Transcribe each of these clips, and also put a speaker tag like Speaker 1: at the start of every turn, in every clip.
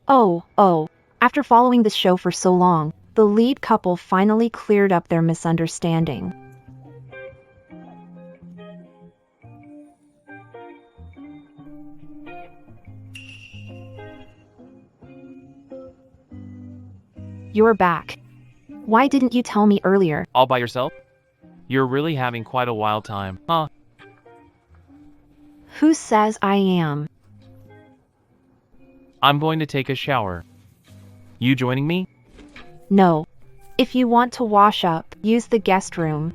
Speaker 1: Oh. After following this show for so long, the lead couple finally cleared up their misunderstanding. You're back. Why didn't you tell me earlier?
Speaker 2: All by yourself? You're really having quite a wild time, huh?
Speaker 1: Who says I am?
Speaker 2: I'm going to take a shower. You joining me?
Speaker 1: No. If you want to wash up, use the guest room.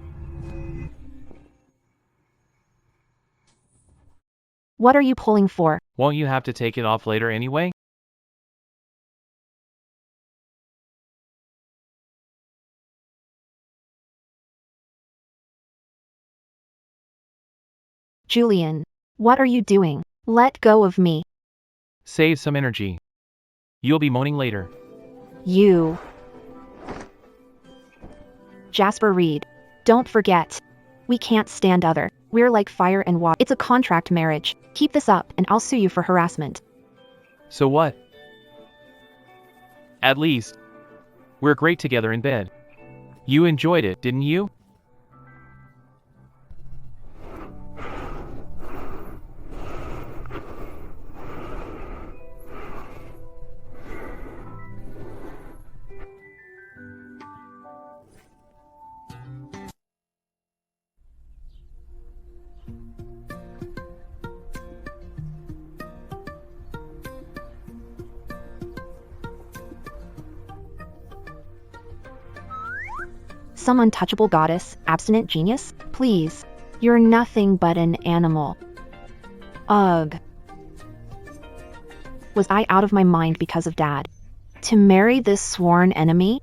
Speaker 1: What are you pulling for?
Speaker 2: Won't you have to take it off later anyway?
Speaker 1: Julian, what are you doing? Let go of me.
Speaker 2: Save some energy. You'll be moaning later.
Speaker 1: You. Jasper Reed. Don't forget. We can't stand other. We're like fire and water. It's a contract marriage. Keep this up and I'll sue you for harassment.
Speaker 2: So what? At least, we're great together in bed. You enjoyed it, didn't you?
Speaker 1: Some untouchable goddess, abstinent genius? Please. You're nothing but an animal. Ugh. Was I out of my mind because of Dad? To marry this sworn enemy?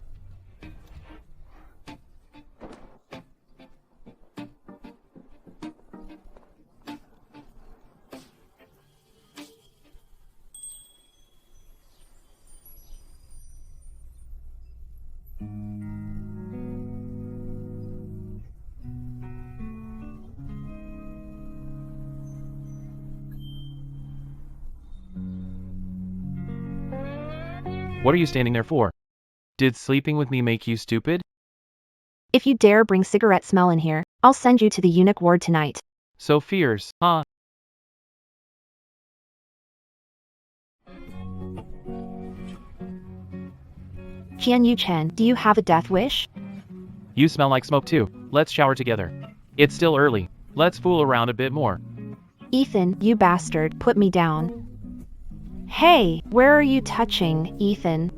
Speaker 2: What are you standing there for? Did sleeping with me make you stupid?
Speaker 1: If you dare bring cigarette smell in here, I'll send you to the eunuch ward tonight.
Speaker 2: So fierce, huh?
Speaker 1: Qian Yu Chen, do you have a death wish?
Speaker 2: You smell like smoke too. Let's shower together. It's still early. Let's fool around a bit more.
Speaker 1: Ethan, you bastard, put me down. Hey, where are you touching, Ethan?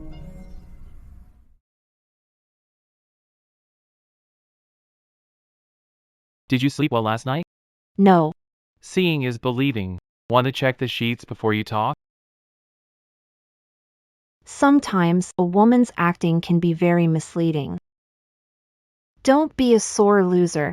Speaker 2: Did you sleep well last night?
Speaker 1: No.
Speaker 2: Seeing is believing. Want to check the sheets before you talk?
Speaker 1: Sometimes a woman's acting can be very misleading. Don't be a sore loser.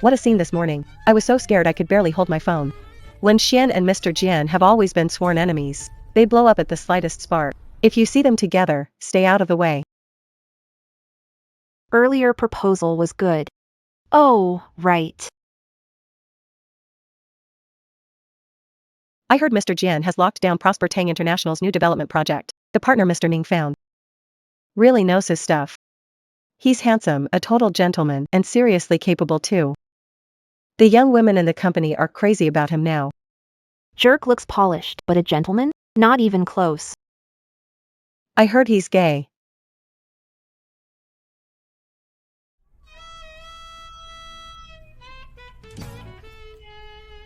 Speaker 3: What a scene this morning. I was so scared I could barely hold my phone. Wen Xian and Mr. Jian have always been sworn enemies. They blow up at the slightest spark. If you see them together, stay out of the way.
Speaker 1: Earlier proposal was good. Oh, right.
Speaker 3: I heard Mr. Jian has locked down Prosper Tang International's new development project. The partner Mr. Ning found really knows his stuff. He's handsome, a total gentleman, and seriously capable too. The young women in the company are crazy about him now.
Speaker 1: Jerk looks polished, but a gentleman? Not even close.
Speaker 3: I heard he's gay.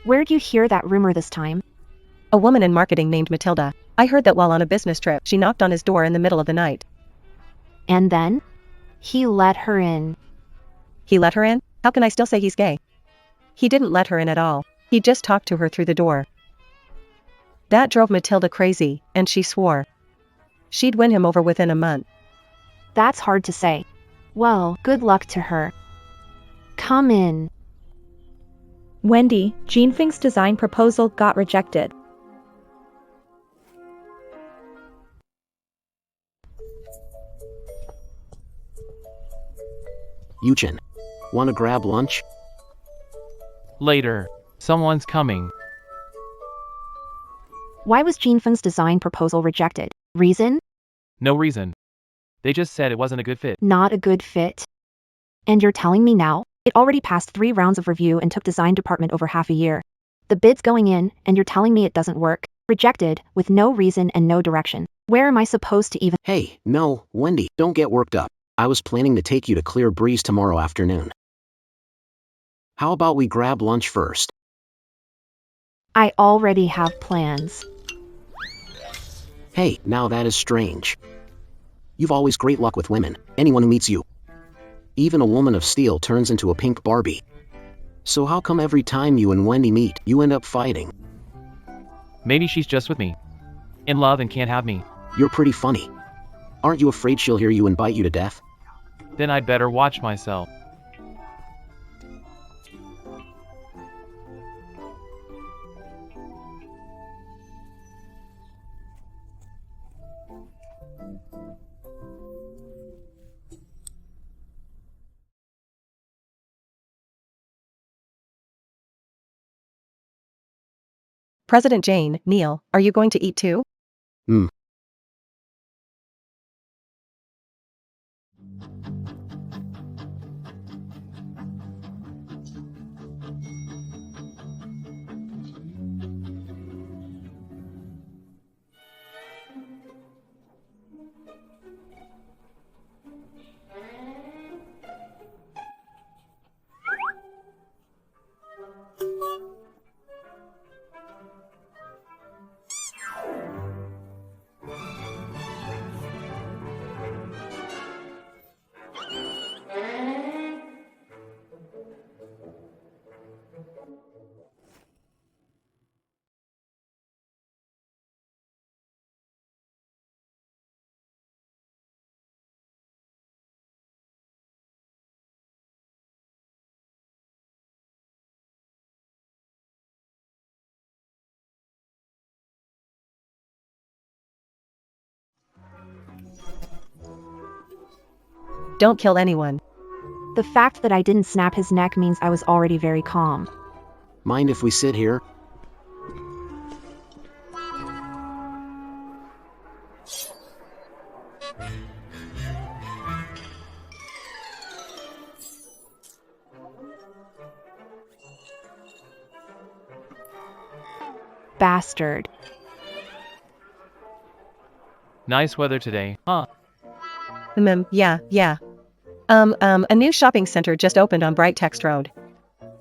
Speaker 1: Where'd you hear that rumor this time?
Speaker 3: A woman in marketing named Matilda. I heard that while on a business trip she knocked on his door in the middle of the night.
Speaker 1: And then? He let her in.
Speaker 3: He let her in? How can I still say he's gay? He didn't let her in at all. He just talked to her through the door. That drove Matilda crazy, and she swore she'd win him over within a month.
Speaker 1: That's hard to say. Well, good luck to her. Come in.
Speaker 4: Wendy, Jinfeng's design proposal got rejected.
Speaker 5: Yuchen, wanna grab lunch?
Speaker 2: Later. Someone's coming.
Speaker 1: Why was Jinfeng's design proposal rejected? Reason?
Speaker 2: No reason. They just said it wasn't a good fit.
Speaker 1: Not a good fit. And you're telling me now? It already passed 3 rounds of review and took design department over half a year. The bid's going in, and you're telling me it doesn't work? Rejected, with no reason and no direction. Where am I supposed to even—
Speaker 5: Hey, no, Wendy, don't get worked up. I was planning to take you to Clear Breeze tomorrow afternoon. How about we grab lunch first?
Speaker 1: I already have plans.
Speaker 5: Hey, now that is strange. You've always great luck with women, anyone who meets you. Even a woman of steel turns into a pink Barbie. So how come every time you and Wendy meet, you end up fighting?
Speaker 2: Maybe she's just with me. In love and can't have me.
Speaker 5: You're pretty funny. Aren't you afraid she'll hear you and bite you to death?
Speaker 2: Then I'd better watch myself.
Speaker 3: President Jane, Neil, are you going to eat too? Don't kill anyone.
Speaker 1: The fact that I didn't snap his neck means I was already very calm.
Speaker 5: Mind if we sit here?
Speaker 1: Bastard.
Speaker 2: Nice weather today, huh?
Speaker 3: Yeah. A new shopping center just opened on Bright Text Road.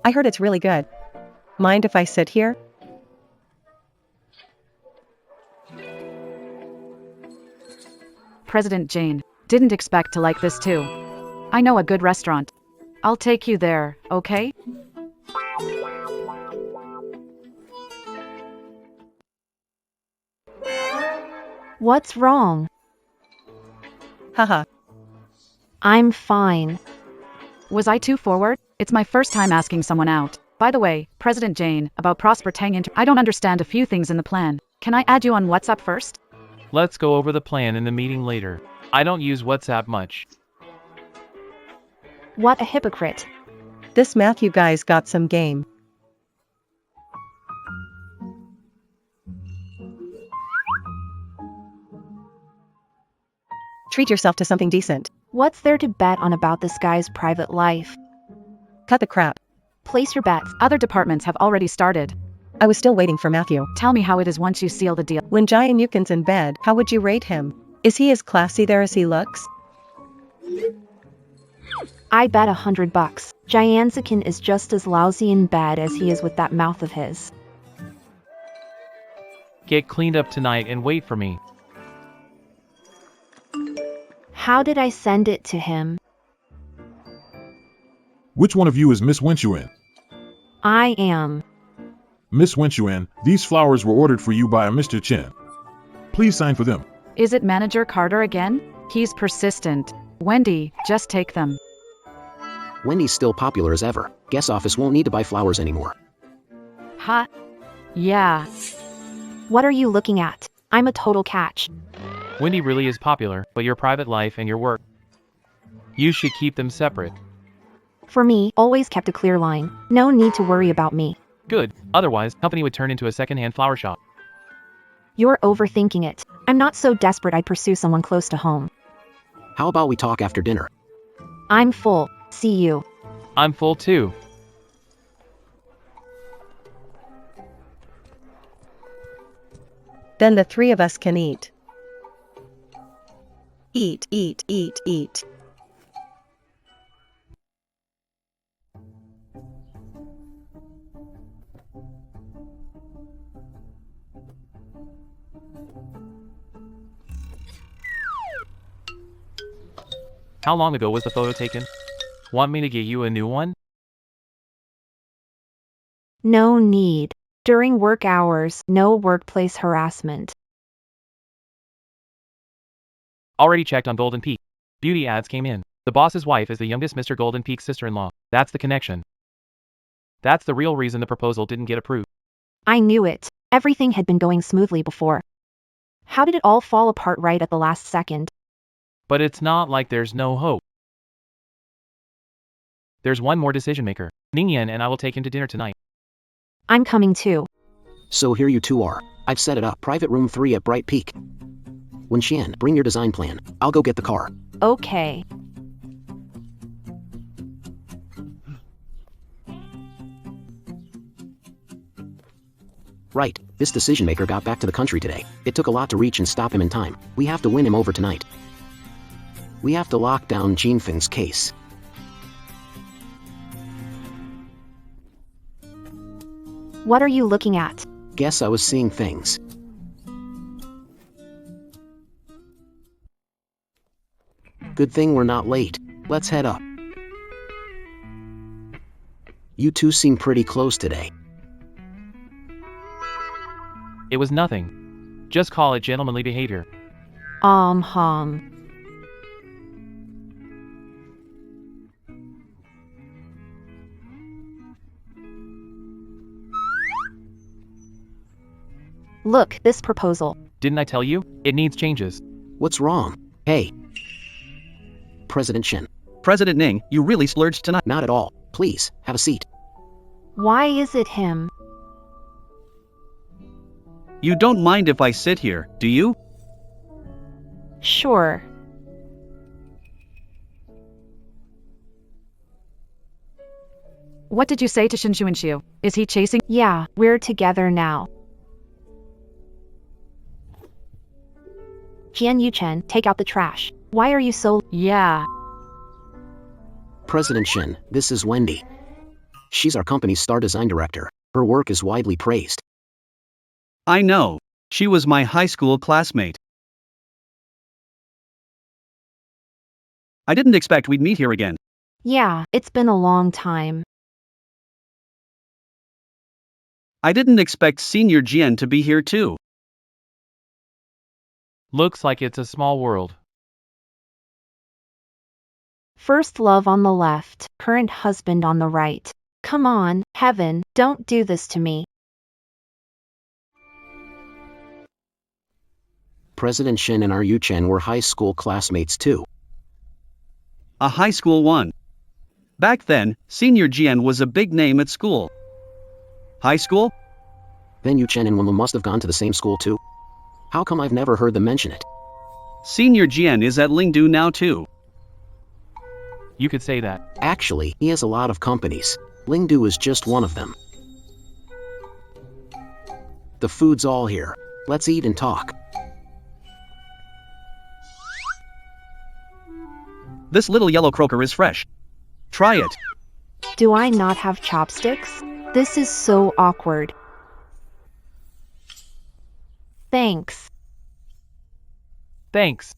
Speaker 3: I heard it's really good. Mind if I sit here?
Speaker 6: President Jane, didn't expect to like this too. I know a good restaurant. I'll take you there, okay?
Speaker 1: What's wrong?
Speaker 3: Haha.
Speaker 1: I'm fine.
Speaker 6: Was I too forward? It's my first time asking someone out. By the way, President Jane, about Prosper Tang I don't understand a few things in the plan. Can I add you on WhatsApp first?
Speaker 2: Let's go over the plan in the meeting later. I don't use WhatsApp much.
Speaker 1: What a hypocrite.
Speaker 3: This Matthew guy's got some game. Treat yourself to something decent.
Speaker 1: What's there to bet on about this guy's private life?
Speaker 3: Cut the crap.
Speaker 1: Place your bets.
Speaker 6: Other departments have already started.
Speaker 3: I was still waiting for Matthew.
Speaker 6: Tell me how it is once you seal the deal.
Speaker 3: When Jayan Yukin's in bed, how would you rate him? Is he as classy there as he looks?
Speaker 1: I bet $100. Jayansakin is just as lousy in bed as he is with that mouth of his.
Speaker 2: Get cleaned up tonight and wait for me.
Speaker 1: How did I send it to him?
Speaker 7: Which one of you is Miss Wenchuan?
Speaker 1: I am.
Speaker 7: Miss Wenchuan, these flowers were ordered for you by a Mr. Chen. Please sign for them.
Speaker 6: Is it Manager Carter again? He's persistent. Wendy, just take them.
Speaker 5: Wendy's still popular as ever. Guest office won't need to buy flowers anymore.
Speaker 6: Huh? Yeah.
Speaker 1: What are you looking at? I'm a total catch.
Speaker 2: Wendy really is popular, but your private life and your work, you should keep them separate.
Speaker 1: For me, always kept a clear line. No need to worry about me.
Speaker 2: Good. Otherwise, company would turn into a second-hand flower shop.
Speaker 1: You're overthinking it. I'm not so desperate I'd pursue someone close to home.
Speaker 5: How about we talk after dinner?
Speaker 1: I'm full. See you.
Speaker 2: I'm full too.
Speaker 3: Then the three of us can eat. Eat, eat, eat, eat.
Speaker 2: How long ago was the photo taken? Want me to get you a new one?
Speaker 1: No need. During work hours, no workplace harassment.
Speaker 2: Already checked on Golden Peak. Beauty ads came in. The boss's wife is the youngest Mr. Golden Peak's sister-in-law. That's the connection. That's the real reason the proposal didn't get approved.
Speaker 1: I knew it. Everything had been going smoothly before. How did it all fall apart right at the last second?
Speaker 2: But it's not like there's no hope. There's one more decision maker. Ningyan and I will take him to dinner tonight.
Speaker 1: I'm coming too.
Speaker 5: So here you two are. I've set it up. Private room 3 at Bright Peak. When Xian, bring your design plan. I'll go get the car.
Speaker 1: Okay.
Speaker 5: Right, this decision maker got back to the country today. It took a lot to reach and stop him in time. We have to win him over tonight. We have to lock down Jinfeng's case.
Speaker 1: What are you looking at?
Speaker 5: Guess I was seeing things. Good thing we're not late. Let's head up. You two seem pretty close today.
Speaker 2: It was nothing. Just call it gentlemanly behavior.
Speaker 1: Hum. Look, this proposal.
Speaker 2: Didn't I tell you? It needs changes.
Speaker 5: What's wrong? Hey. President Shen.
Speaker 8: President Ning, you really splurged tonight.
Speaker 5: Not at all. Please, have a seat.
Speaker 1: Why is it him?
Speaker 8: You don't mind if I sit here, do you?
Speaker 1: Sure.
Speaker 6: What did you say to Shinshu? Is he chasing?
Speaker 1: Yeah, we're together now. Jian Yuchen, take out the trash. Why are you so...
Speaker 6: Yeah.
Speaker 5: President Shen, this is Wendy. She's our company's star design director. Her work is widely praised.
Speaker 8: I know. She was my high school classmate. I didn't expect we'd meet here again.
Speaker 1: Yeah, it's been a long time.
Speaker 8: I didn't expect Senior Jian to be here too.
Speaker 2: Looks like it's a small world.
Speaker 1: First love on the left, current husband on the right. Come on, heaven, don't do this to me.
Speaker 5: President Shen and our Yuchen were high school classmates too.
Speaker 8: A high school one. Back then, Senior Jian was a big name at school. High school?
Speaker 5: Then Yuchen and Wenwu must have gone to the same school too. How come I've never heard them mention it?
Speaker 8: Senior Jian is at Lingdu now too.
Speaker 2: You could say that.
Speaker 5: Actually, he has a lot of companies. Lingdu is just one of them. The food's all here. Let's eat and talk.
Speaker 8: This little yellow croaker is fresh. Try it.
Speaker 1: Do I not have chopsticks? This is so awkward. Thanks.
Speaker 2: Thanks.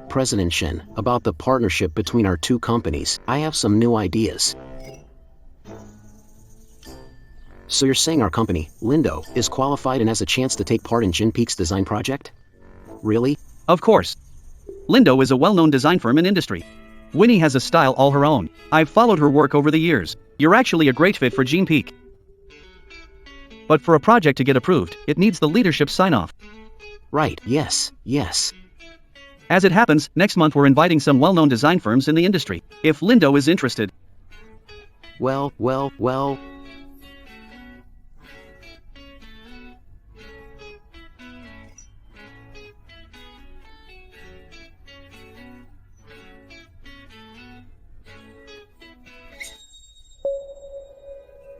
Speaker 5: President Shen, about the partnership between our two companies, I have some new ideas. So you're saying our company, Lindo, is qualified and has a chance to take part in Jin Peak's design project? Really?
Speaker 8: Of course. Lindo is a well-known design firm in industry. Winnie has a style all her own. I've followed her work over the years. You're actually a great fit for Jean Peak. But for a project to get approved, it needs the leadership's sign-off.
Speaker 5: Right, yes, yes.
Speaker 8: As it happens, next month we're inviting some well-known design firms in the industry. If Lindo is interested.
Speaker 5: Well.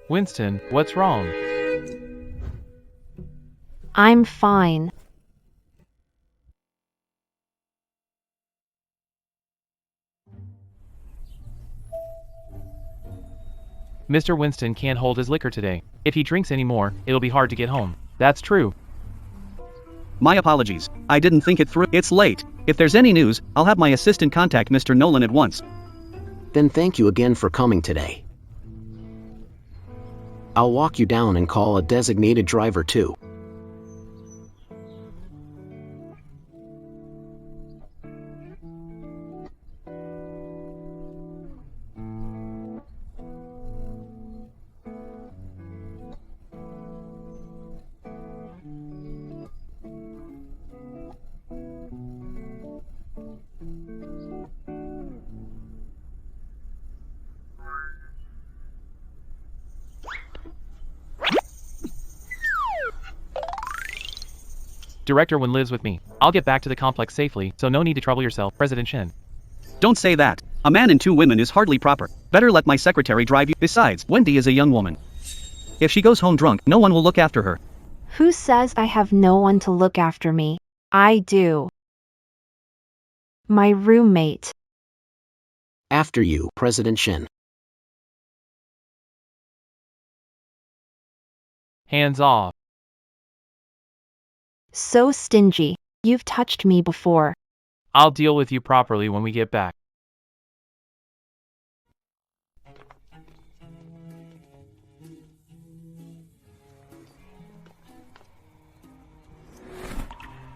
Speaker 2: Winston, what's wrong?
Speaker 1: I'm fine.
Speaker 2: Mr. Winston can't hold his liquor today. If he drinks any more, it'll be hard to get home. That's true.
Speaker 8: My apologies. I didn't think it through. It's late. If there's any news, I'll have my assistant contact Mr. Nolan at once.
Speaker 5: Then thank you again for coming today. I'll walk you down and call a designated driver too.
Speaker 2: Director Wen lives with me. I'll get back to the complex safely, so no need to trouble yourself, President Chen.
Speaker 8: Don't say that. A man and 2 women is hardly proper. Better let my secretary drive you. Besides, Wendy is a young woman. If she goes home drunk, no one will look after her.
Speaker 1: Who says I have no one to look after me? I do. My roommate.
Speaker 5: After you, President Shin.
Speaker 2: Hands off.
Speaker 1: So stingy. You've touched me before.
Speaker 2: I'll deal with you properly when we get back.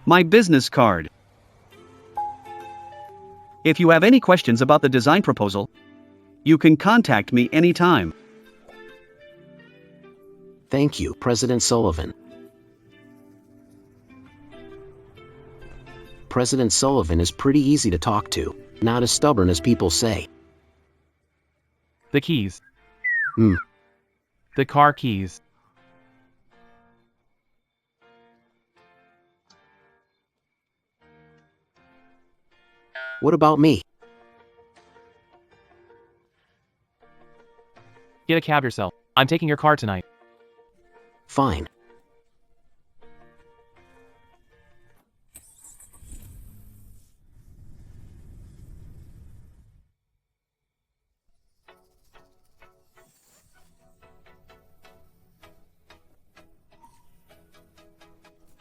Speaker 8: My business card. If you have any questions about the design proposal, you can contact me anytime.
Speaker 5: Thank you, President Sullivan. President Sullivan is pretty easy to talk to, not as stubborn as people say.
Speaker 2: The keys.
Speaker 5: Hmm.
Speaker 2: The car keys.
Speaker 5: What about me?
Speaker 2: Get a cab yourself. I'm taking your car tonight.
Speaker 5: Fine.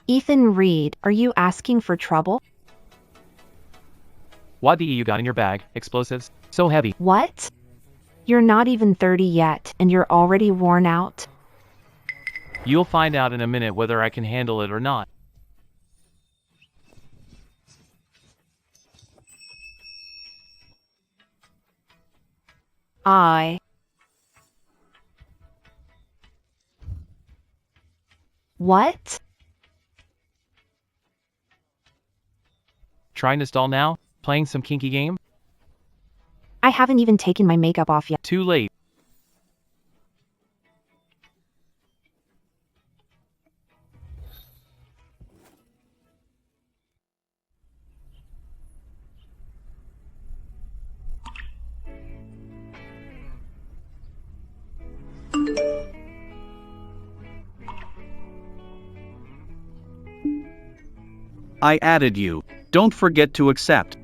Speaker 1: Ethan Reed, are you asking for trouble?
Speaker 2: What the you got in your bag? Explosives? So heavy.
Speaker 1: What? You're not even 30 yet, and you're already worn out?
Speaker 2: You'll find out in a minute whether I can handle it or not.
Speaker 1: What?
Speaker 2: Trying to stall now? Playing some kinky game?
Speaker 1: I haven't even taken my makeup off yet.
Speaker 2: Too late.
Speaker 8: I added you. Don't forget to accept.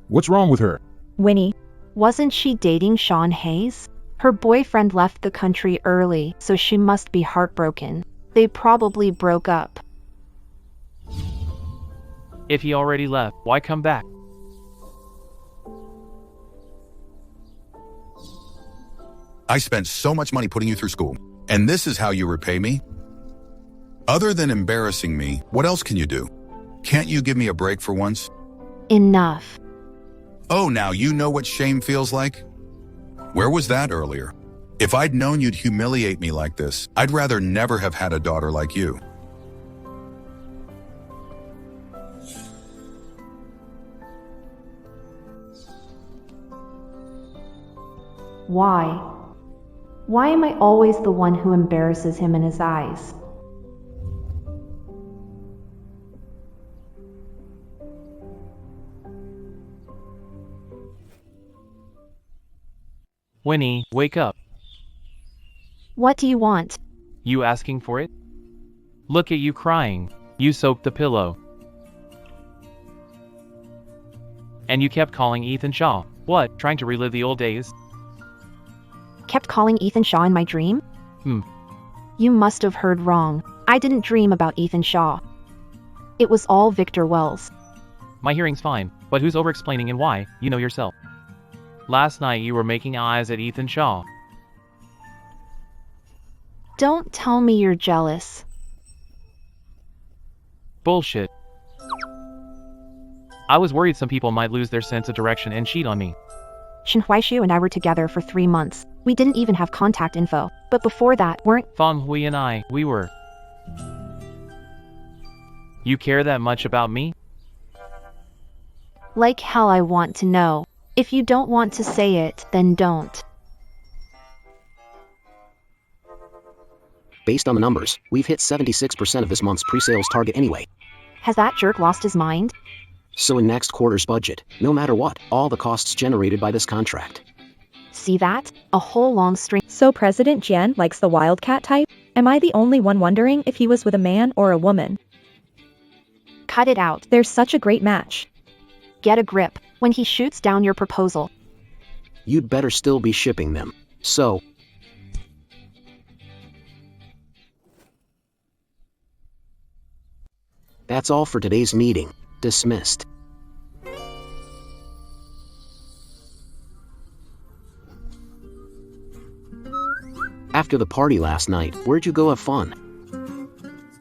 Speaker 7: What's wrong with her?
Speaker 4: Winnie.
Speaker 1: Wasn't she dating Sean Hayes? Her boyfriend left the country early, so she must be heartbroken. They probably broke up.
Speaker 2: If he already left, why come back?
Speaker 9: I spent so much money putting you through school, and this is how you repay me? Other than embarrassing me, what else can you do? Can't you give me a break for once?
Speaker 1: Enough.
Speaker 9: Oh, now you know what shame feels like? Where was that earlier? If I'd known you'd humiliate me like this, I'd rather never have had a daughter like you.
Speaker 1: Why? Why am I always the one who embarrasses him in his eyes?
Speaker 2: Winnie, wake up.
Speaker 1: What do you want?
Speaker 2: You asking for it? Look at you crying. You soaked the pillow. And you kept calling Ethan Shaw. What, trying to relive the old days?
Speaker 1: Kept calling Ethan Shaw in my dream? You must have heard wrong. I didn't dream about Ethan Shaw. It was all Victor Wells.
Speaker 2: My hearing's fine, but who's over-explaining and why? You know yourself. Last night you were making eyes at Ethan Shaw.
Speaker 1: Don't tell me you're jealous.
Speaker 2: Bullshit. I was worried some people might lose their sense of direction and cheat on me.
Speaker 1: Shin Huaishu and I were together for 3 months. We didn't even have contact info. But before that, weren't—
Speaker 2: Fang Hui and I, we were. You care that much about me?
Speaker 1: Like hell I want to know. If you don't want to say it, then don't.
Speaker 5: Based on the numbers, we've hit 76% of this month's pre-sales target anyway.
Speaker 1: Has that jerk lost his mind?
Speaker 5: So in next quarter's budget, no matter what, all the costs generated by this contract.
Speaker 1: See that? A whole long string.
Speaker 4: So President Jian likes the wildcat type? Am I the only one wondering if he was with a man or a woman?
Speaker 1: Cut it out.
Speaker 4: There's such a great match.
Speaker 1: Get a grip. When he shoots down your proposal,
Speaker 5: You'd better still be shipping them. So, that's all for today's meeting. Dismissed. After the party last night, where'd you go have fun?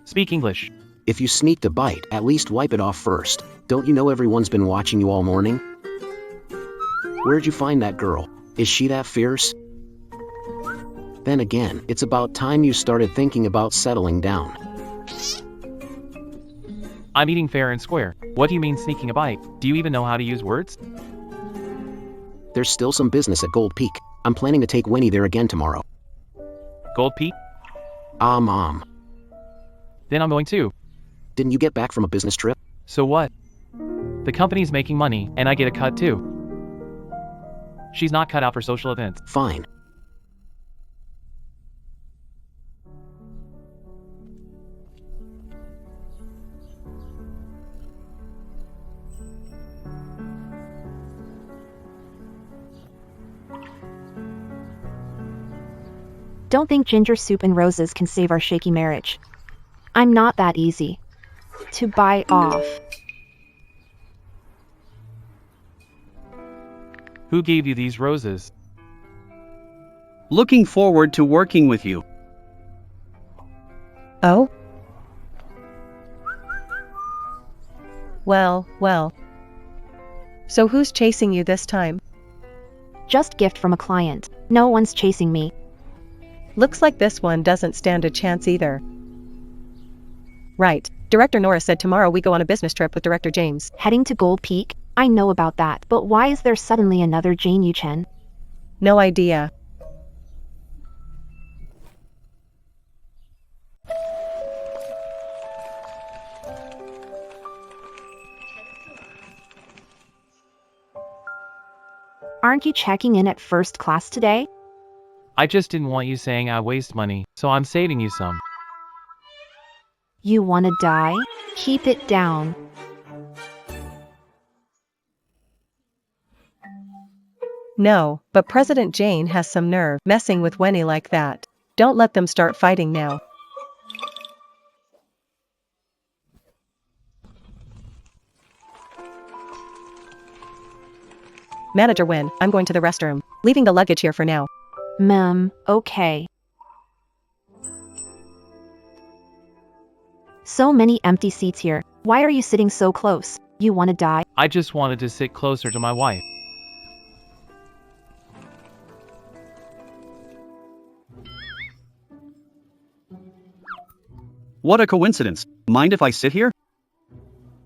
Speaker 2: Speak English.
Speaker 5: If you sneaked a bite, at least wipe it off first. Don't you know everyone's been watching you all morning? Where'd you find that girl? Is she that fierce? Then again, it's about time you started thinking about settling down.
Speaker 2: I'm eating fair and square. What do you mean sneaking a bite? Do you even know how to use words?
Speaker 5: There's still some business at Gold Peak. I'm planning to take Winnie there again tomorrow.
Speaker 2: Gold Peak?
Speaker 5: Mom.
Speaker 2: Then I'm going too.
Speaker 5: Didn't you get back from a business trip?
Speaker 2: So what? The company's making money, and I get a cut too. She's not cut out for social events.
Speaker 5: Fine.
Speaker 1: don't think ginger soup and roses can save our shaky marriage. I'm not that easy to buy off.
Speaker 2: Who gave you these roses?
Speaker 8: Looking forward to working with you.
Speaker 3: Oh? Well. So who's chasing you this time?
Speaker 1: Just gift from a client. No one's chasing me.
Speaker 3: Looks like this one doesn't stand a chance either. Right. Director Nora said tomorrow we go on a business trip with Director James.
Speaker 1: Heading to Gold Peak? I know about that, but why is there suddenly another Jane Yuchen?
Speaker 3: No idea.
Speaker 1: Aren't you checking in at first class today?
Speaker 2: I just didn't want you saying I waste money, so I'm saving you some.
Speaker 1: You wanna die? Keep it down.
Speaker 3: No, but President Jane has some nerve messing with Wenny like that. Don't let them start fighting now. Manager Wen, I'm going to the restroom. Leaving the luggage here for now.
Speaker 1: Okay. So many empty seats here. Why are you sitting so close? You want to die?
Speaker 2: I just wanted to sit closer to my wife.
Speaker 8: What a coincidence. Mind if I sit here?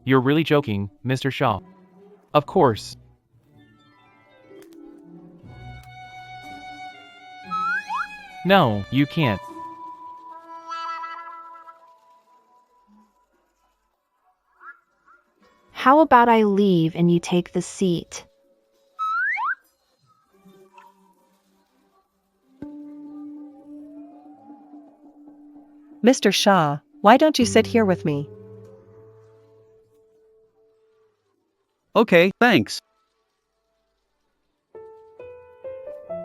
Speaker 2: You're really joking, Mr. Shaw. Of course. No, you can't.
Speaker 1: How about I leave and you take the seat?
Speaker 3: Mr. Shaw, why don't you sit here with me?
Speaker 8: Okay, thanks.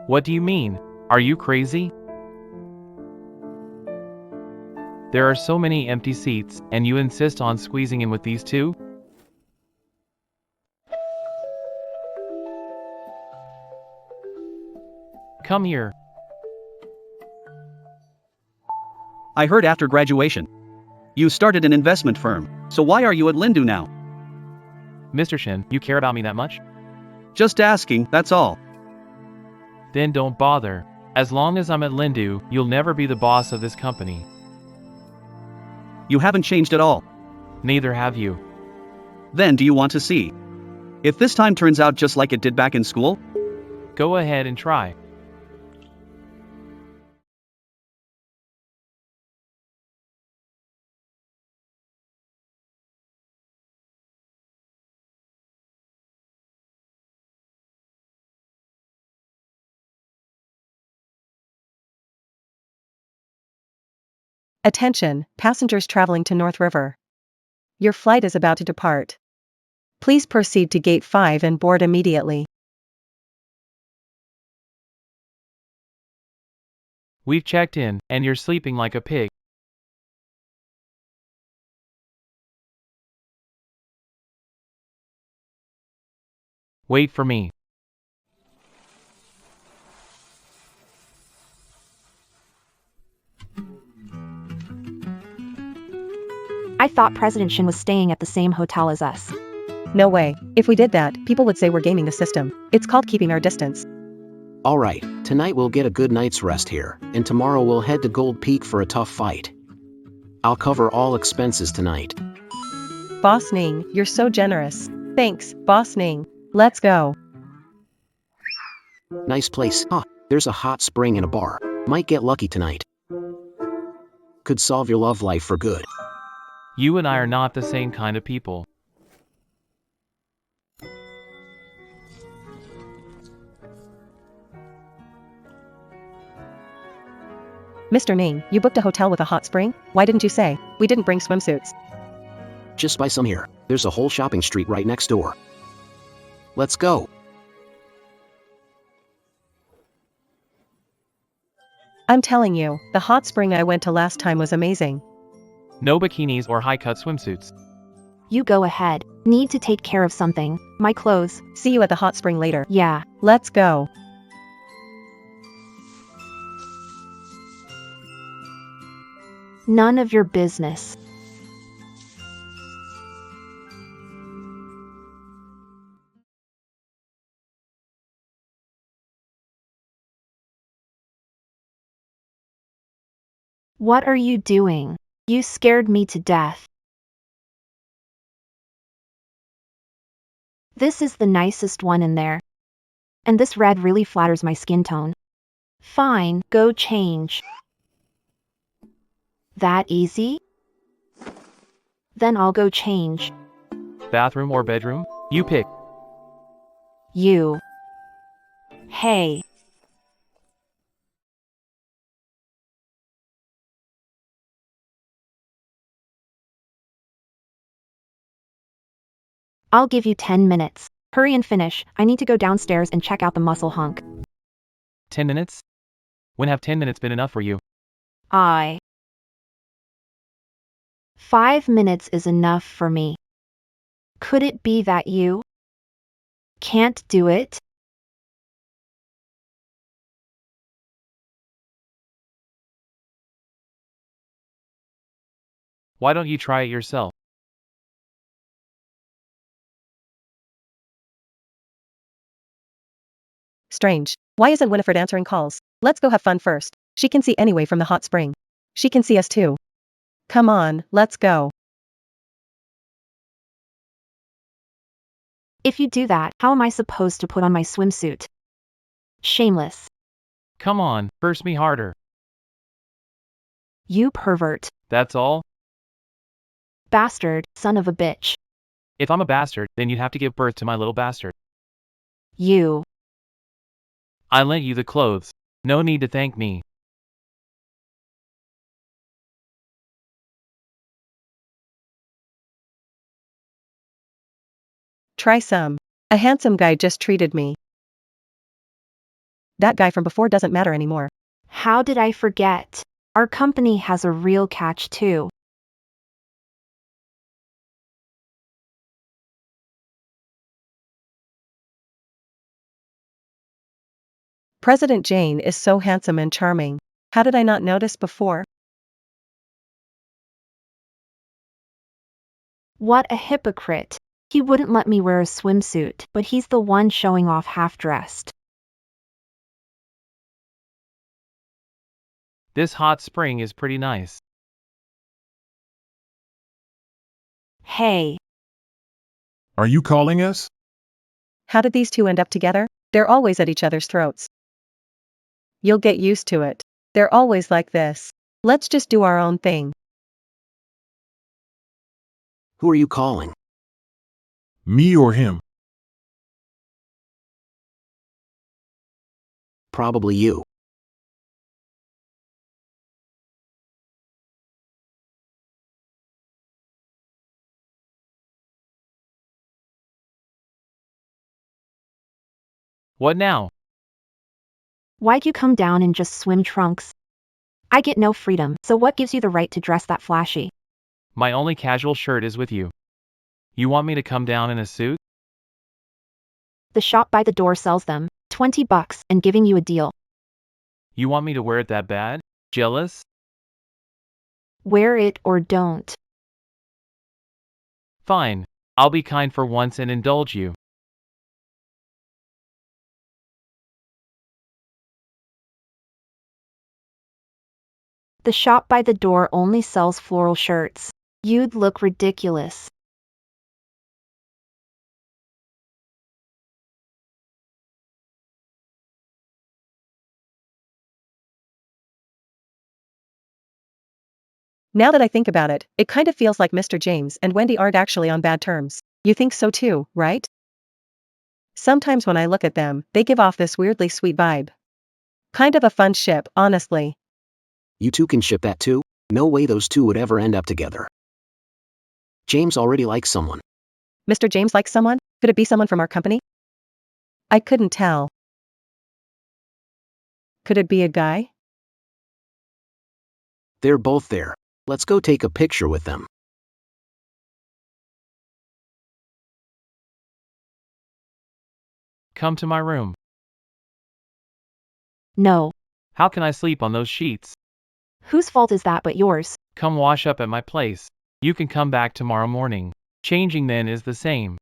Speaker 2: What do you mean? Are you crazy? There are so many empty seats, and you insist on squeezing in with these two? Come here.
Speaker 8: I heard after graduation. You started an investment firm, so why are you at Lindu now?
Speaker 2: Mr. Shin, you care about me that much?
Speaker 8: Just asking, that's all.
Speaker 2: Then don't bother. As long as I'm at Lindu, you'll never be the boss of this company.
Speaker 8: You haven't changed at all.
Speaker 2: Neither have you.
Speaker 8: Then do you want to see? If this time turns out just like it did back in school?
Speaker 2: Go ahead and try.
Speaker 3: Attention, passengers traveling to North River. Your flight is about to depart. Please proceed to Gate 5 and board immediately.
Speaker 2: We've checked in, and you're sleeping like a pig. Wait for me.
Speaker 1: I thought President Shin was staying at the same hotel as us.
Speaker 3: No way. If we did that, people would say we're gaming the system. It's called keeping our distance.
Speaker 5: Alright, tonight we'll get a good night's rest here, and tomorrow we'll head to Gold Peak for a tough fight. I'll cover all expenses tonight.
Speaker 3: Boss Ning, you're so generous. Thanks, Boss Ning. Let's go.
Speaker 5: Nice place, huh? There's a hot spring and a bar. Might get lucky tonight. Could solve your love life for good.
Speaker 2: You and I are not the same kind of people.
Speaker 3: Mr. Ning, you booked a hotel with a hot spring? Why didn't you say? We didn't bring swimsuits.
Speaker 5: Just buy some here. There's a whole shopping street right next door. Let's go.
Speaker 3: I'm telling you, the hot spring I went to last time was amazing.
Speaker 2: No bikinis or high-cut swimsuits.
Speaker 1: You go ahead. Need to take care of something. My clothes.
Speaker 3: See you at the hot spring later.
Speaker 1: Yeah.
Speaker 3: Let's go.
Speaker 1: None of your business. What are you doing? You scared me to death. This is the nicest one in there. And this red really flatters my skin tone. Fine, go change. That easy? Then I'll go change.
Speaker 2: Bathroom or bedroom? You pick.
Speaker 1: You. Hey. I'll give you 10 minutes. Hurry and finish. I need to go downstairs and check out the muscle hunk.
Speaker 2: 10 minutes? When have 10 minutes been enough for you?
Speaker 1: 5 minutes is enough for me. Could it be that you can't do it?
Speaker 2: Why don't you try it yourself?
Speaker 3: Strange. Why isn't Winifred answering calls? Let's go have fun first. She can see anyway from the hot spring. She can see us too. Come on, let's go.
Speaker 1: If you do that, how am I supposed to put on my swimsuit? Shameless.
Speaker 2: Come on, curse me harder.
Speaker 1: You pervert.
Speaker 2: That's all?
Speaker 1: Bastard, son of a bitch.
Speaker 2: If I'm a bastard, then you'd have to give birth to my little bastard.
Speaker 1: You.
Speaker 2: I lent you the clothes. No need to thank me.
Speaker 3: Try some. A handsome guy just treated me. That guy from before doesn't matter anymore.
Speaker 1: How did I forget? Our company has a real catch too.
Speaker 3: President Jane is so handsome and charming. How did I not notice before?
Speaker 1: What a hypocrite. He wouldn't let me wear a swimsuit, but he's the one showing off half-dressed.
Speaker 2: This hot spring is pretty nice.
Speaker 1: Hey.
Speaker 7: Are you calling us?
Speaker 3: How did these two end up together? They're always at each other's throats. You'll get used to it. They're always like this. Let's just do our own thing.
Speaker 5: Who are you calling?
Speaker 7: Me or him?
Speaker 5: Probably you.
Speaker 2: What now?
Speaker 1: Why'd you come down in just swim trunks? I get no freedom, so what gives you the right to dress that flashy?
Speaker 2: My only casual shirt is with you. You want me to come down in a suit?
Speaker 1: The shop by the door sells them, $20, and giving you a deal.
Speaker 2: You want me to wear it that bad? Jealous?
Speaker 1: Wear it or don't.
Speaker 2: Fine. I'll be kind for once and indulge you.
Speaker 1: The shop by the door only sells floral shirts. You'd look ridiculous.
Speaker 3: Now that I think about it, it kind of feels like Mr. James and Wendy aren't actually on bad terms. You think so too, right? Sometimes when I look at them, they give off this weirdly sweet vibe. Kind of a fun ship, honestly.
Speaker 5: You two can ship that too? No way those two would ever end up together. James already likes someone.
Speaker 3: Mr. James likes someone? Could it be someone from our company? I couldn't tell. Could it be a guy?
Speaker 5: They're both there. Let's go take a picture with them.
Speaker 2: Come to my room.
Speaker 1: No.
Speaker 2: How can I sleep on those sheets?
Speaker 1: Whose fault is that but yours?
Speaker 2: Come wash up at my place. You can come back tomorrow morning. Changing then is the same.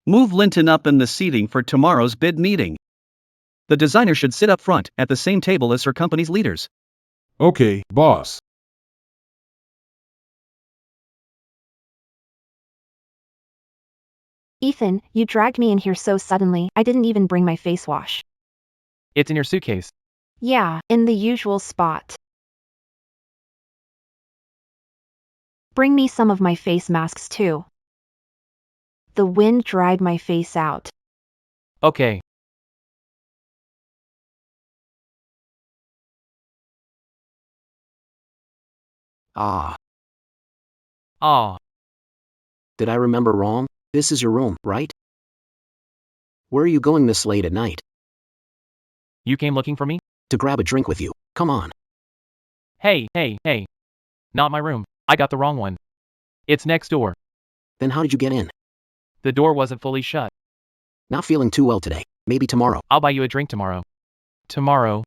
Speaker 8: Move Linton up in the seating for tomorrow's bid meeting. The designer should sit up front at the same table as her company's leaders.
Speaker 7: Okay, boss.
Speaker 1: Ethan, you dragged me in here so suddenly, I didn't even bring my face wash.
Speaker 2: It's in your suitcase.
Speaker 1: Yeah, in the usual spot. Bring me some of my face masks too. The wind dried my face out.
Speaker 2: Okay.
Speaker 5: Ah,
Speaker 2: Ah.
Speaker 5: did I remember wrong? This is your room, right? Where are you going this late at night?
Speaker 2: You came looking for me?
Speaker 5: To grab a drink with you. Come on.
Speaker 2: Hey, hey, hey. Not my room. I got the wrong one. It's next door.
Speaker 5: Then how did you get in?
Speaker 2: The door wasn't fully shut.
Speaker 5: Not feeling too well today. Maybe tomorrow.
Speaker 2: I'll buy you a drink tomorrow. Tomorrow.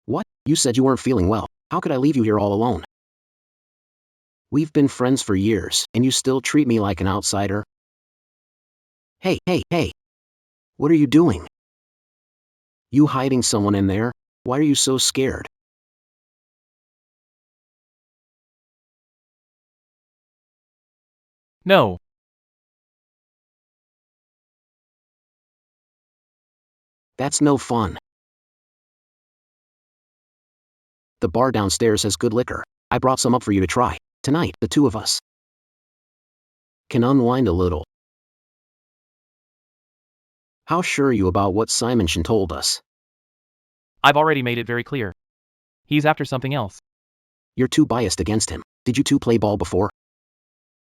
Speaker 5: What? You said you weren't feeling well. How could I leave you here all alone? We've been friends for years, and you still treat me like an outsider? Hey. What are you doing? You hiding someone in there? Why are you so scared?
Speaker 2: No.
Speaker 5: That's no fun. The bar downstairs has good liquor. I brought some up for you to try. Tonight, the two of us can unwind a little. How sure are you about what Simonson told us?
Speaker 2: I've already made it very clear. He's after something else.
Speaker 5: You're too biased against him. Did you two play ball before?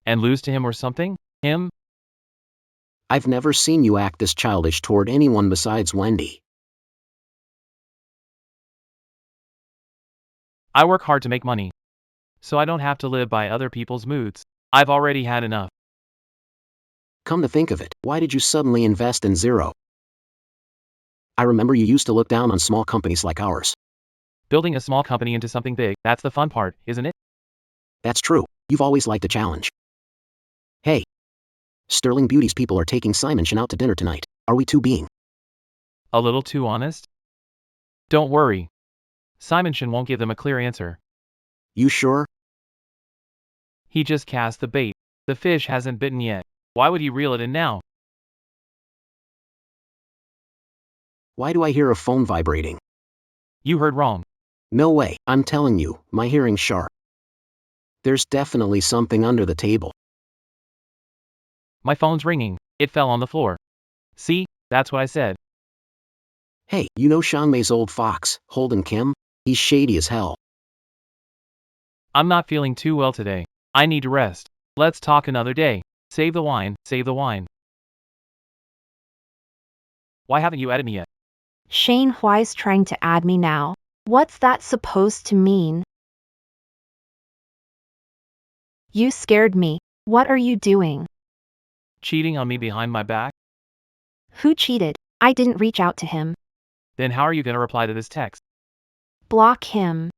Speaker 2: And lose to him or something? Him?
Speaker 5: I've never seen you act this childish toward anyone besides Wendy.
Speaker 2: I work hard to make money. So I don't have to live by other people's moods. I've already had enough.
Speaker 5: Come to think of it, why did you suddenly invest in Zero? I remember you used to look down on small companies like ours.
Speaker 2: Building a small company into something big, that's the fun part, isn't it?
Speaker 5: That's true. You've always liked a challenge. Hey. Sterling Beauty's people are taking Simonson out to dinner tonight. Are we two being
Speaker 2: a little too honest? Don't worry. Simonson won't give them a clear answer.
Speaker 5: You sure?
Speaker 2: He just cast the bait. The fish hasn't bitten yet. Why would he reel it in now?
Speaker 5: Why do I hear a phone vibrating?
Speaker 2: You heard wrong.
Speaker 5: No way, I'm telling you, my hearing's sharp. There's definitely something under the table.
Speaker 2: My phone's ringing. It fell on the floor. See, that's what I said.
Speaker 5: Hey, you know Sean May's old fox, Holden Kim? He's shady as hell.
Speaker 2: I'm not feeling too well today. I need to rest. Let's talk another day. Save the wine, save the wine. Why haven't you added me yet?
Speaker 1: Shane, why's trying to add me now? What's that supposed to mean? You scared me. What are you doing?
Speaker 2: Cheating on me behind my back?
Speaker 1: Who cheated? I didn't reach out to him.
Speaker 2: Then how are you gonna reply to this text?
Speaker 1: Block him.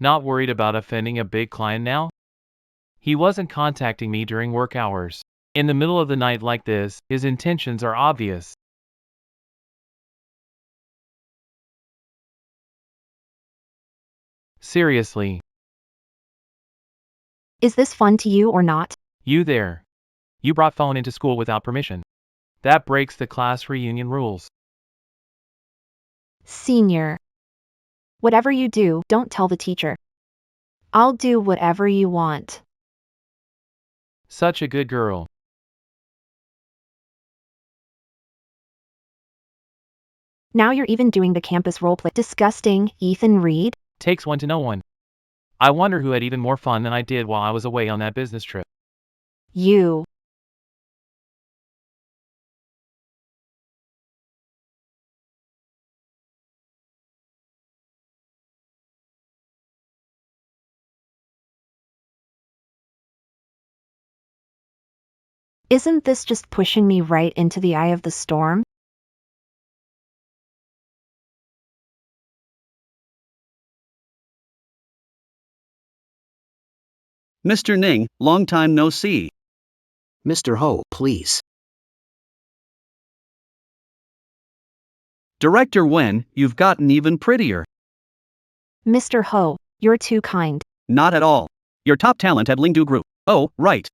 Speaker 2: Not worried about offending a big client now? He wasn't contacting me during work hours. In the middle of the night like this, his intentions are obvious. Seriously.
Speaker 1: Is this fun to you or not?
Speaker 2: You there. You brought phone into school without permission. That breaks the class reunion rules.
Speaker 1: Senior. Whatever you do, don't tell the teacher. I'll do whatever you want.
Speaker 2: Such a good girl.
Speaker 1: Now you're even doing the campus roleplay. Disgusting, Ethan Reed.
Speaker 2: Takes one to know one. I wonder who had even more fun than I did while I was away on that business trip.
Speaker 1: You. Isn't this just pushing me right into the eye of the storm?
Speaker 8: Mr. Ning, long time no see.
Speaker 5: Mr. Ho, please.
Speaker 8: Director Wen, you've gotten even prettier.
Speaker 1: Mr. Ho, you're too kind.
Speaker 8: Not at all. Your top talent at Lingdu Group. Oh, right.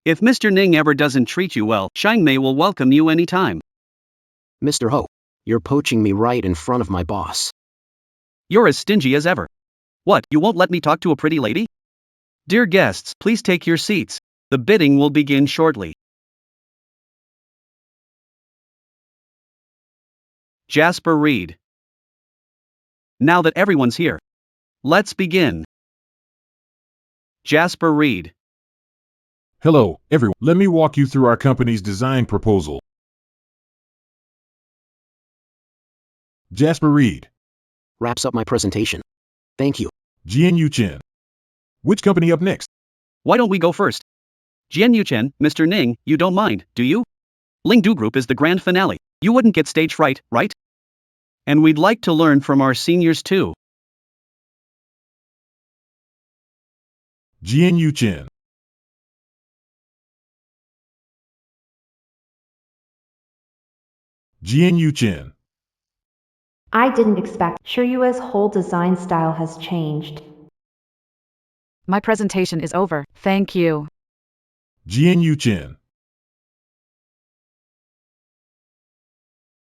Speaker 8: If Mr. Ning ever doesn't treat you well, Shang Mei will welcome you anytime.
Speaker 5: Mr. Ho, you're poaching me right in front of my boss.
Speaker 8: You're as stingy as ever. What, you won't let me talk to a pretty lady? Dear guests, please take your seats. The bidding will begin shortly. Jasper Reed. Now that everyone's here, let's begin. Jasper Reed.
Speaker 7: Hello, everyone. Let me walk you through our company's design proposal. Jasper Reed.
Speaker 5: Wraps up my presentation. Thank you.
Speaker 7: Jian Chen. Which company up next?
Speaker 8: Why don't we go first? Jian Chen, Mr. Ning, you don't mind, do you? Lingdu Group is the grand finale. You wouldn't get stage fright, right? And we'd like to learn from our seniors too.
Speaker 7: Jian Chen. Jian Chen.
Speaker 1: I didn't expect Shiryua's whole design style has changed.
Speaker 6: My presentation is over, thank you.
Speaker 7: Jian Chen.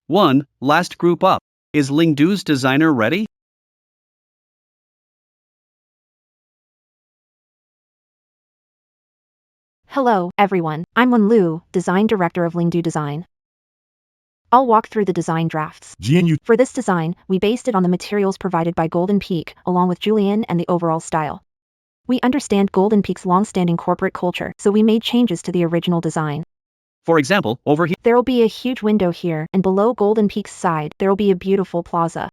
Speaker 8: 1. Last group up. Is Lingdu's designer ready?
Speaker 1: Hello, everyone. I'm Wen Lu, design director of Lingdu Design. I'll walk through the design drafts.
Speaker 7: Jian.
Speaker 1: For this design, we based it on the materials provided by Golden Peak, along with Julian and the overall style. We understand Golden Peak's long-standing corporate culture, so we made changes to the original design.
Speaker 8: For example, over here.
Speaker 1: There will be a huge window here, and below Golden Peak's side, there will be a beautiful plaza.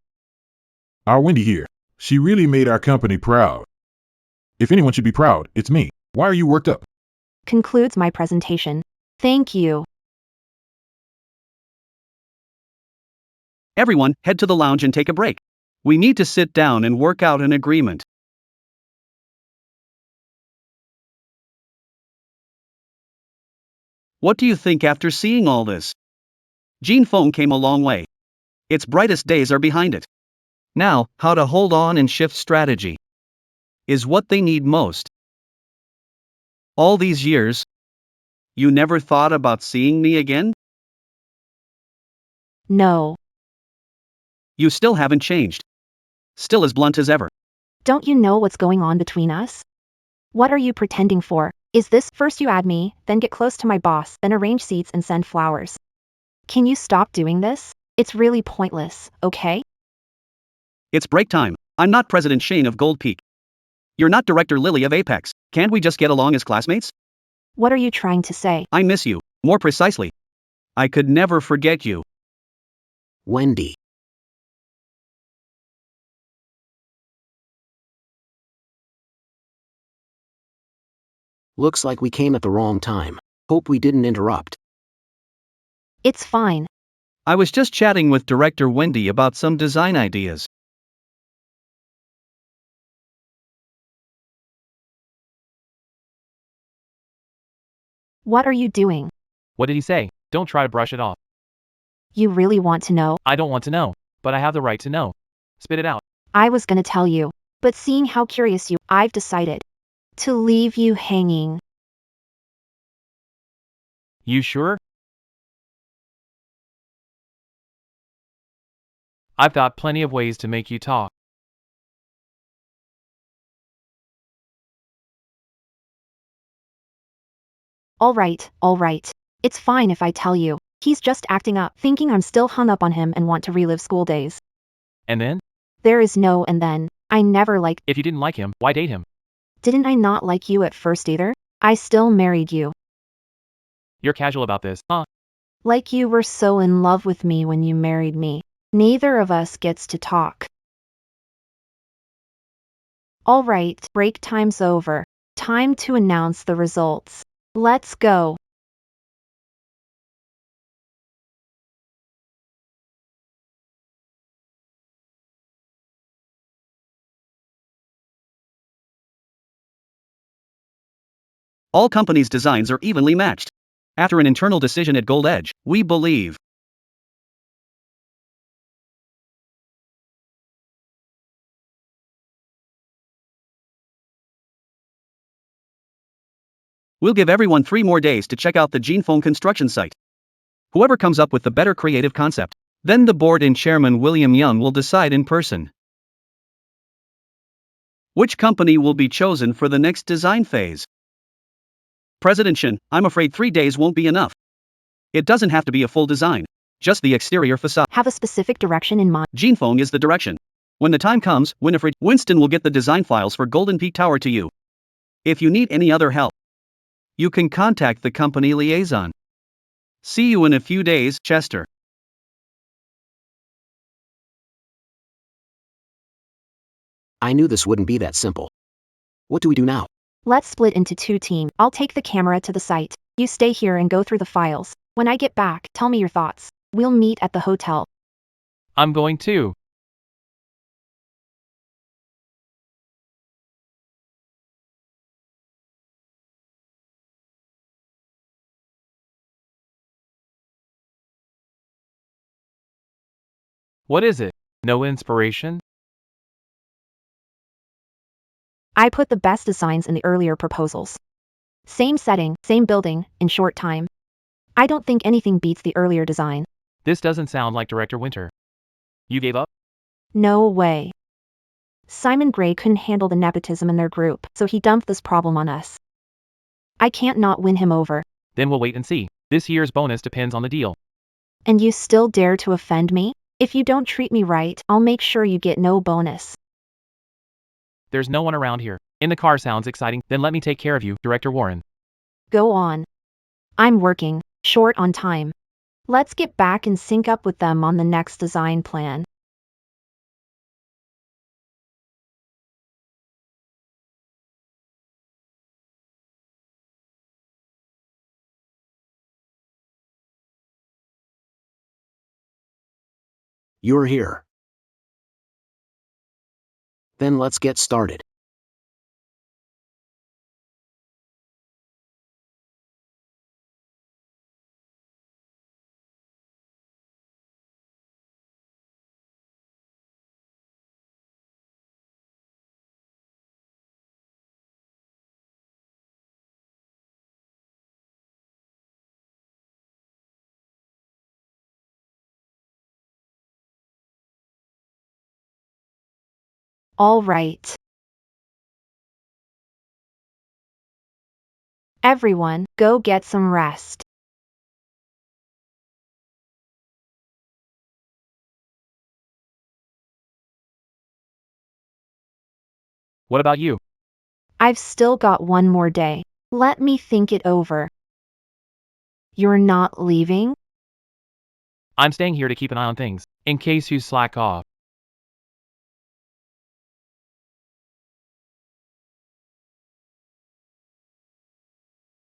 Speaker 7: Our Wendy here. She really made our company proud. If anyone should be proud, it's me. Why are you worked up?
Speaker 1: Concludes my presentation. Thank you.
Speaker 8: Everyone, head to the lounge and take a break. We need to sit down and work out an agreement. What do you think after seeing all this? Gene Feng came a long way. Its brightest days are behind it. Now, how to hold on and shift strategy is what they need most. All these years, you never thought about seeing me again?
Speaker 1: No.
Speaker 8: You still haven't changed. Still as blunt as ever.
Speaker 1: Don't you know what's going on between us? What are you pretending for? Is this first you add me, then get close to my boss, then arrange seats and send flowers? Can you stop doing this? It's really pointless, okay?
Speaker 8: It's break time. I'm not President Shane of Gold Peak. You're not Director Lily of Apex. Can't we just get along as classmates?
Speaker 1: What are you trying to say?
Speaker 8: I miss you. More precisely, I could never forget you.
Speaker 5: Wendy. Looks like we came at the wrong time. Hope we didn't interrupt.
Speaker 1: It's fine.
Speaker 8: I was just chatting with Director Wendy about some design ideas.
Speaker 1: What are you doing?
Speaker 2: What did he say? Don't try to brush it off.
Speaker 1: You really want to know?
Speaker 2: I don't want to know, but I have the right to know. Spit it out.
Speaker 1: I was gonna tell you, but seeing how curious you, I've decided to leave you hanging.
Speaker 2: You sure? I've got plenty of ways to make you talk.
Speaker 1: All right. It's fine if I tell you. He's just acting up, thinking I'm still hung up on him and want to relive school days.
Speaker 2: And then?
Speaker 1: There is no and then. I never liked.
Speaker 2: If you didn't like him, why date him?
Speaker 1: Didn't I not like you at first either? I still married you.
Speaker 2: You're casual about this, huh?
Speaker 1: Like you were so in love with me when you married me. Neither of us gets to talk. All right, break time's over. Time to announce the results. Let's go.
Speaker 8: All companies' designs are evenly matched. After an internal decision at Gold Edge, we believe we'll give everyone 3 more days to check out the Jinfeng construction site. Whoever comes up with the better creative concept, then the board and chairman William Young will decide in person which company will be chosen for the next design phase. President Shin, I'm afraid 3 days won't be enough. It doesn't have to be a full design, just the exterior facade.
Speaker 1: Have a specific direction in mind.
Speaker 8: Jinfeng is the direction. When the time comes, Winston will get the design files for Golden Peak Tower to you. If you need any other help, You can contact the company liaison. See you in a few days, Chester.
Speaker 5: I knew this wouldn't be that simple. What do we do now?
Speaker 1: Let's split into 2 teams. I'll take the camera to the site. You stay here and go through the files. When I get back, tell me your thoughts. We'll meet at the hotel.
Speaker 2: I'm going too. What is it? No inspiration?
Speaker 1: I put the best designs in the earlier proposals. Same setting, same building, in short time. I don't think anything beats the earlier design.
Speaker 2: This doesn't sound like Director Winter. You gave up?
Speaker 1: No way. Simon Gray couldn't handle the nepotism in their group, so he dumped this problem on us. I can't not win him over.
Speaker 2: Then we'll wait and see. This year's bonus depends on the deal.
Speaker 1: And you still dare to offend me? If you don't treat me right, I'll make sure you get no bonus.
Speaker 2: There's no one around here. In the car sounds exciting, then let me take care of you, Director Warren.
Speaker 1: Go on. I'm working, short on time. Let's get back and sync up with them on the next design plan.
Speaker 5: You're here. Then let's get started.
Speaker 1: All right. Everyone, go get some rest.
Speaker 2: What about you?
Speaker 1: I've still got one more day. Let me think it over. You're not leaving?
Speaker 2: I'm staying here to keep an eye on things, in case you slack off.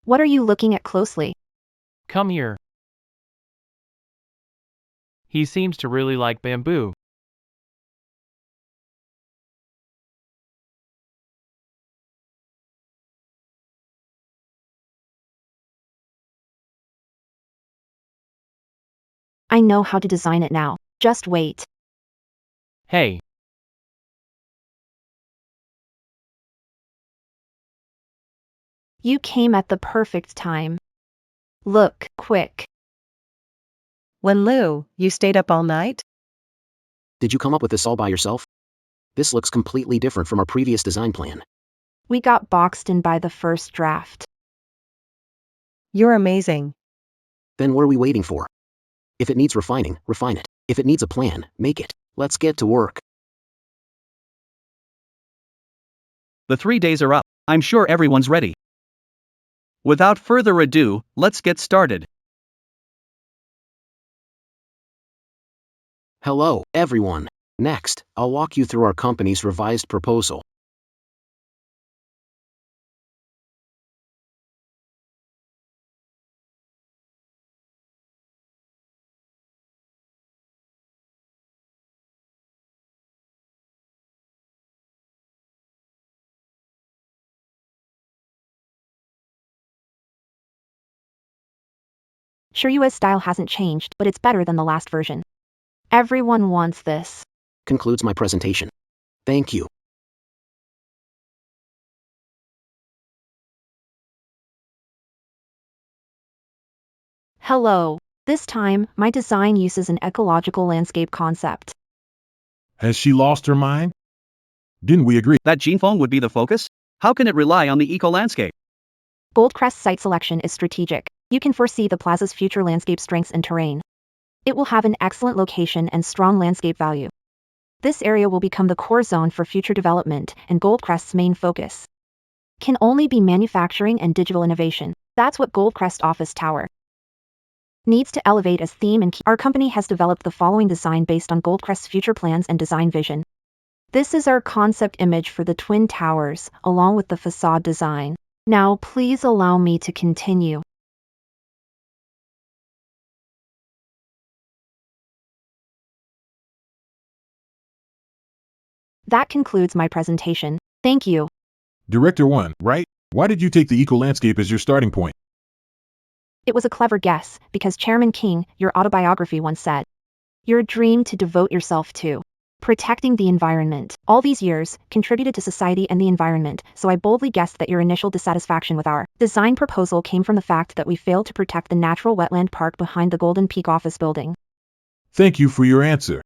Speaker 1: What are you looking at closely?
Speaker 2: Come here. He seems to really like bamboo.
Speaker 1: I know how to design it now. Just wait.
Speaker 2: Hey,
Speaker 1: You came at the perfect time. Look, quick.
Speaker 3: When Lou, you stayed up all night?
Speaker 5: Did you come up with this all by yourself? This looks completely different from our previous design plan.
Speaker 1: We got boxed in by the first draft.
Speaker 3: You're amazing.
Speaker 5: Then what are we waiting for? If it needs refining, refine it. If it needs a plan, make it. Let's get to work.
Speaker 8: The 3 days are up. I'm sure everyone's ready. Without further ado, let's get started.
Speaker 5: Hello, everyone. Next, I'll walk you through our company's revised proposal.
Speaker 1: Sure, US style hasn't changed, but it's better than the last version. Everyone wants this.
Speaker 5: Concludes my presentation. Thank you.
Speaker 1: Hello. This time, my design uses an ecological landscape concept.
Speaker 7: Has she lost her mind? Didn't we agree?
Speaker 8: That gene phone would be the focus? How can it rely on the eco-landscape?
Speaker 1: Goldcrest site selection is strategic. You can foresee the plaza's future landscape strengths and terrain. It will have an excellent location and strong landscape value. This area will become the core zone for future development and Goldcrest's main focus. can only be manufacturing and digital innovation. That's what Goldcrest Office Tower needs to elevate as theme and key. Our company has developed the following design based on Goldcrest's future plans and design vision. This is our concept image for the Twin Towers, along with the facade design. Now please allow me to continue. That concludes my presentation. Thank you.
Speaker 7: Director 1, right? Why did you take the eco landscape as your starting point?
Speaker 1: It was a clever guess, because Chairman King, your autobiography once said, your dream to devote yourself to protecting the environment. All these years, contributed to society and the environment, so I boldly guessed that your initial dissatisfaction with our design proposal came from the fact that we failed to protect the natural wetland park behind the Golden Peak office building.
Speaker 7: Thank you for your answer.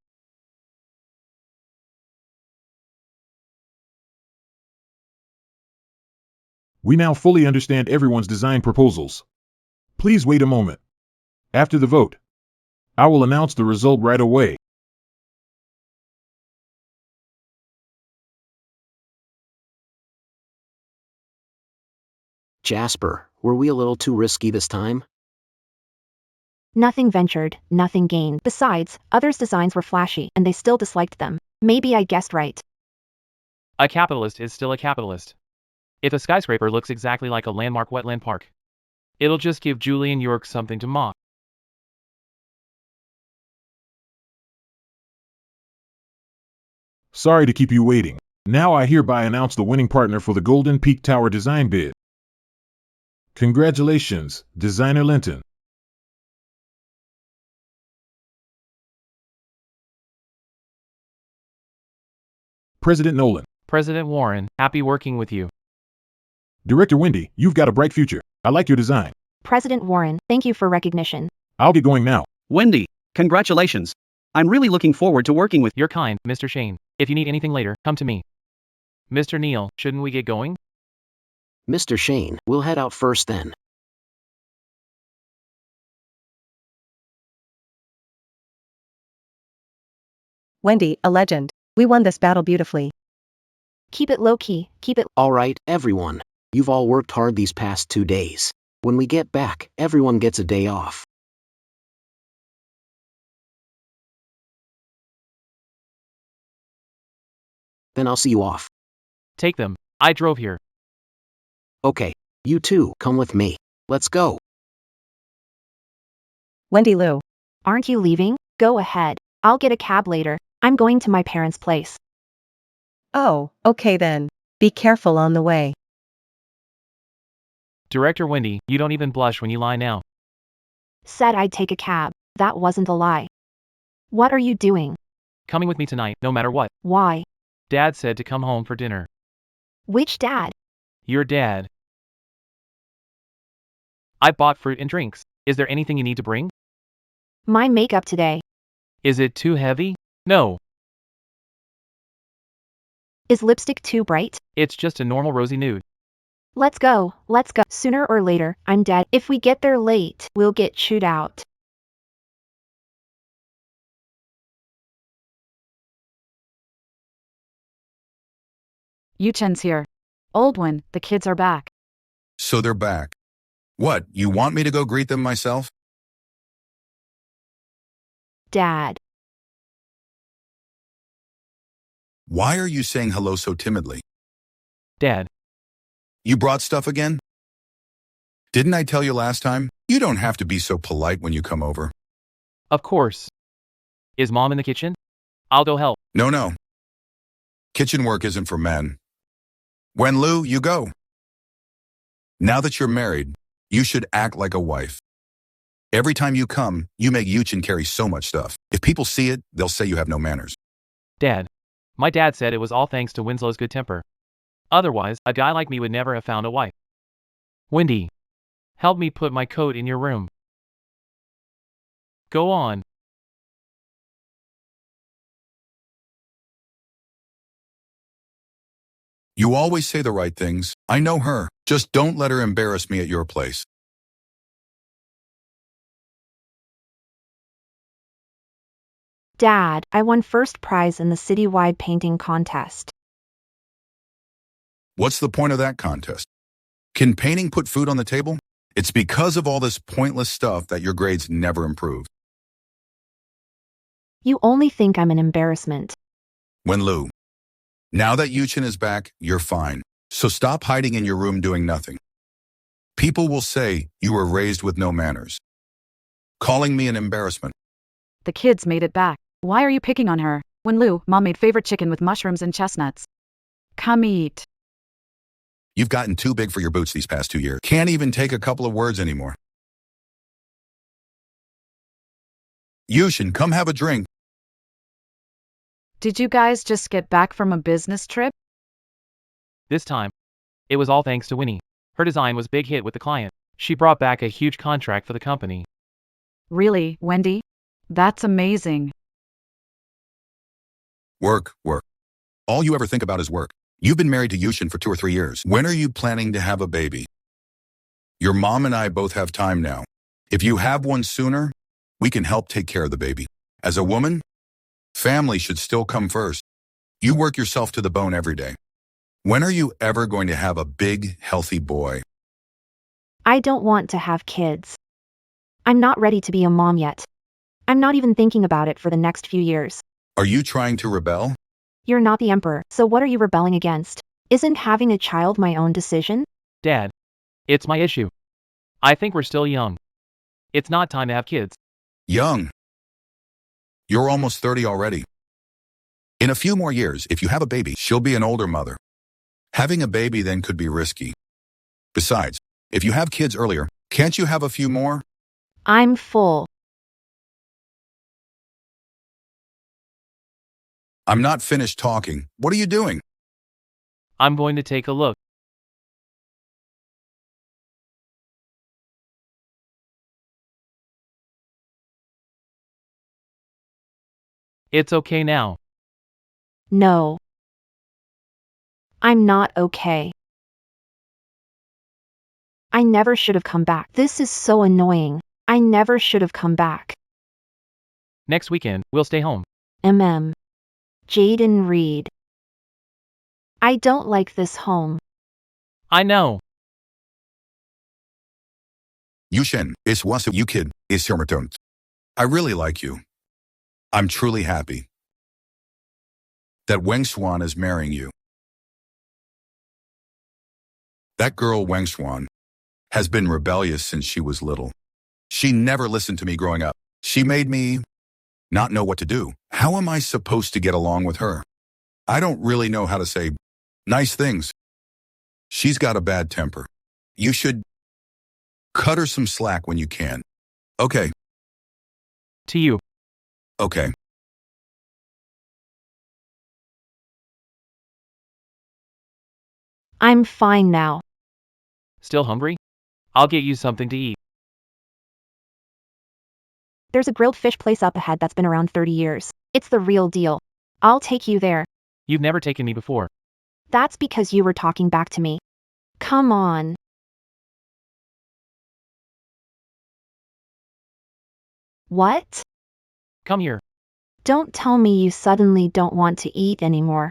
Speaker 7: We now fully understand everyone's design proposals. Please wait a moment. After the vote, I will announce the result right away.
Speaker 5: Jasper, were we a little too risky this time?
Speaker 1: Nothing ventured, nothing gained. Besides, others' designs were flashy, and they still disliked them. Maybe I guessed right.
Speaker 2: A capitalist is still a capitalist. If a skyscraper looks exactly like a landmark wetland park, it'll just give Julian York something to mock.
Speaker 7: Sorry to keep you waiting. Now I hereby announce the winning partner for the Golden Peak Tower design bid. Congratulations, Designer Linton. President Nolan.
Speaker 2: President Warren, happy working with you.
Speaker 7: Director Wendy, you've got a bright future. I like your design.
Speaker 1: President Warren, thank you for recognition.
Speaker 7: I'll get going now.
Speaker 8: Wendy, congratulations. I'm really looking forward to working with you.
Speaker 2: You're kind, Mr. Shane. If you need anything later, come to me. Mr. Neal, shouldn't we get going?
Speaker 5: Mr. Shane, we'll head out first then.
Speaker 3: Wendy, a legend. We won this battle beautifully.
Speaker 1: Keep it low-key, keep it.
Speaker 5: All right, everyone. You've all worked hard these past 2 days. When we get back, everyone gets a day off. Then I'll see you off.
Speaker 2: Take them. I drove here.
Speaker 5: Okay, you two, come with me. Let's go.
Speaker 3: Wendy Lou.
Speaker 1: Aren't you leaving? Go ahead. I'll get a cab later. I'm going to my parents' place.
Speaker 3: Oh, okay then. Be careful on the way.
Speaker 2: Director Wendy, you don't even blush when you lie now.
Speaker 1: Said I'd take a cab. That wasn't a lie. What are you doing?
Speaker 2: Coming with me tonight, no matter what.
Speaker 1: Why?
Speaker 2: Dad said to come home for dinner.
Speaker 1: Which dad?
Speaker 2: Your dad. I bought fruit and drinks. Is there anything you need to bring?
Speaker 1: My makeup today.
Speaker 2: Is it too heavy? No.
Speaker 1: Is lipstick too bright?
Speaker 2: It's just a normal rosy nude.
Speaker 1: Let's go, let's go. Sooner or later, I'm dead. If we get there late, we'll get chewed out.
Speaker 6: Yuchen's here. Old one, the kids are back.
Speaker 9: So they're back. What, you want me to go greet them myself?
Speaker 1: Dad.
Speaker 9: Why are you saying hello so timidly?
Speaker 2: Dad.
Speaker 9: You brought stuff again? Didn't I tell you last time? You don't have to be so polite when you come over.
Speaker 2: Of course. Is Mom in the kitchen? I'll go help.
Speaker 9: No. Kitchen work isn't for men. When Lou, you go. Now that you're married, you should act like a wife. Every time you come, you make Yuchen carry so much stuff. If people see it, they'll say you have no manners.
Speaker 2: Dad. My dad said it was all thanks to Winslow's good temper. Otherwise, a guy like me would never have found a wife. Wendy. Help me put my coat in your room. Go on.
Speaker 9: You always say the right things. I know her. Just don't let her embarrass me at your place.
Speaker 1: Dad, I won first prize in the citywide painting contest.
Speaker 9: What's the point of that contest? Can painting put food on the table? It's because of all this pointless stuff that your grades never improve.
Speaker 1: You only think I'm an embarrassment.
Speaker 9: Wenlu, now that Yuchen is back, you're fine. So stop hiding in your room doing nothing. People will say you were raised with no manners. Calling me an embarrassment.
Speaker 6: The kids made it back. Why are you picking on her? When Lou, Mom made favorite chicken with mushrooms and chestnuts. Come eat.
Speaker 9: You've gotten too big for your boots these past 2 years. Can't even take a couple of words anymore. Yushin, come have a drink.
Speaker 6: Did you guys just get back from a business trip?
Speaker 2: This time, it was all thanks to Winnie. Her design was a big hit with the client. She brought back a huge contract for the company.
Speaker 6: Really, Wendy? That's amazing.
Speaker 9: Work, work. All you ever think about is work. You've been married to Yushin for 2 or 3 years. When are you planning to have a baby? Your mom and I both have time now. If you have one sooner, we can help take care of the baby. As a woman, family should still come first. You work yourself to the bone every day. When are you ever going to have a big, healthy boy?
Speaker 1: I don't want to have kids. I'm not ready to be a mom yet. I'm not even thinking about it for the next few years.
Speaker 9: Are you trying to rebel?
Speaker 1: You're not the emperor, so what are you rebelling against? Isn't having a child my own decision?
Speaker 2: Dad, it's my issue. I think we're still young. It's not time to have kids.
Speaker 9: Young. You're almost 30 already. In a few more years, if you have a baby, she'll be an older mother. Having a baby then could be risky. Besides, if you have kids earlier, can't you have a few more?
Speaker 1: I'm full.
Speaker 9: I'm not finished talking. What are you doing?
Speaker 2: I'm going to take a look. It's okay now.
Speaker 1: No. I'm not okay. I never should have come back. This is so annoying. I never should have come back.
Speaker 2: Next weekend, we'll stay home.
Speaker 1: Jaden Reed. I don't like this home.
Speaker 2: I know.
Speaker 9: Yushin, is wasu you kid, is your. I really like you. I'm truly happy that Wang Xuan is marrying you. That girl Wang Xuan has been rebellious since she was little. She never listened to me growing up. She made me not know what to do. How am I supposed to get along with her? I don't really know how to say nice things. She's got a bad temper. You should cut her some slack when you can. Okay.
Speaker 2: To you.
Speaker 9: Okay.
Speaker 1: I'm fine now.
Speaker 2: Still hungry? I'll get you something to eat.
Speaker 1: There's a grilled fish place up ahead that's been around 30 years. It's the real deal. I'll take you there.
Speaker 2: You've never taken me before.
Speaker 1: That's because you were talking back to me. Come on. What?
Speaker 2: Come here.
Speaker 1: Don't tell me you suddenly don't want to eat anymore.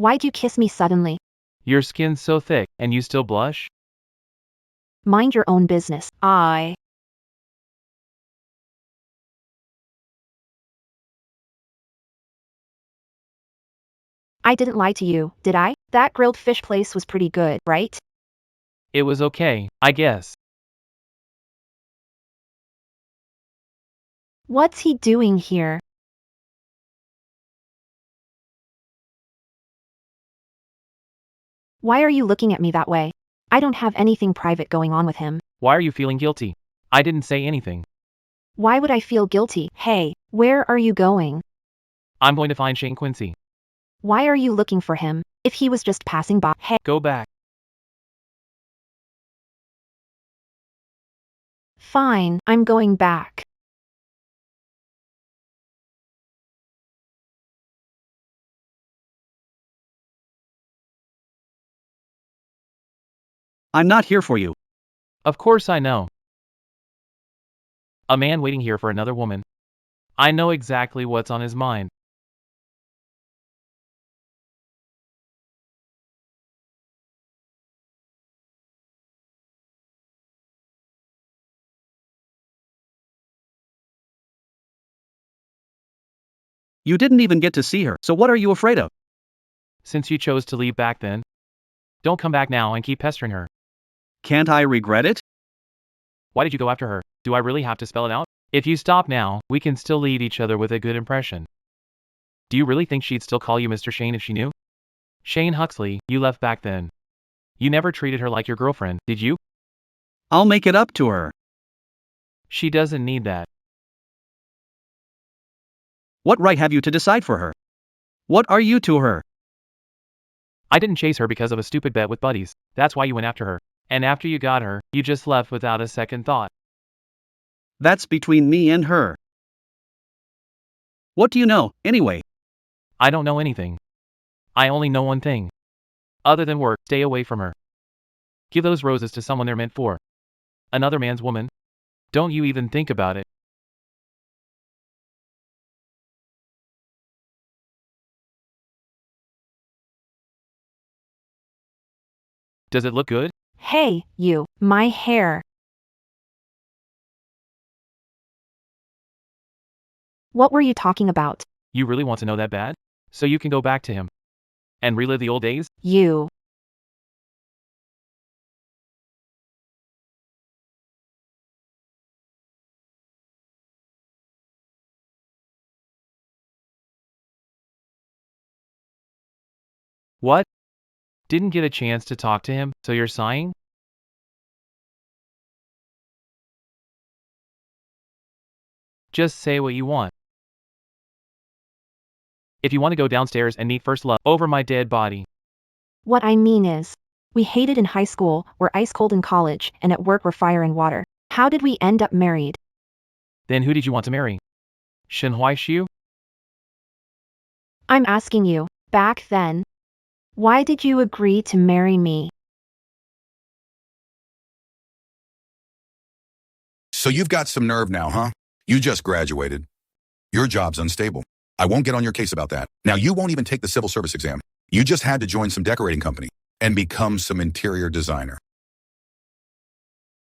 Speaker 1: Why'd you kiss me suddenly?
Speaker 2: Your skin's so thick, and you still blush?
Speaker 1: Mind your own business. I didn't lie to you, did I? That grilled fish place was pretty good, right?
Speaker 2: It was okay, I guess.
Speaker 1: What's he doing here? Why are you looking at me that way? I don't have anything private going on with him.
Speaker 2: Why are you feeling guilty? I didn't say anything.
Speaker 1: Why would I feel guilty? Hey, where are you going?
Speaker 2: I'm going to find Shane Quincy.
Speaker 1: Why are you looking for him? If he was just passing by. Hey,
Speaker 2: Go back.
Speaker 1: fine, I'm going back.
Speaker 8: I'm not here for you.
Speaker 2: Of course I know. A man waiting here for another woman. I know exactly what's on his mind.
Speaker 8: You didn't even get to see her, so what are you afraid of?
Speaker 2: Since you chose to leave back then, don't come back now and keep pestering her.
Speaker 8: Can't I regret it?
Speaker 2: Why did you go after her? Do I really have to spell it out? If you stop now, we can still leave each other with a good impression. Do you really think she'd still call you Mr. Shane if she knew? Shane Huxley, you left back then. You never treated her like your girlfriend, did you?
Speaker 8: I'll make it up to her.
Speaker 2: She doesn't need that.
Speaker 8: What right have you to decide for her? What are you to her?
Speaker 2: I didn't chase her because of a stupid bet with buddies. That's why you went after her. And after you got her, you just left without a second thought.
Speaker 8: That's between me and her. What do you know, anyway?
Speaker 2: I don't know anything. I only know one thing. Other than work, stay away from her. Give those roses to someone they're meant for. Another man's woman? Don't you even think about it. Does it look good?
Speaker 1: Hey, you, my hair. What were you talking about?
Speaker 2: You really want to know that bad? So you can go back to him and relive the old days?
Speaker 1: You.
Speaker 2: What? Didn't get a chance to talk to him, so you're sighing? Just say what you want. If you want to go downstairs and meet first love over my dead body.
Speaker 1: What I mean is, we hated in high school, were ice cold in college, and at work were fire and water. How did we end up married?
Speaker 2: Then who did you want to marry? Shen Huaishu?
Speaker 1: I'm asking you, back then. Why did you agree to marry me?
Speaker 9: So you've got some nerve now, huh? You just graduated. Your job's unstable. I won't get on your case about that. Now you won't even take the civil service exam. You just had to join some decorating company and become some interior designer.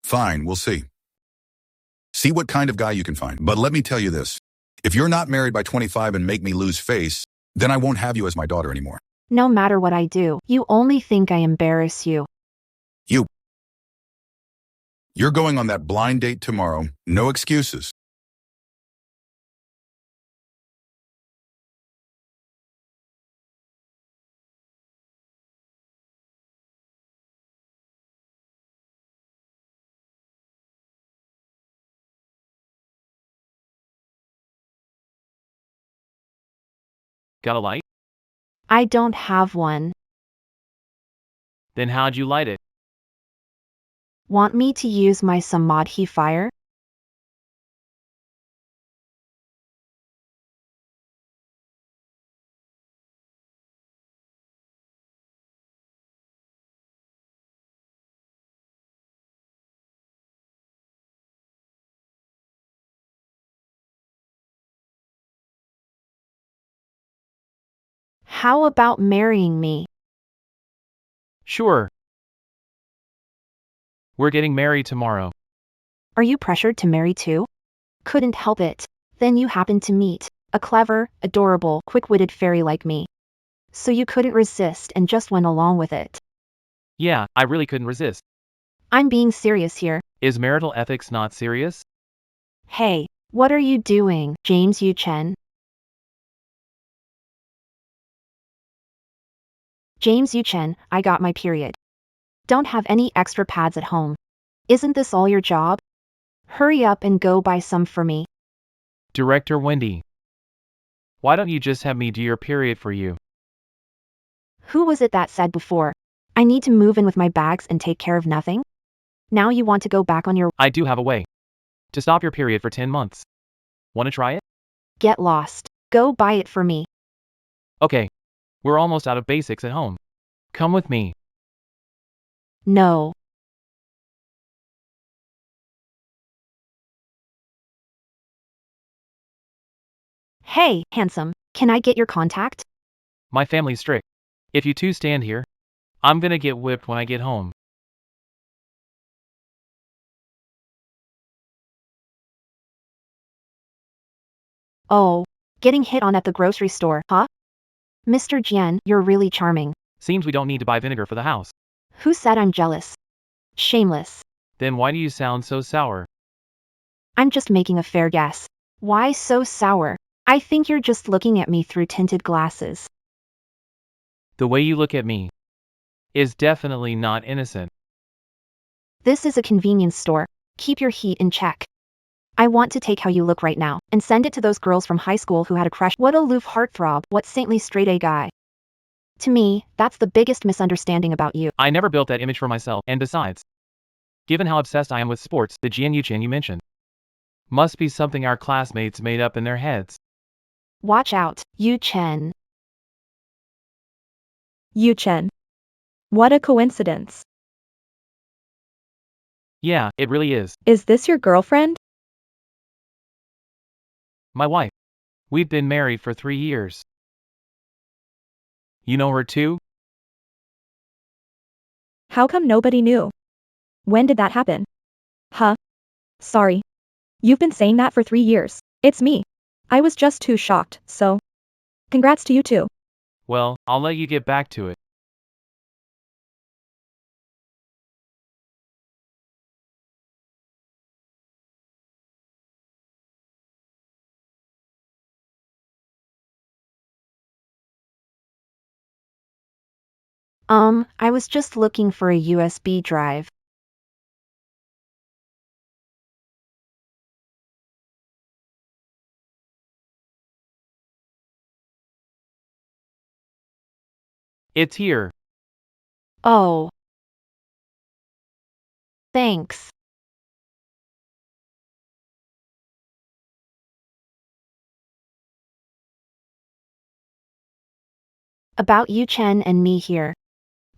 Speaker 9: Fine, we'll see. See what kind of guy you can find. But let me tell you this. If you're not married by 25 and make me lose face, then I won't have you as my daughter anymore.
Speaker 1: No matter what I do, you only think I embarrass you.
Speaker 9: You're going on that blind date tomorrow. No excuses.
Speaker 2: Got a light?
Speaker 1: I don't have one.
Speaker 2: Then how'd you light it?
Speaker 1: Want me to use my samadhi fire? How about marrying me?
Speaker 2: Sure. We're getting married tomorrow.
Speaker 1: Are you pressured to marry too? Couldn't help it. Then you happened to meet a clever, adorable, quick-witted fairy like me. So you couldn't resist and just went along with it.
Speaker 2: Yeah, I really couldn't resist.
Speaker 1: I'm being serious here.
Speaker 2: Is marital ethics not serious?
Speaker 1: Hey, what are you doing, James Yu Chen? James Yu Chen, I got my period. Don't have any extra pads at home. Isn't this all your job? Hurry up and go buy some for me.
Speaker 2: Director Wendy. Why don't you just have me do your period for you?
Speaker 1: Who was it that said before? I need to move in with my bags and take care of nothing? Now you want to go back on your...
Speaker 2: I do have a way to stop your period for 10 months. Want to try it?
Speaker 1: Get lost. Go buy it for me.
Speaker 2: Okay. We're almost out of basics at home. Come with me.
Speaker 1: No. Hey, handsome, can I get your contact?
Speaker 2: My family's strict. If you two stand here, I'm gonna get whipped when I get home.
Speaker 1: Oh, getting hit on at the grocery store, huh? Mr. Jian, you're really charming.
Speaker 2: Seems we don't need to buy vinegar for the house.
Speaker 1: Who said I'm jealous? Shameless.
Speaker 2: Then why do you sound so sour?
Speaker 1: I'm just making a fair guess. Why so sour? I think you're just looking at me through tinted glasses.
Speaker 2: The way you look at me is definitely not innocent.
Speaker 1: This is a convenience store. Keep your heat in check. I want to take how you look right now and send it to those girls from high school who had a crush. What aloof heartthrob, what saintly straight A guy. To me, that's the biggest misunderstanding about you.
Speaker 2: I never built that image for myself, and besides, given how obsessed I am with sports, the Jian Yuchen you mentioned must be something our classmates made up in their heads.
Speaker 1: Watch out, Yu Chen.
Speaker 4: Yu Chen. What a coincidence.
Speaker 2: Yeah, it really is.
Speaker 4: Is this your girlfriend?
Speaker 2: My wife. We've been married for 3 years. You know her too?
Speaker 4: How come nobody knew? When did that happen? Huh? Sorry. You've been saying that for 3 years. It's me. I was just too shocked, so. Congrats to you too.
Speaker 2: Well, I'll let you get back to it.
Speaker 1: I was just looking for a USB drive.
Speaker 2: It's here.
Speaker 1: Oh. Thanks. About Yu Chen and me here.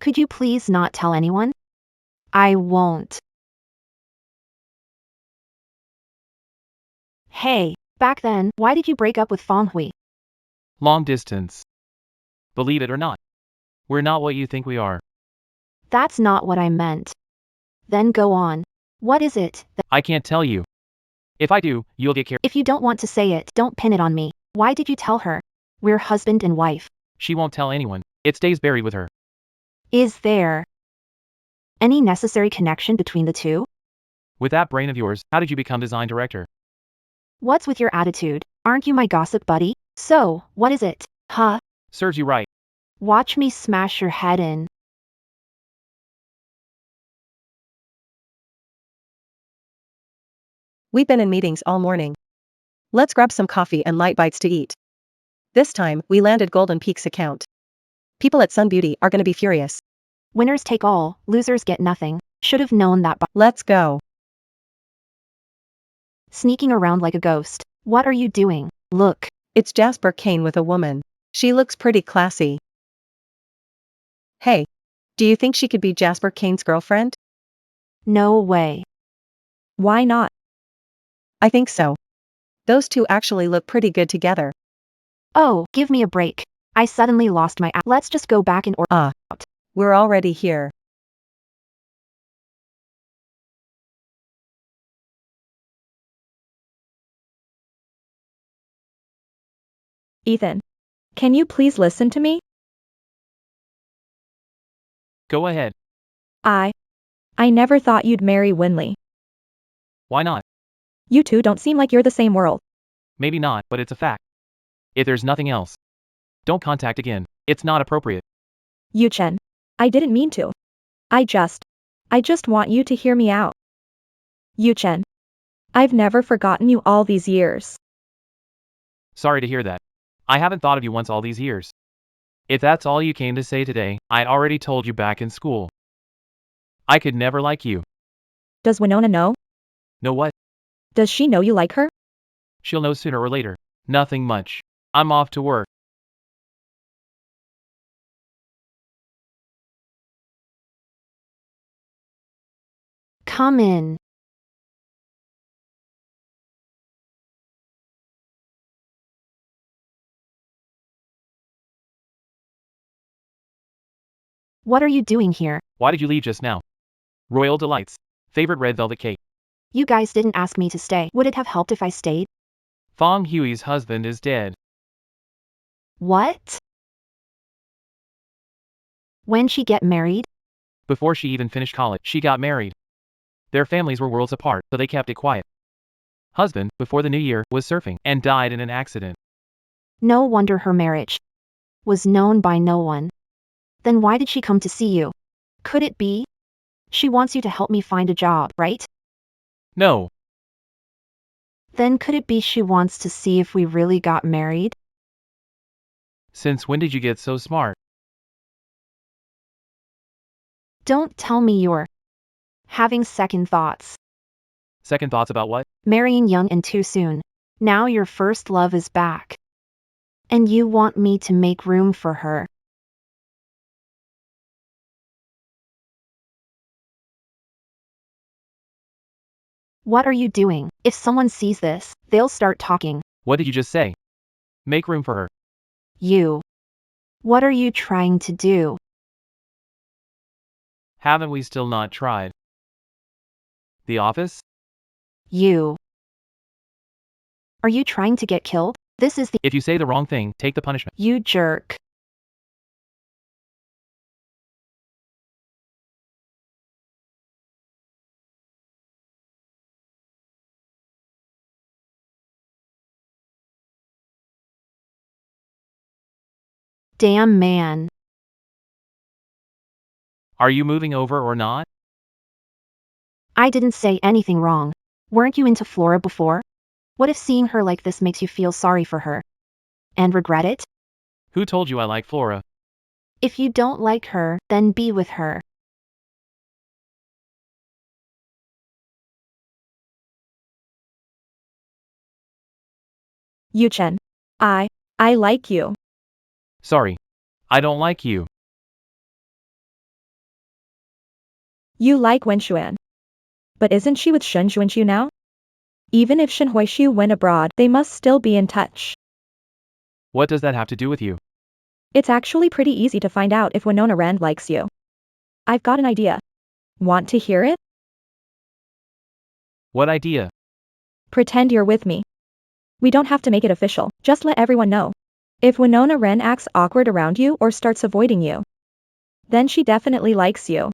Speaker 1: Could you please not tell anyone? I won't. Hey, back then, why did you break up with Fang Hui?
Speaker 2: Long distance. Believe it or not, we're not what you think we are.
Speaker 1: That's not what I meant. Then go on. What is it that
Speaker 2: I can't tell you. If I do, you'll get
Speaker 1: if you don't want to say it, don't pin it on me. Why did you tell her? We're husband and wife.
Speaker 2: She won't tell anyone. It stays buried with her.
Speaker 1: Is there any necessary connection between the two?
Speaker 2: With that brain of yours, how did you become design director?
Speaker 1: What's with your attitude? Aren't you my gossip buddy? So, what is it? Huh?
Speaker 2: Serves you right.
Speaker 1: Watch me smash your head in.
Speaker 3: We've been in meetings all morning. Let's grab some coffee and light bites to eat. This time, we landed Golden Peak's account. People at Sun Beauty are gonna be furious.
Speaker 1: Winners take all, losers get nothing. Should have known that.
Speaker 3: Let's go.
Speaker 1: Sneaking around like a ghost. What are you doing? Look.
Speaker 3: It's Jasper Kane with a woman. She looks pretty classy. Hey. Do you think she could be Jasper Kane's girlfriend?
Speaker 1: No way.
Speaker 4: Why not?
Speaker 3: I think so. Those two actually look pretty good together.
Speaker 1: Oh, give me a break. I suddenly lost my Let's just go back in order.
Speaker 3: We're already here.
Speaker 4: Ethan. Can you please listen to me?
Speaker 2: Go ahead.
Speaker 4: I never thought you'd marry Winley.
Speaker 2: Why not?
Speaker 4: You two don't seem like you're the same world.
Speaker 2: Maybe not, but it's a fact. If there's nothing else, don't contact again. It's not appropriate.
Speaker 4: Yu Chen. I didn't mean to. I just want you to hear me out. Yu Chen. I've never forgotten you all these years.
Speaker 2: Sorry to hear that. I haven't thought of you once all these years. If that's all you came to say today, I'd already told you back in school. I could never like you.
Speaker 4: Does Winona know?
Speaker 2: Know what?
Speaker 4: Does she know you like her?
Speaker 2: She'll know sooner or later. Nothing much. I'm off to work.
Speaker 1: Come in. What are you doing here?
Speaker 2: Why did you leave just now? Royal Delights. Favorite red velvet cake.
Speaker 1: You guys didn't ask me to stay. Would it have helped if I stayed?
Speaker 2: Fong Hui's husband is dead.
Speaker 1: What? When she get married?
Speaker 2: Before she even finished college, she got married. Their families were worlds apart, so they kept it quiet. Husband, before the new year, was surfing and died in an accident.
Speaker 1: No wonder her marriage was known by no one. Then why did she come to see you? Could it be? She wants you to help me find a job, right?
Speaker 2: No.
Speaker 1: Then could it be she wants to see if we really got married?
Speaker 2: Since when did you get so smart?
Speaker 1: Don't tell me you're having second thoughts.
Speaker 2: Second thoughts about what?
Speaker 1: Marrying young and too soon. Now your first love is back. And you want me to make room for her. What are you doing? If someone sees this, they'll start talking.
Speaker 2: What did you just say? Make room for her.
Speaker 1: You. What are you trying to do?
Speaker 2: Haven't we still not tried? The office?
Speaker 1: You. Are you trying to get killed? This is the—
Speaker 2: If you say the wrong thing, take the punishment.
Speaker 1: You jerk. Damn man.
Speaker 2: Are you moving over or not?
Speaker 1: I didn't say anything wrong. Weren't you into Flora before? What if seeing her like this makes you feel sorry for her? And regret it?
Speaker 2: Who told you I like Flora?
Speaker 1: If you don't like her, then be with her.
Speaker 4: Yu Chen. I like you.
Speaker 2: Sorry. I don't like you.
Speaker 4: You like Wen Xuan. But isn't she with Shen Xuanxiu now? Even if Shen Huixiu went abroad, they must still be in touch.
Speaker 2: What does that have to do with you?
Speaker 4: It's actually pretty easy to find out if Winona Rand likes you. I've got an idea. Want to hear it?
Speaker 2: What idea?
Speaker 4: Pretend you're with me. We don't have to make it official, just let everyone know. If Winona Ren acts awkward around you or starts avoiding you, then she definitely likes you.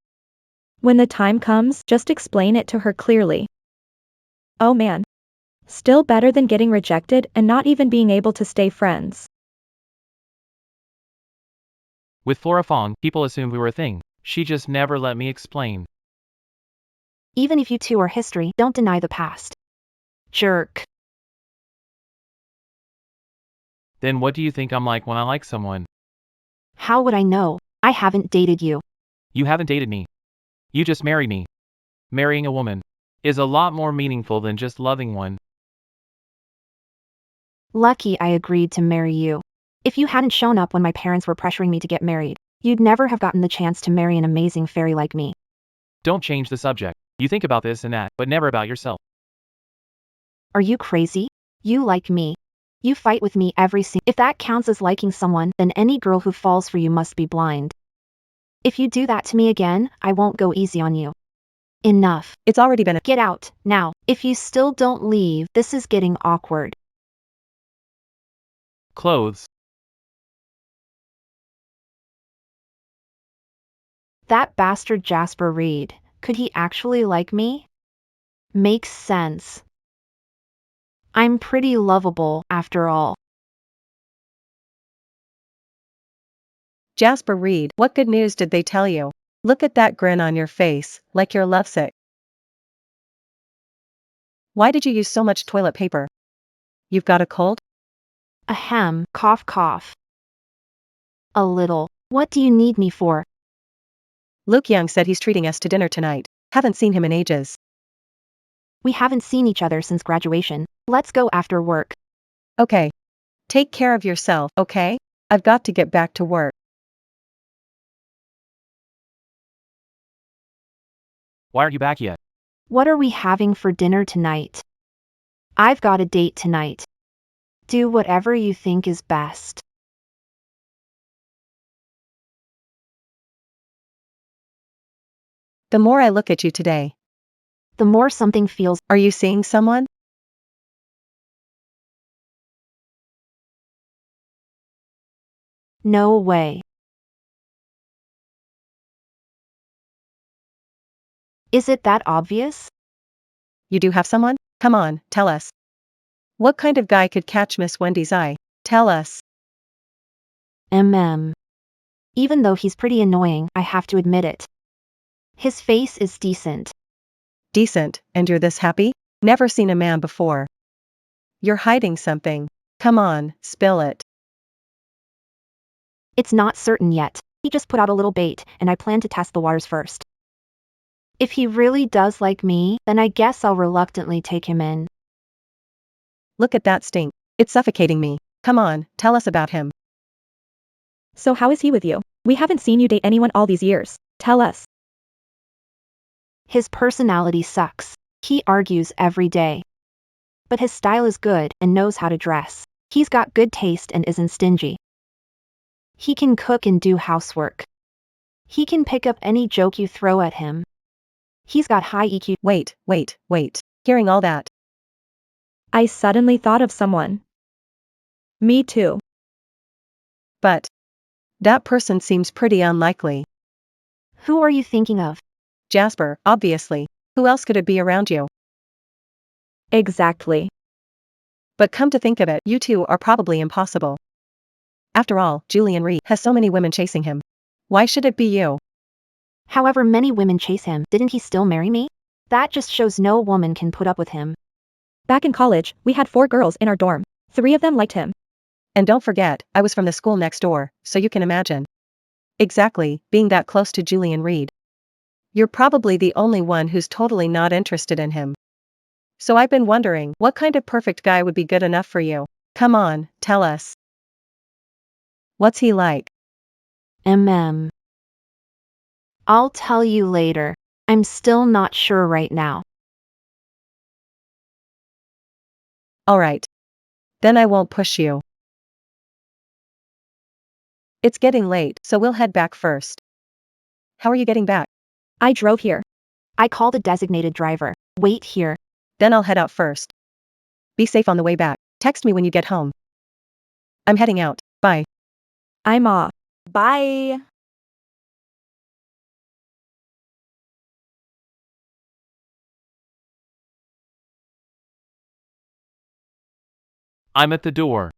Speaker 4: When the time comes, just explain it to her clearly. Oh man. Still better than getting rejected and not even being able to stay friends.
Speaker 2: With Flora Fong, people assumed we were a thing. She just never let me explain.
Speaker 1: Even if you two are history, don't deny the past. Jerk.
Speaker 2: Then what do you think I'm like when I like someone?
Speaker 1: How would I know? I haven't dated you.
Speaker 2: You haven't dated me. You just married me. Marrying a woman is a lot more meaningful than just loving one.
Speaker 1: Lucky I agreed to marry you. If you hadn't shown up when my parents were pressuring me to get married, you'd never have gotten the chance to marry an amazing fairy like me.
Speaker 2: Don't change the subject. You think about this and that, but never about yourself.
Speaker 1: Are you crazy? You like me. You fight with me every single— If that counts as liking someone, then any girl who falls for you must be blind. If you do that to me again, I won't go easy on you. Enough.
Speaker 3: It's already been a—
Speaker 1: Get out, now. If you still don't leave, this is getting awkward.
Speaker 2: Clothes.
Speaker 1: That bastard Jasper Reed, could he actually like me? Makes sense. I'm pretty lovable, after all.
Speaker 3: Jasper Reed, what good news did they tell you? Look at that grin on your face, like you're lovesick. Why did you use so much toilet paper? You've got a cold?
Speaker 1: Ahem, cough cough. A little. What do you need me for?
Speaker 3: Luke Young said he's treating us to dinner tonight. Haven't seen him in ages.
Speaker 1: We haven't seen each other since graduation. Let's go after work.
Speaker 3: Okay. Take care of yourself, okay? I've got to get back to work.
Speaker 2: Why aren't you back yet?
Speaker 1: What are we having for dinner tonight? I've got a date tonight. Do whatever you think is best.
Speaker 3: The more I look at you today,
Speaker 1: The more something feels.
Speaker 3: are you seeing someone?
Speaker 1: No way. Is it that obvious?
Speaker 3: You do have someone? Come on, tell us. What kind of guy could catch Miss Wendy's eye? Tell us.
Speaker 1: Even though he's pretty annoying, I have to admit it. His face is decent.
Speaker 3: Decent, and you're this happy? Never seen a man before. You're hiding something. Come on, spill it.
Speaker 1: It's not certain yet. He just put out a little bait, and I plan to test the waters first. If he really does like me, then I guess I'll reluctantly take him in.
Speaker 3: Look at that stink. It's suffocating me. Come on, tell us about him.
Speaker 4: So how is he with you? We haven't seen you date anyone all these years. Tell us.
Speaker 1: His personality sucks. He argues every day. But his style is good and knows how to dress. He's got good taste and isn't stingy. He can cook and do housework. He can pick up any joke you throw at him. He's got high EQ.
Speaker 3: Wait. Hearing all that,
Speaker 4: I suddenly thought of someone. Me too.
Speaker 3: but that person seems pretty unlikely.
Speaker 1: Who are you thinking of?
Speaker 3: Jasper, obviously. Who else could it be around you?
Speaker 4: Exactly.
Speaker 3: But come to think of it, you two are probably impossible. After all, Julian Reed has so many women chasing him. Why should it be you?
Speaker 1: However many women chase him, didn't he still marry me? That just shows no woman can put up with him.
Speaker 4: Back in college, we had 4 girls in our dorm. 3 of them liked him.
Speaker 3: And don't forget, I was from the school next door, so you can imagine. Exactly, being that close to Julian Reed. You're probably the only one who's totally not interested in him. So I've been wondering, what kind of perfect guy would be good enough for you? Come on, tell us. What's he like?
Speaker 1: I'll tell you later. I'm still not sure right now.
Speaker 3: Alright. Then I won't push you. It's getting late, so we'll head back first. How are you getting back?
Speaker 4: I drove here.
Speaker 1: I called a designated driver. Wait here.
Speaker 3: Then I'll head out first. Be safe on the way back. Text me when you get home. I'm heading out. Bye.
Speaker 4: I'm off. Bye.
Speaker 2: I'm at the door.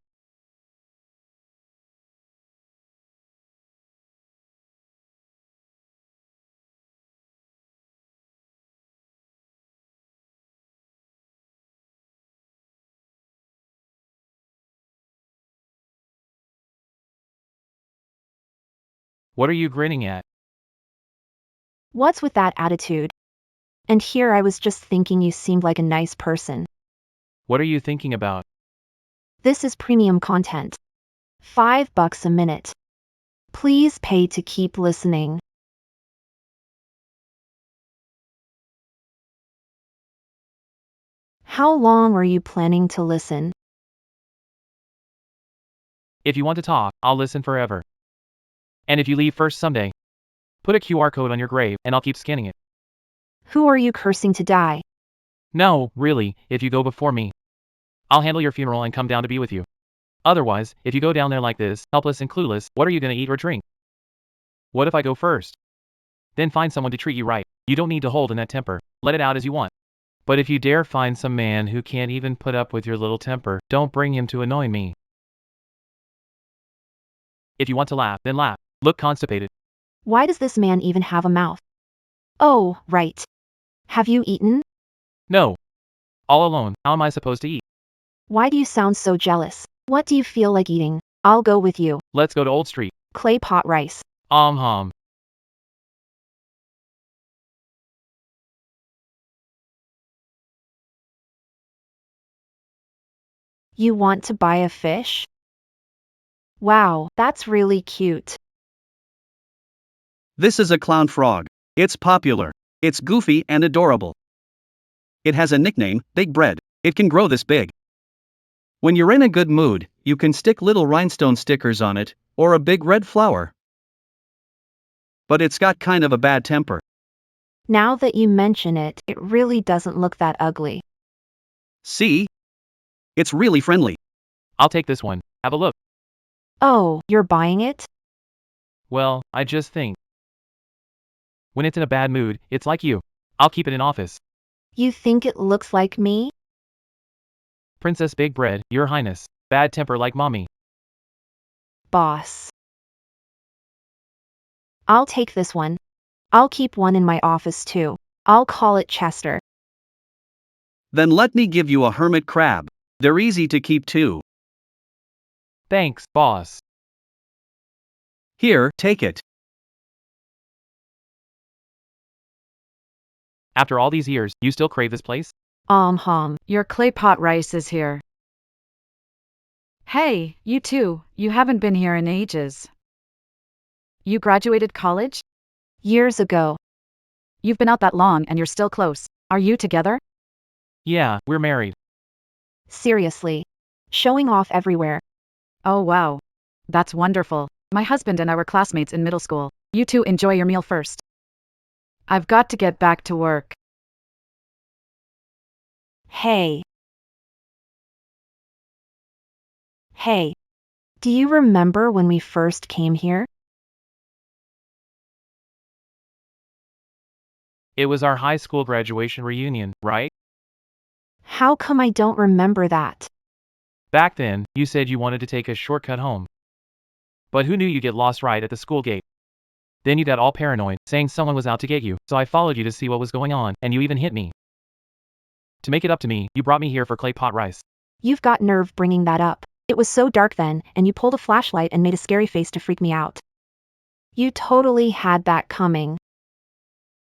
Speaker 2: What are you grinning at?
Speaker 1: What's with that attitude? And here I was just thinking you seemed like a nice person.
Speaker 2: What are you thinking about?
Speaker 1: This is premium content. $5 a minute. Please pay to keep listening. How long are you planning to listen?
Speaker 2: If you want to talk, I'll listen forever. And if you leave first someday, put a QR code on your grave and I'll keep scanning it.
Speaker 1: Who are you cursing to die?
Speaker 2: No, really, if you go before me, I'll handle your funeral and come down to be with you. Otherwise, if you go down there like this, helpless and clueless, what are you gonna eat or drink? What if I go first? Then find someone to treat you right. You don't need to hold in that temper. Let it out as you want. But if you dare find some man who can't even put up with your little temper, don't bring him to annoy me. If you want to laugh, then laugh. Look constipated.
Speaker 1: Why does this man even have a mouth? Oh, right. Have you eaten?
Speaker 2: No. All alone, how am I supposed to eat?
Speaker 1: Why do you sound so jealous? What do you feel like eating? I'll go with you.
Speaker 2: Let's go to Old Street.
Speaker 1: Clay pot rice.
Speaker 2: Hum.
Speaker 1: You want to buy a fish? Wow, that's really cute.
Speaker 8: This is a clown frog. It's popular. It's goofy and adorable. It has a nickname, Big Bread. It can grow this big. When you're in a good mood, you can stick little rhinestone stickers on it, or a big red flower. But it's got kind of a bad temper.
Speaker 1: Now that you mention it, it really doesn't look that ugly.
Speaker 8: See? It's really friendly.
Speaker 2: I'll take this one. Have a look.
Speaker 1: Oh, you're buying it?
Speaker 2: Well, I just think. When it's in a bad mood, it's like you. I'll keep it in office.
Speaker 1: You think it looks like me?
Speaker 2: Princess Big Bread, Your Highness. Bad temper like mommy.
Speaker 1: Boss. I'll take this one. I'll keep one in my office too. I'll call it Chester.
Speaker 8: Then let me give you a hermit crab. They're easy to keep too.
Speaker 2: Thanks, boss.
Speaker 8: Here, take it.
Speaker 2: After all these years, you still crave this place?
Speaker 6: Your clay pot rice is here. Hey, you too, you haven't been here in ages. You graduated college?
Speaker 1: Years ago.
Speaker 6: You've been out that long and you're still close. Are you together?
Speaker 2: Yeah, we're married.
Speaker 1: Seriously. Showing off everywhere.
Speaker 6: Oh wow. That's wonderful. My husband and I were classmates in middle school. You two enjoy your meal first. I've got to get back to work.
Speaker 1: Hey. Hey. Do you remember when we first came here?
Speaker 2: It was our high school graduation reunion, right?
Speaker 1: How come I don't remember that?
Speaker 2: Back then, you said you wanted to take a shortcut home. But who knew you'd get lost right at the school gate? Then you got all paranoid, saying someone was out to get you, so I followed you to see what was going on, and you even hit me. To make it up to me, you brought me here for clay pot rice.
Speaker 1: You've got nerve bringing that up. It was so dark then, and you pulled a flashlight and made a scary face to freak me out. You totally had that coming.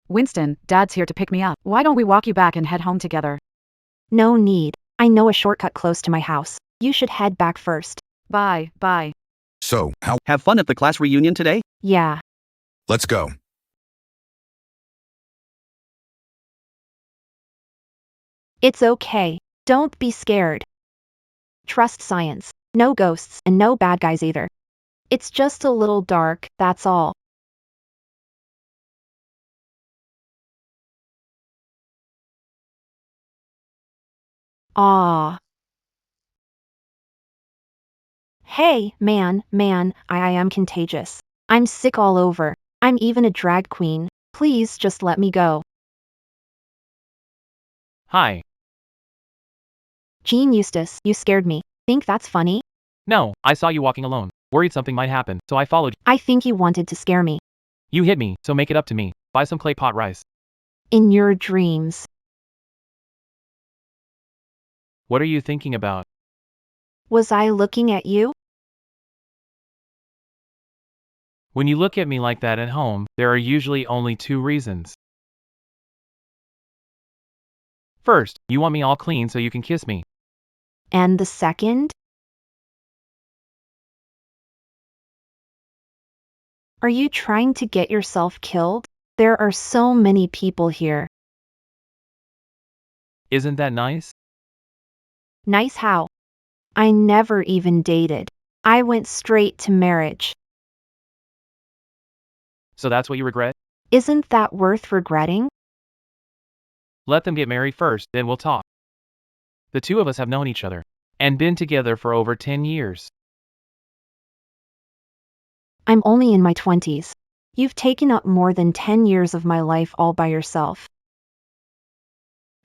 Speaker 6: Winston, Dad's here to pick me up. Why don't we walk you back and head home together?
Speaker 1: No need. I know a shortcut close to my house. You should head back first.
Speaker 6: Bye.
Speaker 9: So, how?
Speaker 8: Have fun at the class reunion today?
Speaker 1: Yeah.
Speaker 9: Let's go.
Speaker 1: It's okay. Don't be scared. Trust science. No ghosts and no bad guys either. It's just a little dark, that's all. Ah. Hey, man, I am contagious. I'm sick all over. I'm even a drag queen. Please just let me go.
Speaker 2: Hi.
Speaker 1: Jean Eustace, you scared me. Think that's funny?
Speaker 2: No, I saw you walking alone. Worried something might happen, so I followed you.
Speaker 1: I think you wanted to scare me.
Speaker 2: You hit me, so make it up to me. Buy some clay pot rice.
Speaker 1: In your dreams.
Speaker 2: What are you thinking about?
Speaker 1: Was I looking at you?
Speaker 2: When you look at me like that at home, there are usually only two reasons. First, you want me all clean so you can kiss me.
Speaker 1: And the second? Are you trying to get yourself killed? There are so many people here.
Speaker 2: Isn't that nice?
Speaker 1: Nice how? I never even dated. I went straight to marriage.
Speaker 2: So that's what you regret?
Speaker 1: Isn't that worth regretting?
Speaker 2: Let them get married first, then we'll talk. The two of us have known each other and been together for over 10 years.
Speaker 1: I'm only in my 20s. You've taken up more than 10 years of my life all by yourself.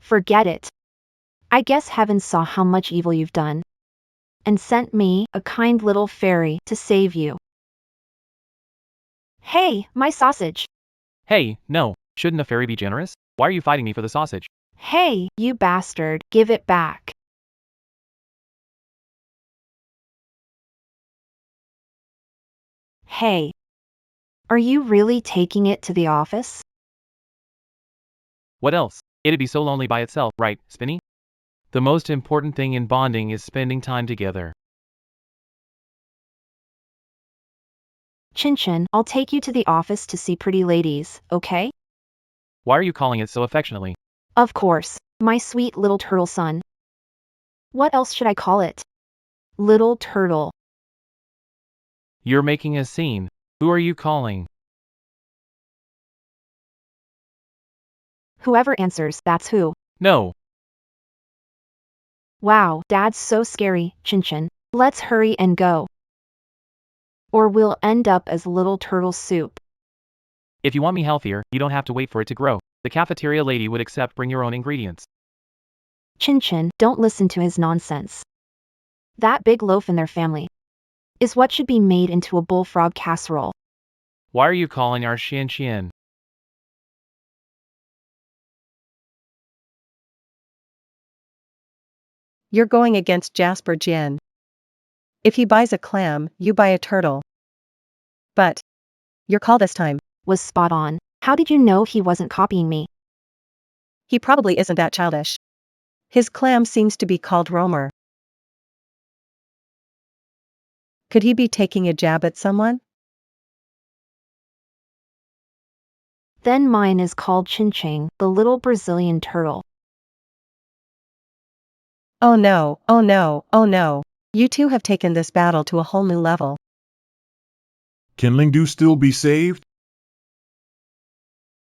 Speaker 1: Forget it. I guess heaven saw how much evil you've done and sent me, a kind little fairy, to save you. Hey, my sausage.
Speaker 2: Hey, no, shouldn't a fairy be generous? Why are you fighting me for the sausage?
Speaker 1: Hey, you bastard, give it back. Hey. Are you really taking it to the office?
Speaker 2: What else? It'd be so lonely by itself, right, Spinny? The most important thing in bonding is spending time together.
Speaker 1: Chin, I'll take you to the office to see pretty ladies, okay?
Speaker 2: Why are you calling it so affectionately?
Speaker 1: Of course, my sweet little turtle son. What else should I call it? Little turtle.
Speaker 2: You're making a scene. Who are you calling?
Speaker 1: Whoever answers, that's who.
Speaker 2: No.
Speaker 1: Wow, Dad's so scary, Chin. Let's hurry and go. Or we'll end up as little turtle soup.
Speaker 2: If you want me healthier, you don't have to wait for it to grow. The cafeteria lady would accept bring your own ingredients.
Speaker 1: Chin, don't listen to his nonsense. That big loaf in their family is what should be made into a bullfrog casserole.
Speaker 2: Why are you calling our Shin?
Speaker 3: You're going against Jasper Jin. If he buys a clam, you buy a turtle. But your call this time
Speaker 1: was spot on. How did you know he wasn't copying me?
Speaker 3: He probably isn't that childish. His clam seems to be called Romer. Could he be taking a jab at someone?
Speaker 1: Then mine is called Chin, the little Brazilian turtle.
Speaker 3: Oh no, oh no, oh no. You two have taken this battle to a whole new level.
Speaker 7: Can Lingdu still be saved?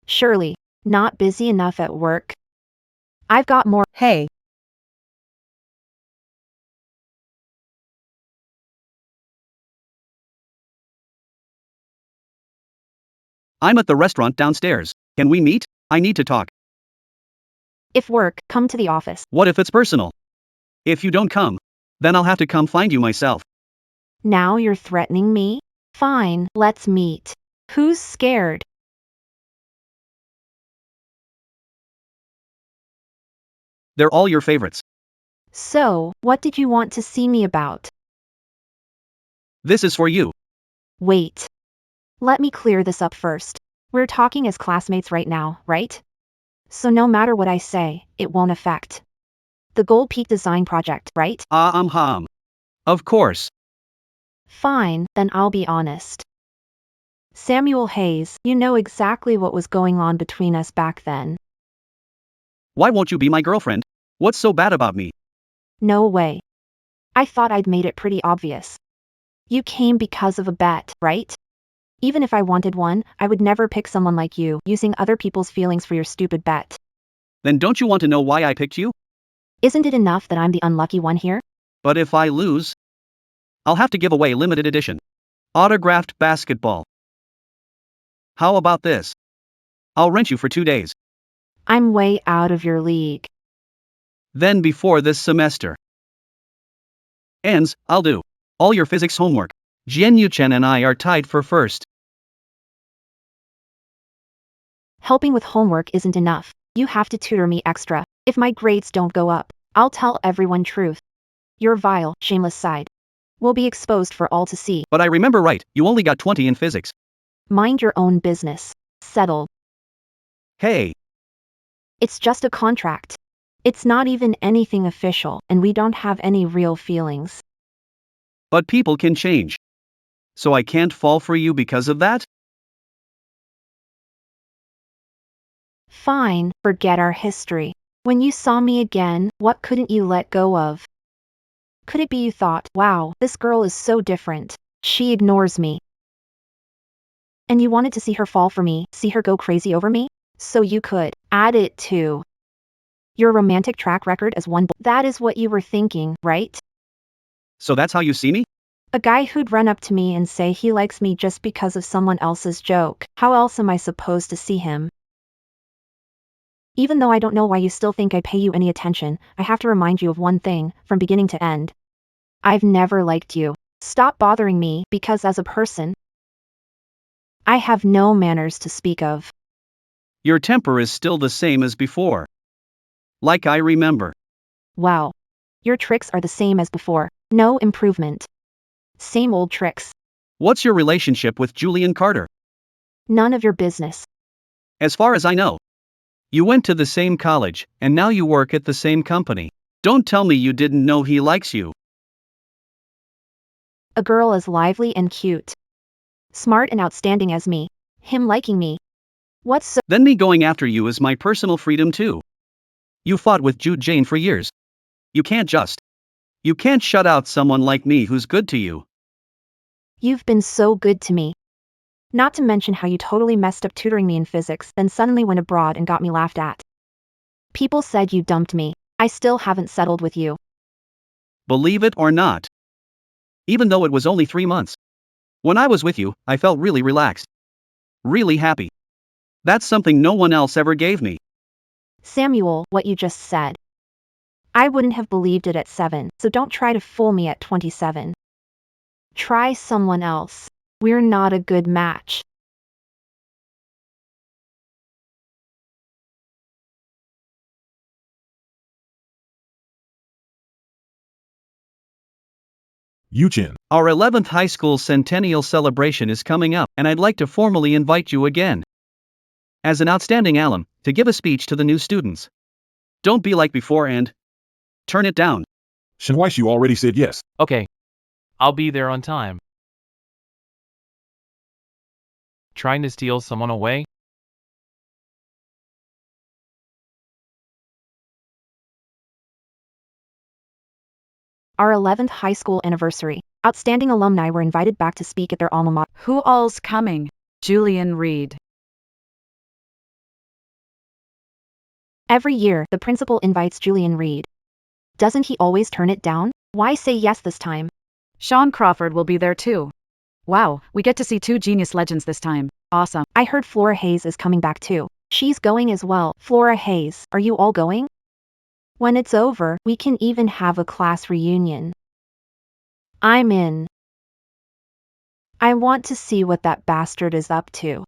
Speaker 1: Surely. Not busy enough at work. I've got more.
Speaker 3: Hey.
Speaker 8: I'm at the restaurant downstairs. Can we meet? I need to talk.
Speaker 1: If work, come to the office.
Speaker 8: What if it's personal? If you don't come, then I'll have to come find you myself.
Speaker 1: Now you're threatening me? Fine, let's meet. Who's scared?
Speaker 8: They're all your favorites.
Speaker 1: So, what did you want to see me about?
Speaker 8: This is for you.
Speaker 1: Wait. Let me clear this up first. We're talking as classmates right now, right? So no matter what I say, it won't affect the Gold Peak design project, right?
Speaker 8: Of course.
Speaker 1: Fine, then I'll be honest. Samuel Hayes, you know exactly what was going on between us back then.
Speaker 8: Why won't you be my girlfriend? What's so bad about me?
Speaker 1: No way. I thought I'd made it pretty obvious. You came because of a bet, right? Even if I wanted one, I would never pick someone like you, using other people's feelings for your stupid bet.
Speaker 8: Then don't you want to know why I picked you?
Speaker 1: Isn't it enough that I'm the unlucky one here?
Speaker 8: But if I lose, I'll have to give away limited edition autographed basketball. How about this? I'll rent you for 2 days.
Speaker 1: I'm way out of your league.
Speaker 8: Then before this semester ends, I'll do all your physics homework. Jian Yuchen and I are tied for first.
Speaker 1: Helping with homework isn't enough. You have to tutor me extra. If my grades don't go up, I'll tell everyone truth. Your vile, shameless side will be exposed for all to see.
Speaker 8: But I remember right, you only got 20 in physics.
Speaker 1: Mind your own business. Settled.
Speaker 8: Hey.
Speaker 1: It's just a contract. It's not even anything official, and we don't have any real feelings.
Speaker 8: But people can change. So I can't fall for you because of that?
Speaker 1: Fine, forget our history. When you saw me again, what couldn't you let go of? Could it be you thought, wow, this girl is so different. She ignores me. And you wanted to see her fall for me, see her go crazy over me? So you could add it to your romantic track record as one. That is what you were thinking, right?
Speaker 8: So that's how you see me?
Speaker 1: A guy who'd run up to me and say he likes me just because of someone else's joke. How else am I supposed to see him? Even though I don't know why you still think I pay you any attention, I have to remind you of one thing, from beginning to end. I've never liked you. Stop bothering me, because as a person, I have no manners to speak of.
Speaker 8: Your temper is still the same as before. Like I remember.
Speaker 1: Wow. Your tricks are the same as before. No improvement. Same old tricks.
Speaker 8: What's your relationship with Julian Carter?
Speaker 1: None of your business.
Speaker 8: As far as I know. You went to the same college, and now you work at the same company. Don't tell me you didn't know he likes you.
Speaker 1: A girl as lively and cute, smart and outstanding as me. Him liking me. What's so—
Speaker 8: Then me going after you is my personal freedom too. You fought with Jude Jane for years. You can't shut out someone like me who's good to you.
Speaker 1: You've been so good to me. Not to mention how you totally messed up tutoring me in physics, then suddenly went abroad and got me laughed at. People said you dumped me. I still haven't settled with you.
Speaker 8: Believe it or not. Even though it was only 3 months. When I was with you, I felt really relaxed. Really happy. That's something no one else ever gave me.
Speaker 1: Samuel, what you just said. I wouldn't have believed it at 7, so don't try to fool me at 27. Try someone else. We're not a good match.
Speaker 7: Yuchin,
Speaker 8: Our 11th high school centennial celebration is coming up, and I'd like to formally invite you again. As an outstanding alum, to give a speech to the new students. Don't be like before and turn it down.
Speaker 7: Shinwaishu already said yes.
Speaker 2: Okay. I'll be there on time. Trying to steal someone away?
Speaker 1: Our 11th high school anniversary. Outstanding alumni were invited back to speak at their alma mater.
Speaker 6: Who all's coming? Julian Reed.
Speaker 1: Every year, the principal invites Julian Reed. Doesn't he always turn it down? Why say yes this time?
Speaker 6: Sean Crawford will be there too. Wow, we get to see 2 genius legends this time. Awesome.
Speaker 1: I heard Flora Hayes is coming back too. She's going as well. Flora Hayes, are you all going? When it's over, we can even have a class reunion. I'm in. I want to see what that bastard is up to.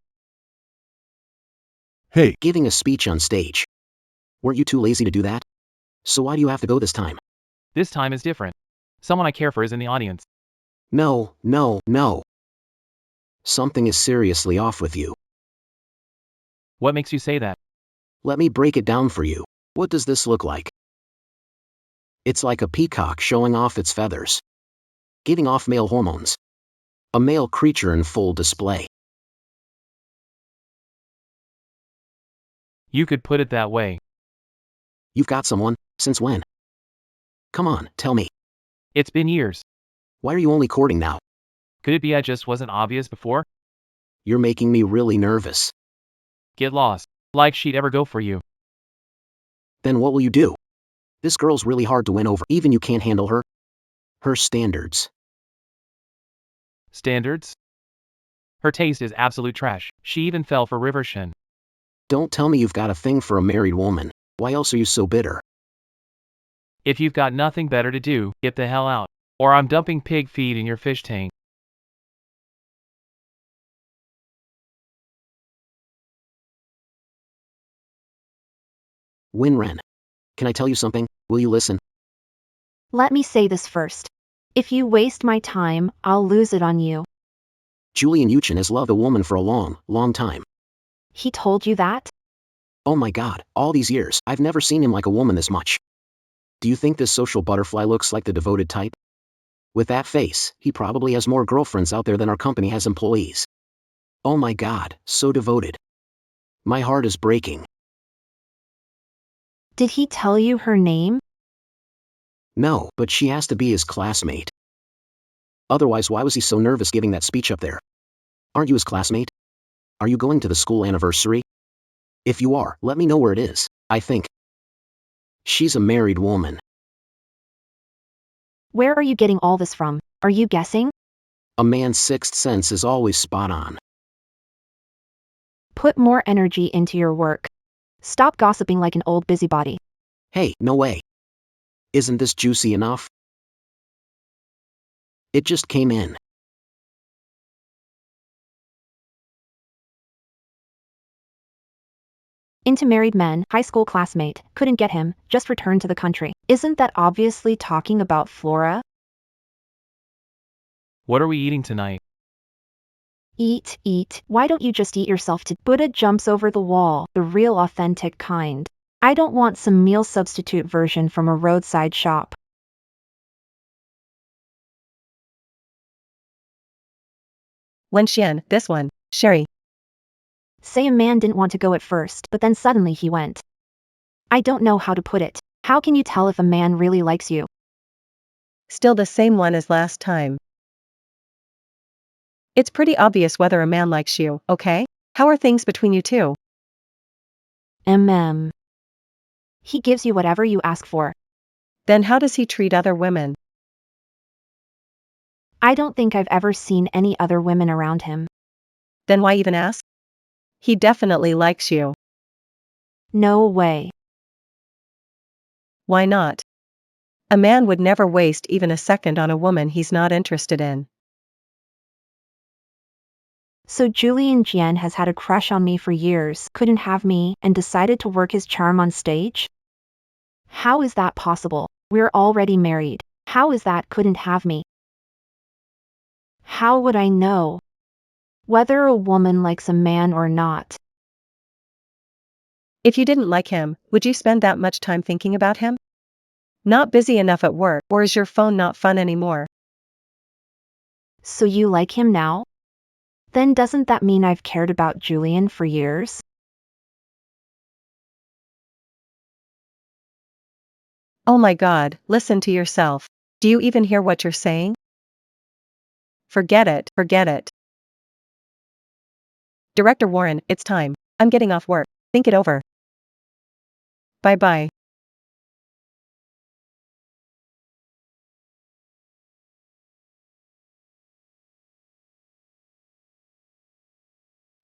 Speaker 7: Hey,
Speaker 5: Giving a speech on stage. Weren't you too lazy to do that? So why do you have to go this time?
Speaker 2: This time is different. Someone I care for is in the audience.
Speaker 5: No, no, no. Something is seriously off with you.
Speaker 2: What makes you say that?
Speaker 5: Let me break it down for you. What does this look like? It's like a peacock showing off its feathers. Giving off male hormones. A male creature in full display.
Speaker 2: You could put it that way.
Speaker 5: You've got someone? Since when? Come on, tell me.
Speaker 2: It's been years.
Speaker 5: Why are you only courting now?
Speaker 2: Could it be I just wasn't obvious before?
Speaker 5: You're making me really nervous.
Speaker 2: Get lost. Like she'd ever go for you.
Speaker 5: Then what will you do? This girl's really hard to win over. Even you can't handle her. Her standards.
Speaker 2: Standards? Her taste is absolute trash. She even fell for Rivershin.
Speaker 5: Don't tell me you've got a thing for a married woman. Why else are you so bitter?
Speaker 2: If you've got nothing better to do, get the hell out. Or I'm dumping pig feed in your fish tank.
Speaker 5: Winren. Can I tell you something? Will you listen?
Speaker 1: Let me say this first. If you waste my time, I'll lose it on you.
Speaker 5: Julian Yuchin has loved a woman for a long, long time.
Speaker 1: He told you that?
Speaker 5: Oh my god, all these years, I've never seen him like a woman this much. Do you think this social butterfly looks like the devoted type? With that face, he probably has more girlfriends out there than our company has employees. Oh my god, so devoted. My heart is breaking.
Speaker 1: Did he tell you her name?
Speaker 5: No, but she has to be his classmate. Otherwise, why was he so nervous giving that speech up there? Aren't you his classmate? Are you going to the school anniversary? If you are, let me know where it is. I think. She's a married woman.
Speaker 1: Where are you getting all this from? Are you guessing?
Speaker 5: A man's sixth sense is always spot on.
Speaker 1: Put more energy into your work. Stop gossiping like an old busybody.
Speaker 5: Hey, no way. Isn't this juicy enough? It just came in.
Speaker 1: Into married men, high school classmate, couldn't get him, just returned to the country. Isn't that obviously talking about Flora?
Speaker 2: What are we eating tonight?
Speaker 1: Eat, eat. Why don't you just eat yourself to Buddha jumps over the wall, the real authentic kind. I don't want some meal substitute version from a roadside shop.
Speaker 3: Wen Xian, this one, Sherry.
Speaker 1: Say a man didn't want to go at first, but then suddenly he went. I don't know how to put it. How can you tell if a man really likes you?
Speaker 3: Still the same one as last time. It's pretty obvious whether a man likes you, okay? How are things between you two?
Speaker 1: He gives you whatever you ask for.
Speaker 3: Then how does he treat other women?
Speaker 1: I don't think I've ever seen any other women around him.
Speaker 3: Then why even ask? He definitely likes you.
Speaker 1: No way.
Speaker 3: Why not? A man would never waste even a second on a woman he's not interested in.
Speaker 1: So Julian Jian has had a crush on me for years, couldn't have me, and decided to work his charm on stage? How is that possible? We're already married. How is that couldn't have me? How would I know whether a woman likes a man or not?
Speaker 3: If you didn't like him, would you spend that much time thinking about him? Not busy enough at work, or is your phone not fun anymore?
Speaker 1: So you like him now? Then doesn't that mean I've cared about Julian for years?
Speaker 3: Oh my God, listen to yourself. Do you even hear what you're saying? Forget it, forget it. Director Warren, it's time. I'm getting off work. Think it over. Bye-bye.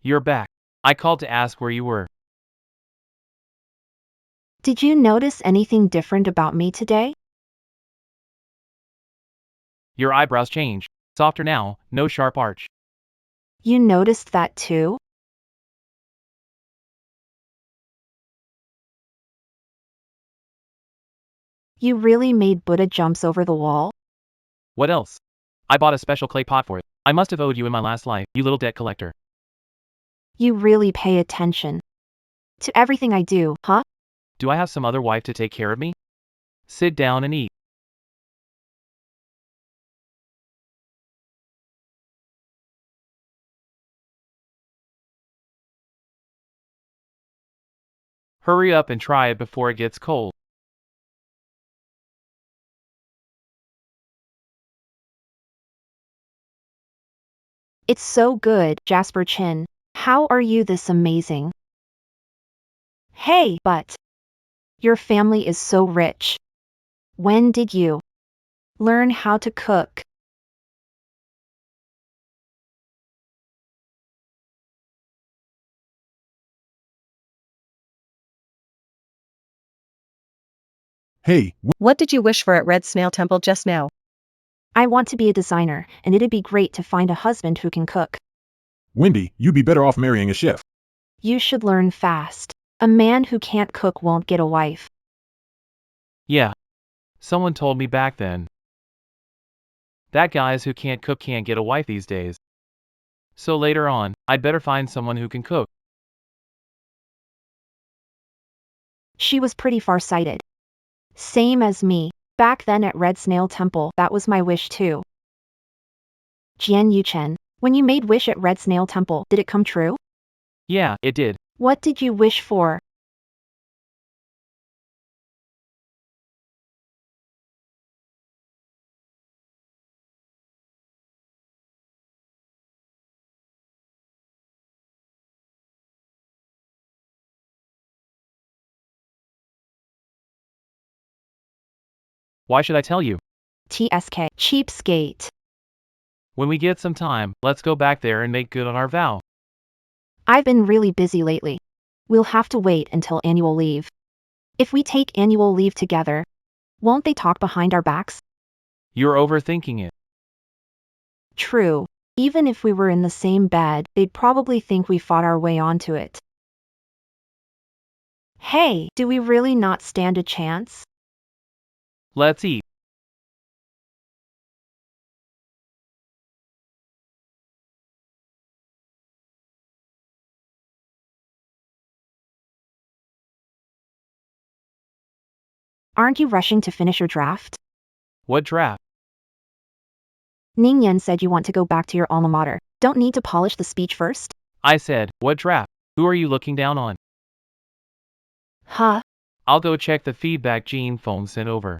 Speaker 2: You're back. I called to ask where you were.
Speaker 1: Did you notice anything different about me today?
Speaker 2: Your eyebrows change. Softer now, no sharp arch.
Speaker 1: You noticed that too? You really made Buddha jumps over the wall?
Speaker 2: What else? I bought a special clay pot for it. I must have owed you in my last life, you little debt collector.
Speaker 1: You really pay attention to everything I do, huh?
Speaker 2: Do I have some other wife to take care of me? Sit down and eat. Hurry up and try it before it gets cold.
Speaker 1: It's so good, Jasper Chin. How are you this amazing? Hey, but your family is so rich. When did you learn how to cook?
Speaker 7: Hey,
Speaker 3: What did you wish for at Red Snail Temple just now?
Speaker 1: I want to be a designer, and it'd be great to find a husband who can cook.
Speaker 7: Wendy, you'd be better off marrying a chef.
Speaker 1: You should learn fast. A man who can't cook won't get a wife.
Speaker 2: Yeah. Someone told me back then that guys who can't cook can't get a wife these days. So later on, I'd better find someone who can cook.
Speaker 1: She was pretty far-sighted. Same as me. Back then at Red Snail Temple, that was my wish too. Jian Yuchen, when you made wish at Red Snail Temple, did it come true?
Speaker 2: Yeah, it did.
Speaker 1: What did you wish for?
Speaker 2: Why should I tell you?
Speaker 1: TSK, cheapskate.
Speaker 2: When we get some time, let's go back there and make good on our vow.
Speaker 1: I've been really busy lately. We'll have to wait until annual leave. If we take annual leave together, won't they talk behind our backs?
Speaker 2: You're overthinking it.
Speaker 1: True. Even if we were in the same bed, they'd probably think we fought our way onto it. Hey, do we really not stand a chance?
Speaker 2: Let's eat.
Speaker 1: Aren't you rushing to finish your draft?
Speaker 2: What draft?
Speaker 1: Ning Yan said you want to go back to your alma mater. Don't need to polish the speech first?
Speaker 2: I said, what draft? Who are you looking down on?
Speaker 1: Huh?
Speaker 2: I'll go check the feedback Gene phone sent over.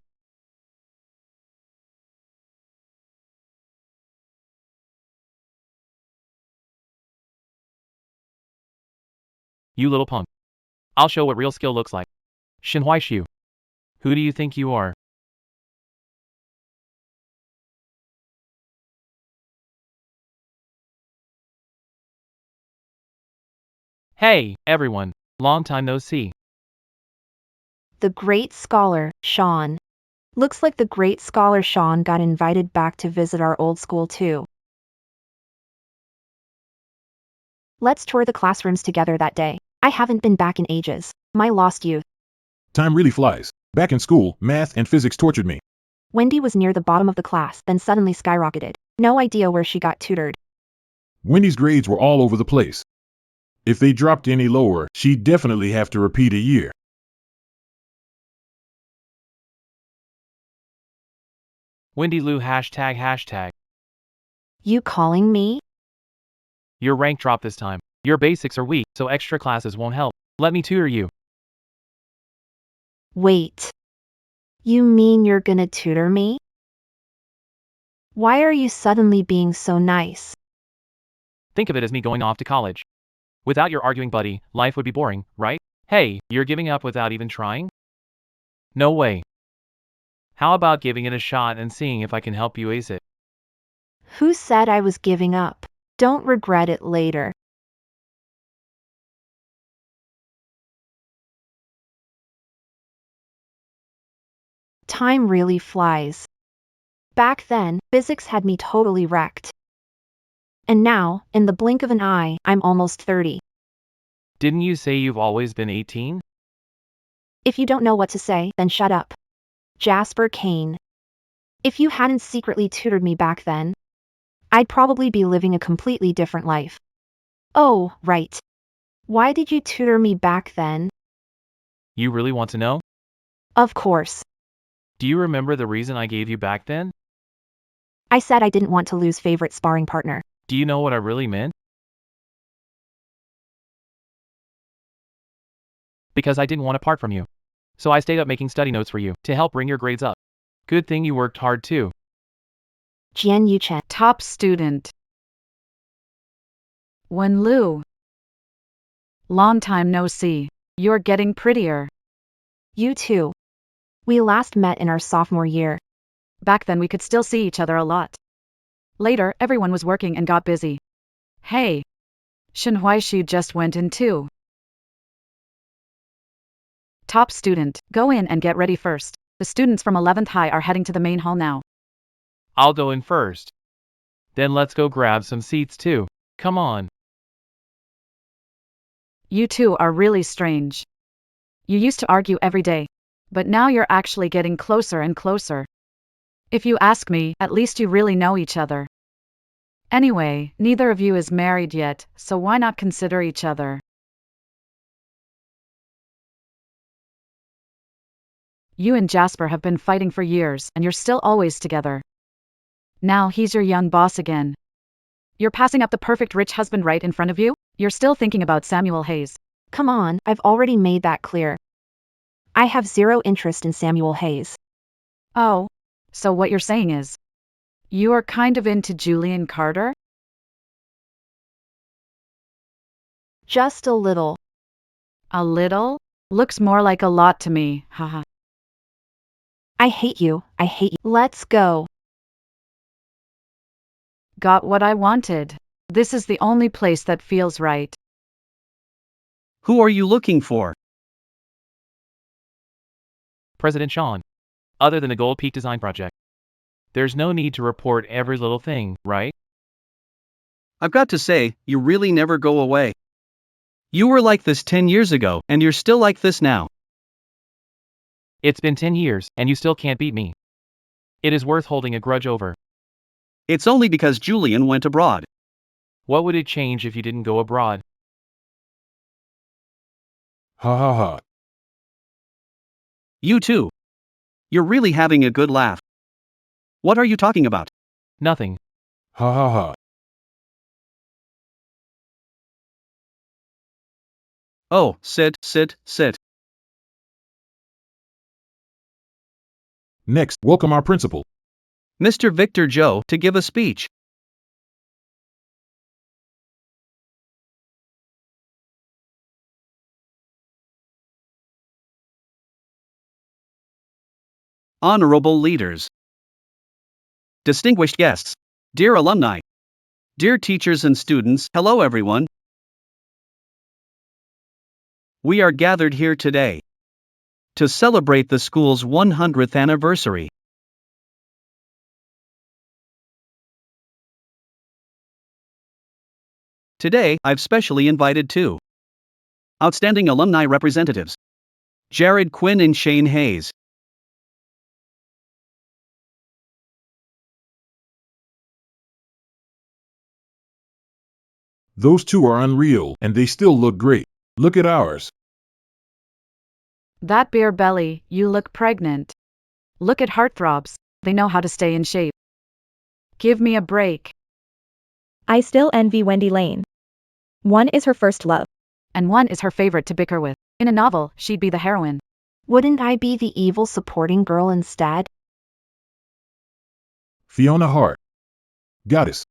Speaker 2: You little punk. I'll show what real skill looks like. Shinhuaishu. Who do you think you are? Hey, everyone. Long time no see.
Speaker 1: The great scholar, Sean. Looks like the great scholar Sean got invited back to visit our old school too. Let's tour the classrooms together that day. I haven't been back in ages. My lost youth.
Speaker 7: Time really flies. Back in school, math and physics tortured me.
Speaker 1: Wendy was near the bottom of the class, then suddenly skyrocketed. No idea where she got tutored.
Speaker 7: Wendy's grades were all over the place. If they dropped any lower, she'd definitely have to repeat a year.
Speaker 2: Wendy Lou ###.
Speaker 1: You calling me?
Speaker 2: Your rank dropped this time. Your basics are weak, so extra classes won't help. Let me tutor you.
Speaker 1: Wait. You mean you're gonna tutor me? Why are you suddenly being so nice?
Speaker 2: Think of it as me going off to college. Without your arguing buddy, life would be boring, right? Hey, you're giving up without even trying? No way. How about giving it a shot and seeing if I can help you ace it?
Speaker 1: Who said I was giving up? Don't regret it later. Time really flies. Back then, physics had me totally wrecked. And now, in the blink of an eye, I'm almost 30.
Speaker 2: Didn't you say you've always been 18?
Speaker 1: If you don't know what to say, then shut up. Jasper Kane. If you hadn't secretly tutored me back then, I'd probably be living a completely different life. Oh, right. Why did you tutor me back then?
Speaker 2: You really want to know?
Speaker 1: Of course.
Speaker 2: Do you remember the reason I gave you back then?
Speaker 1: I said I didn't want to lose favorite sparring partner.
Speaker 2: Do you know what I really meant? Because I didn't want to part from you. So I stayed up making study notes for you to help bring your grades up. Good thing you worked hard too.
Speaker 1: Jian Yuchen.
Speaker 6: Top student. Wen Lu. Long time no see. You're getting prettier.
Speaker 1: You too. We last met in our sophomore year.
Speaker 6: Back then we could still see each other a lot. Later, everyone was working and got busy. Hey. Shinhuaishu just went in too. Top student, go in and get ready first. The students from 11th High are heading to the main hall now.
Speaker 2: I'll go in first. Then let's go grab some seats too. Come on.
Speaker 6: You two are really strange. You used to argue every day. But now you're actually getting closer and closer. If you ask me, at least you really know each other. Anyway, neither of you is married yet, so why not consider each other? You and Jasper have been fighting for years, and you're still always together. Now he's your young boss again. You're passing up the perfect rich husband right in front of you? You're still thinking about Samuel Hayes.
Speaker 1: Come on, I've already made that clear. I have zero interest in Samuel Hayes.
Speaker 6: Oh, so what you're saying is, you are kind of into Julian Carter?
Speaker 1: Just a little.
Speaker 6: A little? Looks more like a lot to me, haha.
Speaker 1: I hate you, I hate you. Let's go.
Speaker 6: Got what I wanted. This is the only place that feels right.
Speaker 8: Who are you looking for?
Speaker 2: President Sean. Other than the Gold Peak design project. There's no need to report every little thing, right?
Speaker 8: I've got to say, you really never go away. You were like this 10 years ago, and you're still like this now.
Speaker 2: It's been 10 years, and you still can't beat me. It is worth holding a grudge over.
Speaker 8: It's only because Julian went abroad.
Speaker 2: What would it change if you didn't go abroad?
Speaker 7: Ha ha ha.
Speaker 8: You too. You're really having a good laugh. What are you talking about?
Speaker 2: Nothing.
Speaker 7: Ha ha ha.
Speaker 8: Oh, sit.
Speaker 7: Next, welcome our principal.
Speaker 8: Mr. Victor Joe, to give a speech. Honorable leaders, distinguished guests, dear alumni, dear teachers and students, hello everyone. We are gathered here today to celebrate the school's 100th anniversary. Today, I've specially invited two outstanding alumni representatives, Jared Quinn and Shane Hayes.
Speaker 7: Those two are unreal, and they still look great. Look at ours.
Speaker 6: That beer belly, you look pregnant. Look at heartthrobs, they know how to stay in shape. Give me a break.
Speaker 4: I still envy Wendy Lane. One is her first love.
Speaker 6: And one is her favorite to bicker with. In a novel, she'd be the heroine.
Speaker 1: Wouldn't I be the evil supporting girl instead?
Speaker 7: Fiona Hart. Goddess.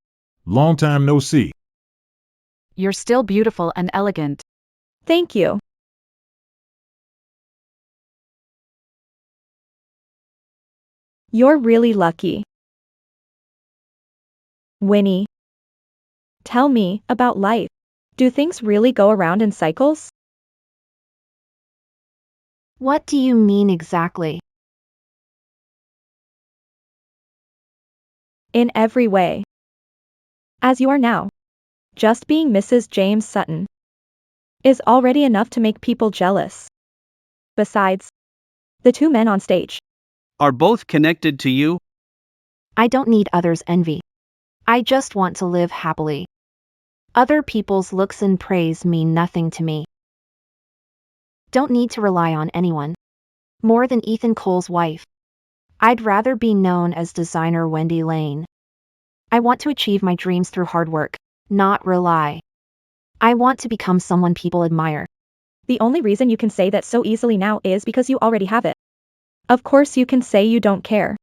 Speaker 7: Long time no see.
Speaker 6: You're still beautiful and elegant.
Speaker 4: Thank you. You're really lucky. Winnie. Tell me about life. Do things really go around in cycles?
Speaker 1: What do you mean exactly?
Speaker 4: In every way. As you are now. Just being Mrs. James Sutton is already enough to make people jealous. Besides, the two men on stage
Speaker 8: Are both connected to you?
Speaker 1: I don't need others' envy. I just want to live happily. Other people's looks and praise mean nothing to me. Don't need to rely on anyone. More than Ethan Cole's wife. I'd rather be known as designer Wendy Lane. I want to achieve my dreams through hard work, not rely. I want to become someone people admire.
Speaker 4: The only reason you can say that so easily now is because you already have it. Of course you can say you don't care.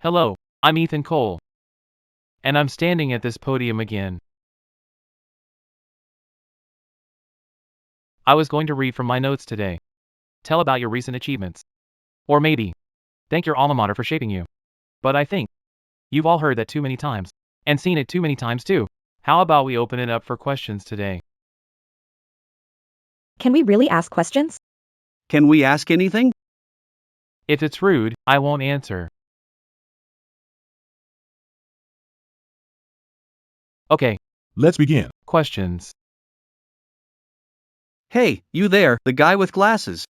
Speaker 2: Hello, I'm Ethan Cole. And I'm standing at this podium again. I was going to read from my notes today. Tell about your recent achievements. Or maybe, thank your alma mater for shaping you. But I think you've all heard that too many times. And seen it too many times too. How about we open it up for questions today?
Speaker 4: Can we really ask questions?
Speaker 8: Can we ask anything?
Speaker 2: If it's rude, I won't answer. Okay,
Speaker 7: Let's begin.
Speaker 2: questions.
Speaker 8: Hey, you there, the guy with glasses.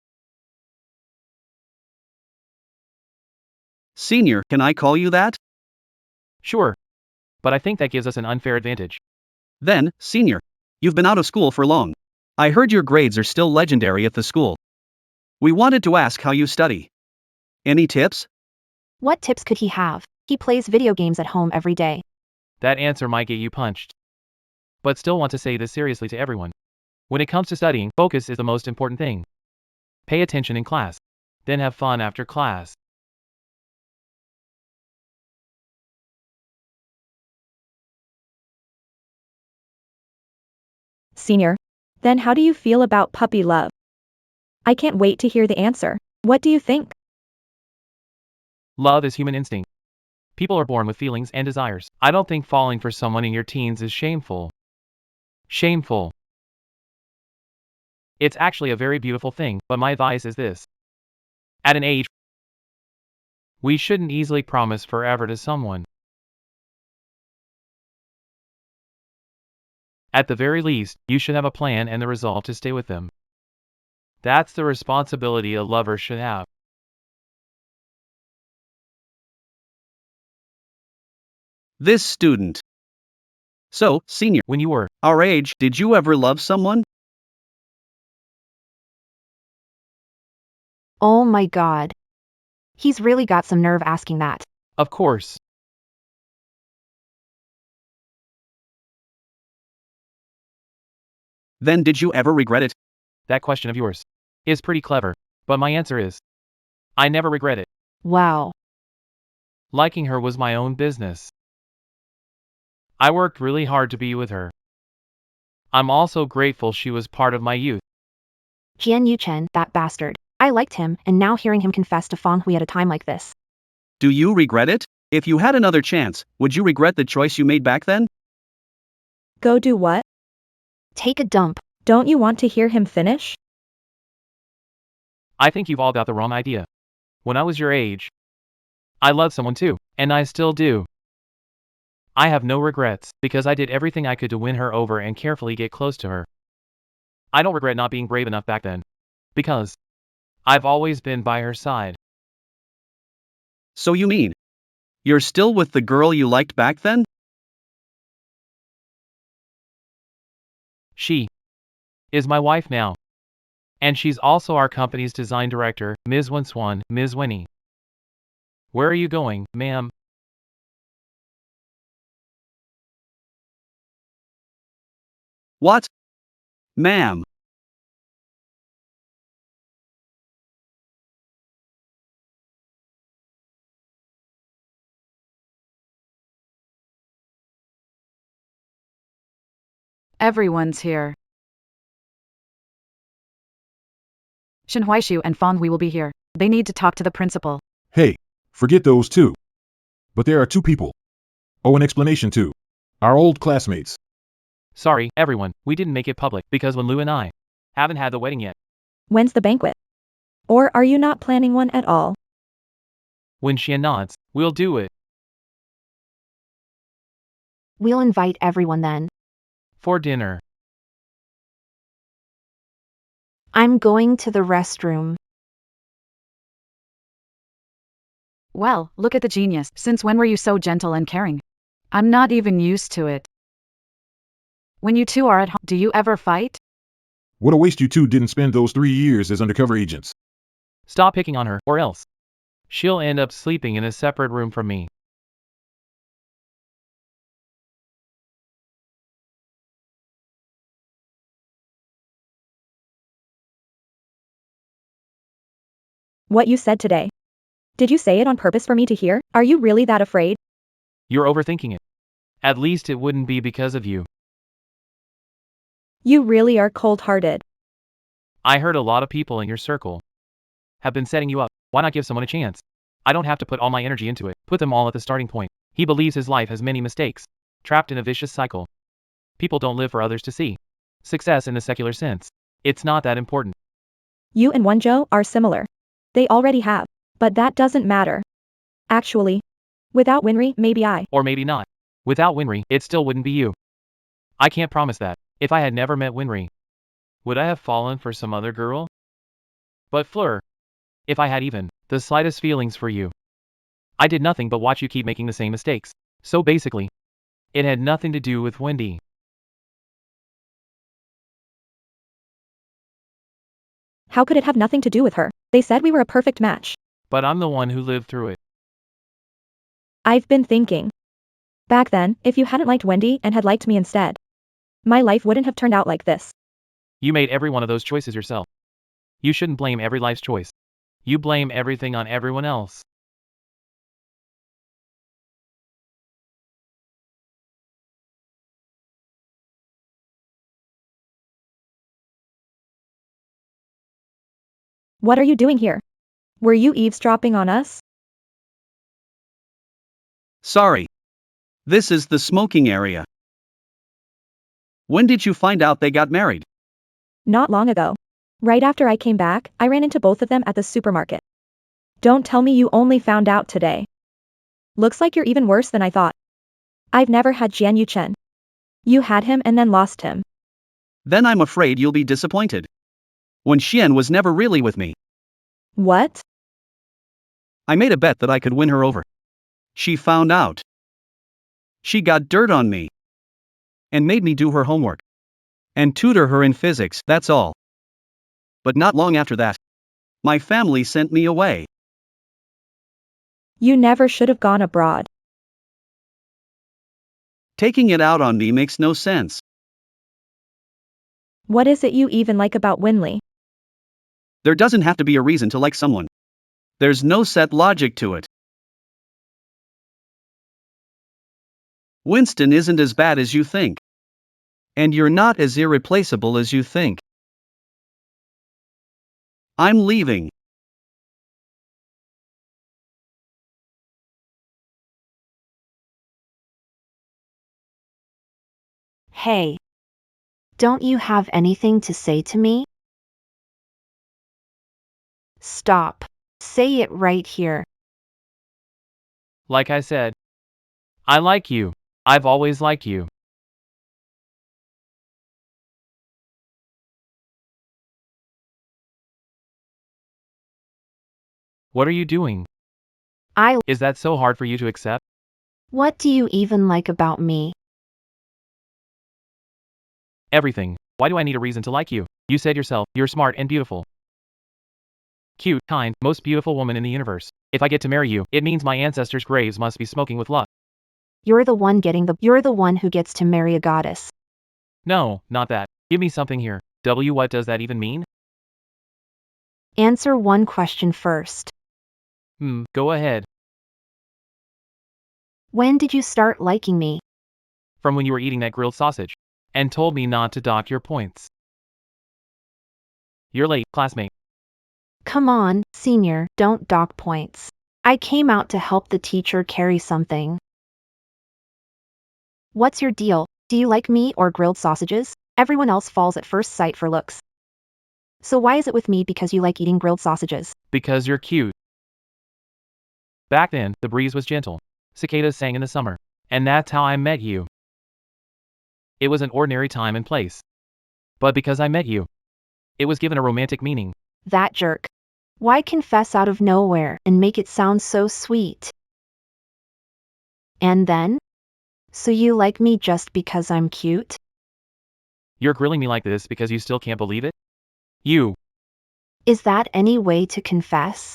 Speaker 8: Senior, can I call you that?
Speaker 2: Sure. But I think that gives us an unfair advantage.
Speaker 8: Then, senior, you've been out of school for long. I heard your grades are still legendary at the school. We wanted to ask how you study. Any tips?
Speaker 1: What tips could he have? He plays video games at home every day.
Speaker 2: That answer might get you punched. But still want to say this seriously to everyone. When it comes to studying, focus is the most important thing. Pay attention in class. Then have fun after class.
Speaker 4: Senior. Then how do you feel about puppy love? I can't wait to hear the answer. What do you think?
Speaker 2: Love is human instinct. People are born with feelings and desires. I don't think falling for someone in your teens is shameful. Shameful. It's actually a very beautiful thing, but my advice is this. At an age, we shouldn't easily promise forever to someone. At the very least, you should have a plan and the resolve to stay with them. That's the responsibility a lover should have.
Speaker 8: This student. So, senior,
Speaker 2: When you were
Speaker 8: our age, did you ever love someone?
Speaker 1: Oh my god. He's really got some nerve asking that.
Speaker 2: Of course.
Speaker 8: Then did you ever regret it?
Speaker 2: That question of yours is pretty clever, but my answer is I never regret it.
Speaker 1: Wow.
Speaker 2: Liking her was my own business. I worked really hard to be with her. I'm also grateful she was part of my youth.
Speaker 1: Jian Yuchen, that bastard. I liked him, and now hearing him confess to Fang Hui at a time like this.
Speaker 8: Do you regret it? If you had another chance, would you regret the choice you made back then?
Speaker 4: Go do what?
Speaker 1: Take a dump.
Speaker 4: Don't you want to hear him finish?
Speaker 2: I think you've all got the wrong idea. When I was your age, I loved someone too, and I still do. I have no regrets, because I did everything I could to win her over and carefully get close to her. I don't regret not being brave enough back then, because I've always been by her side.
Speaker 8: So you mean, you're still with the girl you liked back then?
Speaker 2: She is my wife now. And she's also our company's design director, Ms. Winswan, Ms. Winnie. Where are you going, ma'am?
Speaker 8: What? Ma'am.
Speaker 6: Everyone's here. Shen Huaishu and Fang Hui will be here. They need to talk to the principal.
Speaker 7: Hey, forget those two. But there are two people. Oh, an explanation too. Our old classmates.
Speaker 2: Sorry, everyone, we didn't make it public because when Lou and I haven't had the wedding yet.
Speaker 4: When's the banquet? Or are you not planning one at all?
Speaker 2: When Xian nods, we'll do it.
Speaker 1: We'll invite everyone then.
Speaker 2: For dinner.
Speaker 1: I'm going to the restroom.
Speaker 6: Well, look at the genius. Since when were you so gentle and caring? I'm not even used to it. When you two are at home, do you ever fight?
Speaker 7: What a waste you two didn't spend those 3 years as undercover agents.
Speaker 2: Stop picking on her, or else she'll end up sleeping in a separate room from me.
Speaker 4: What you said today. Did you say it on purpose for me to hear? Are you really that afraid?
Speaker 2: You're overthinking it. At least it wouldn't be because of you.
Speaker 4: You really are cold-hearted.
Speaker 2: I heard a lot of people in your circle have been setting you up. Why not give someone a chance? I don't have to put all my energy into it. Put them all at the starting point. He believes his life has many mistakes. Trapped in a vicious cycle. People don't live for others to see success in the secular sense. It's not that important.
Speaker 4: You and Wenzhou are similar. They already have. But that doesn't matter. Actually, without Winry, maybe I.
Speaker 2: Or maybe not. Without Winry, it still wouldn't be you. I can't promise that. If I had never met Winry, would I have fallen for some other girl? But Fleur, if I had even the slightest feelings for you, I did nothing but watch you keep making the same mistakes. So basically, it had nothing to do with Wendy.
Speaker 4: How could it have nothing to do with her? They said we were a perfect match.
Speaker 2: But I'm the one who lived through it.
Speaker 4: I've been thinking. Back then, if you hadn't liked Wendy and had liked me instead, my life wouldn't have turned out like this.
Speaker 2: You made every one of those choices yourself. You shouldn't blame every life's choice. You blame everything on everyone else.
Speaker 4: What are you doing here? Were you eavesdropping on us?
Speaker 8: Sorry. This is the smoking area. When did you find out they got married?
Speaker 4: Not long ago. Right after I came back, I ran into both of them at the supermarket. Don't tell me you only found out today. Looks like you're even worse than I thought. I've never had Jian Yuchen. You had him and then lost him.
Speaker 8: Then I'm afraid you'll be disappointed. When Xian was never really with me.
Speaker 4: What?
Speaker 8: I made a bet that I could win her over. She found out. She got dirt on me. And made me do her homework. And tutor her in physics, that's all. But not long after that, my family sent me away.
Speaker 4: You never should have gone abroad.
Speaker 8: Taking it out on me makes no sense.
Speaker 4: What is it you even like about Winley?
Speaker 8: There doesn't have to be a reason to like someone. There's no set logic to it. Winston isn't as bad as you think. And you're not as irreplaceable as you think. I'm leaving.
Speaker 1: Hey. Don't you have anything to say to me? Stop. Say it right here.
Speaker 2: Like I said, I like you. I've always liked you. What are you doing? Is that so hard for you to accept?
Speaker 1: What do you even like about me?
Speaker 2: Everything. Why do I need a reason to like you? You said yourself, you're smart and beautiful. Cute, kind, most beautiful woman in the universe. If I get to marry you, it means my ancestors' graves must be smoking with love.
Speaker 1: You're the one who gets to marry a goddess.
Speaker 2: No, not that. Give me something here. What does that even mean?
Speaker 1: Answer one question first.
Speaker 2: Go ahead.
Speaker 1: When did you start liking me?
Speaker 2: From when you were eating that grilled sausage. And told me not to dock your points. You're late, classmate.
Speaker 1: Come on, senior, don't dock points. I came out to help the teacher carry something. What's your deal? Do you like me or grilled sausages? Everyone else falls at first sight for looks. So why is it with me because you like eating grilled sausages?
Speaker 2: Because you're cute. Back then, the breeze was gentle. Cicadas sang in the summer. And that's how I met you. It was an ordinary time and place. But because I met you, it was given a romantic meaning.
Speaker 1: That jerk. Why confess out of nowhere and make it sound so sweet? And then? So you like me just because I'm cute?
Speaker 2: You're grilling me like this because you still can't believe it? You.
Speaker 1: Is that any way to confess?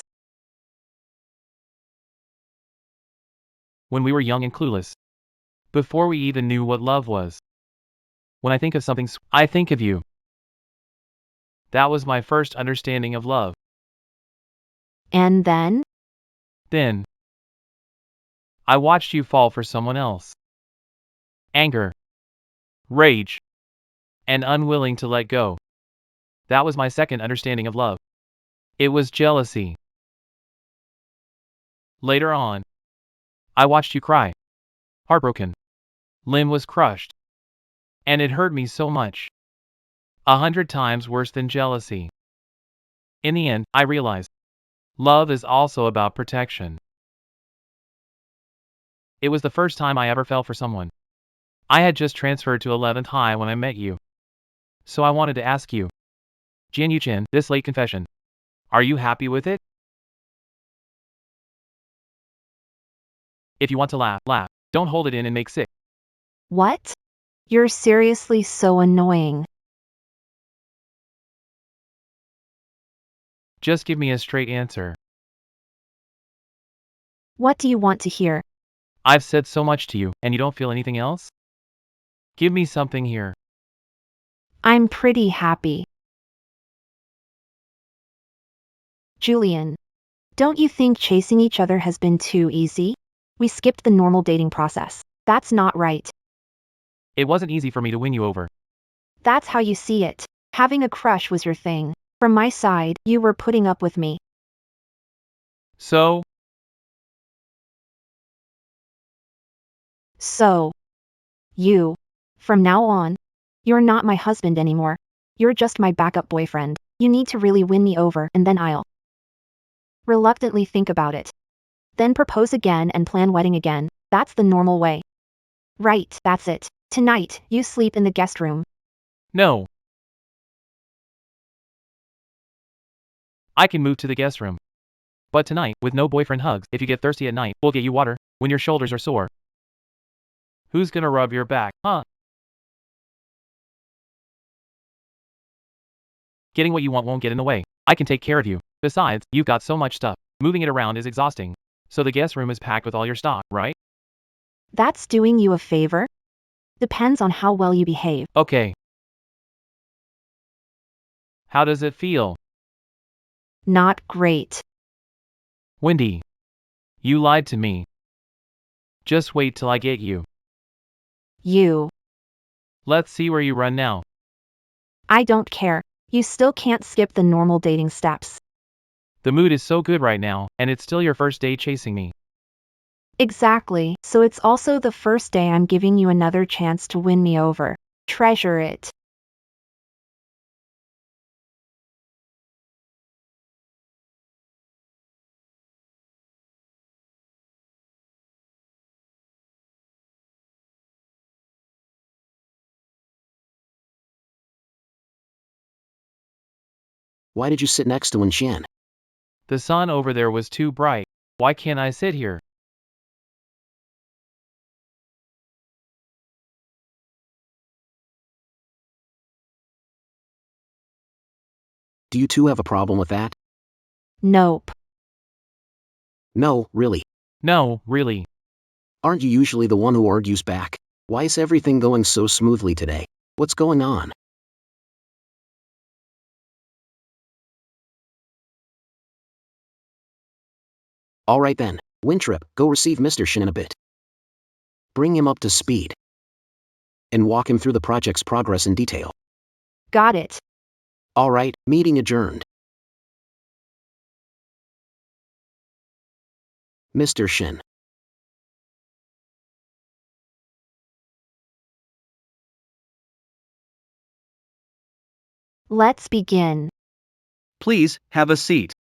Speaker 2: When we were young and clueless. Before we even knew what love was. When I think of something, I think of you. That was my first understanding of love.
Speaker 1: And then?
Speaker 2: Then, I watched you fall for someone else. Anger, rage, and unwilling to let go. That was my second understanding of love. It was jealousy. Later on, I watched you cry. Heartbroken. Limb was crushed. And it hurt me so much. 100 times worse than jealousy. In the end, I realized, love is also about protection. It was the first time I ever fell for someone. I had just transferred to 11th High when I met you. So I wanted to ask you, Jian Yuchen, this late confession. Are you happy with it? If you want to laugh, laugh. Don't hold it in and make sick.
Speaker 1: What? You're seriously so annoying.
Speaker 2: Just give me a straight answer.
Speaker 1: What do you want to hear?
Speaker 2: I've said so much to you, and you don't feel anything else? Give me something here.
Speaker 1: I'm pretty happy. Julian. Don't you think chasing each other has been too easy? We skipped the normal dating process. That's not right.
Speaker 2: It wasn't easy for me to win you over.
Speaker 1: That's how you see it. Having a crush was your thing. From my side, you were putting up with me.
Speaker 2: So,
Speaker 1: you. From now on, you're not my husband anymore. You're just my backup boyfriend. You need to really win me over and then I'll reluctantly think about it. Then propose again and plan wedding again. That's the normal way. Right, that's it. Tonight, you sleep in the guest room.
Speaker 2: no. I can move to the guest room. But tonight, with no boyfriend hugs, if you get thirsty at night, we'll get you water when your shoulders are sore. Who's gonna rub your back, huh? Getting what you want won't get in the way. I can take care of you. Besides, you've got so much stuff. Moving it around is exhausting. So the guest room is packed with all your stock, right?
Speaker 1: That's doing you a favor? Depends on how well you behave.
Speaker 2: Okay. How does it feel?
Speaker 1: Not great.
Speaker 2: Wendy. You lied to me. Just wait till I get you.
Speaker 1: You.
Speaker 2: Let's see where you run now.
Speaker 1: I don't care. You still can't skip the normal dating steps.
Speaker 2: The mood is so good right now, and it's still your first day chasing me.
Speaker 1: Exactly, so it's also the first day I'm giving you another chance to win me over. Treasure it.
Speaker 5: Why did you sit next to Wen?
Speaker 2: The sun over there was too bright. Why can't I sit here?
Speaker 5: Do you two have a problem with that?
Speaker 1: Nope.
Speaker 5: No, really.
Speaker 2: No, really.
Speaker 5: Aren't you usually the one who argues back? Why is everything going so smoothly today? What's going on? Alright then, Wintrip, go receive Mr. Shin in a bit. Bring him up to speed. And walk him through the project's progress in detail.
Speaker 1: Got it.
Speaker 5: Alright, meeting adjourned. Mr. Shin.
Speaker 1: Let's begin.
Speaker 8: Please, have a seat.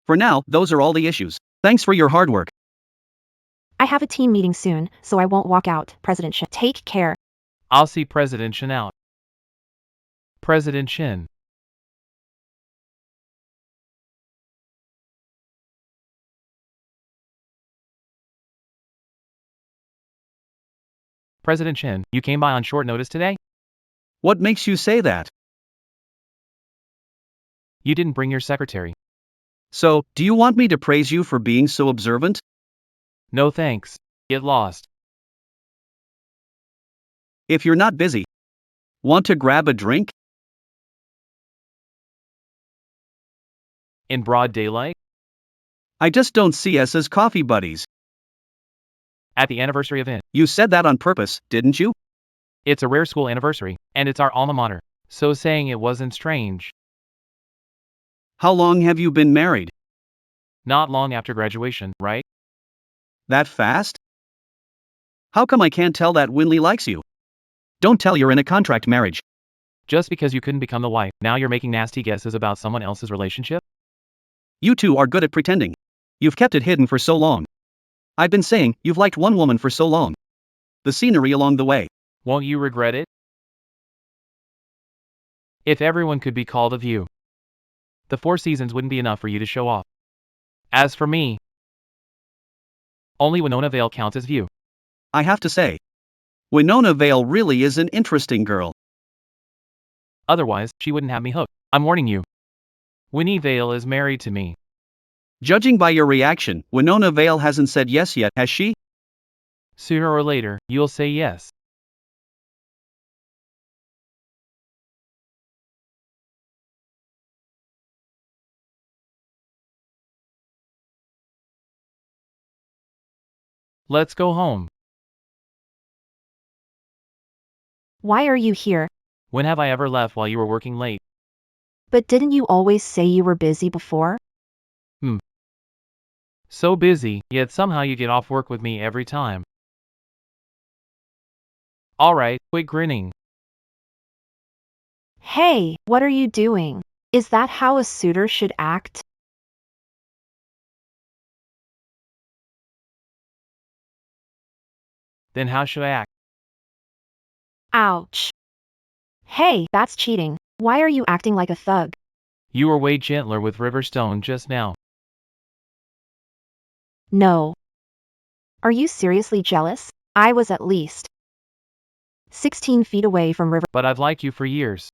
Speaker 8: For now, those are all the issues. Thanks for your hard work.
Speaker 1: I have a team meeting soon, so I won't walk out. President Shin, take care.
Speaker 2: I'll see President Shin out. President Shin. President Shin, you came by on short notice today?
Speaker 8: What makes you say that?
Speaker 2: You didn't bring your secretary.
Speaker 8: So, do you want me to praise you for being so observant?
Speaker 2: No thanks. Get lost.
Speaker 8: If you're not busy. Want to grab a drink?
Speaker 2: In broad daylight?
Speaker 8: I just don't see us as coffee buddies.
Speaker 2: At the anniversary event.
Speaker 8: You said that on purpose, didn't you?
Speaker 2: It's a rare school anniversary, and it's our alma mater, so saying it wasn't strange.
Speaker 8: How long have you been married?
Speaker 2: Not long after graduation, right?
Speaker 8: That fast? How come I can't tell that Winley likes you? Don't tell you're in a contract marriage.
Speaker 2: Just because you couldn't become the wife, now you're making nasty guesses about someone else's relationship?
Speaker 8: You two are good at pretending. You've kept it hidden for so long. I've been saying, you've liked one woman for so long. The scenery along the way.
Speaker 2: Won't you regret it? If everyone could be called a view, the 4 seasons wouldn't be enough for you to show off. As for me, only Winona Vale counts as view.
Speaker 8: I have to say, Winona Vale really is an interesting girl.
Speaker 2: Otherwise, she wouldn't have me hooked. I'm warning you. Winnie Vale is married to me.
Speaker 8: Judging by your reaction, Winona Vale hasn't said yes yet, has she?
Speaker 2: Sooner or later, you'll say yes. Let's go home.
Speaker 1: Why are you here?
Speaker 2: When have I ever left while you were working late?
Speaker 1: But didn't you always say you were busy before?
Speaker 2: So busy, yet somehow you get off work with me every time. Alright, quit grinning.
Speaker 1: Hey, what are you doing? Is that how a suitor should act?
Speaker 2: Then how should I act?
Speaker 1: Ouch. Hey, that's cheating. Why are you acting like a thug?
Speaker 2: You were way gentler with Riverstone just now.
Speaker 1: No. Are you seriously jealous? I was at least 16 feet away from River.
Speaker 2: But I've liked you for years.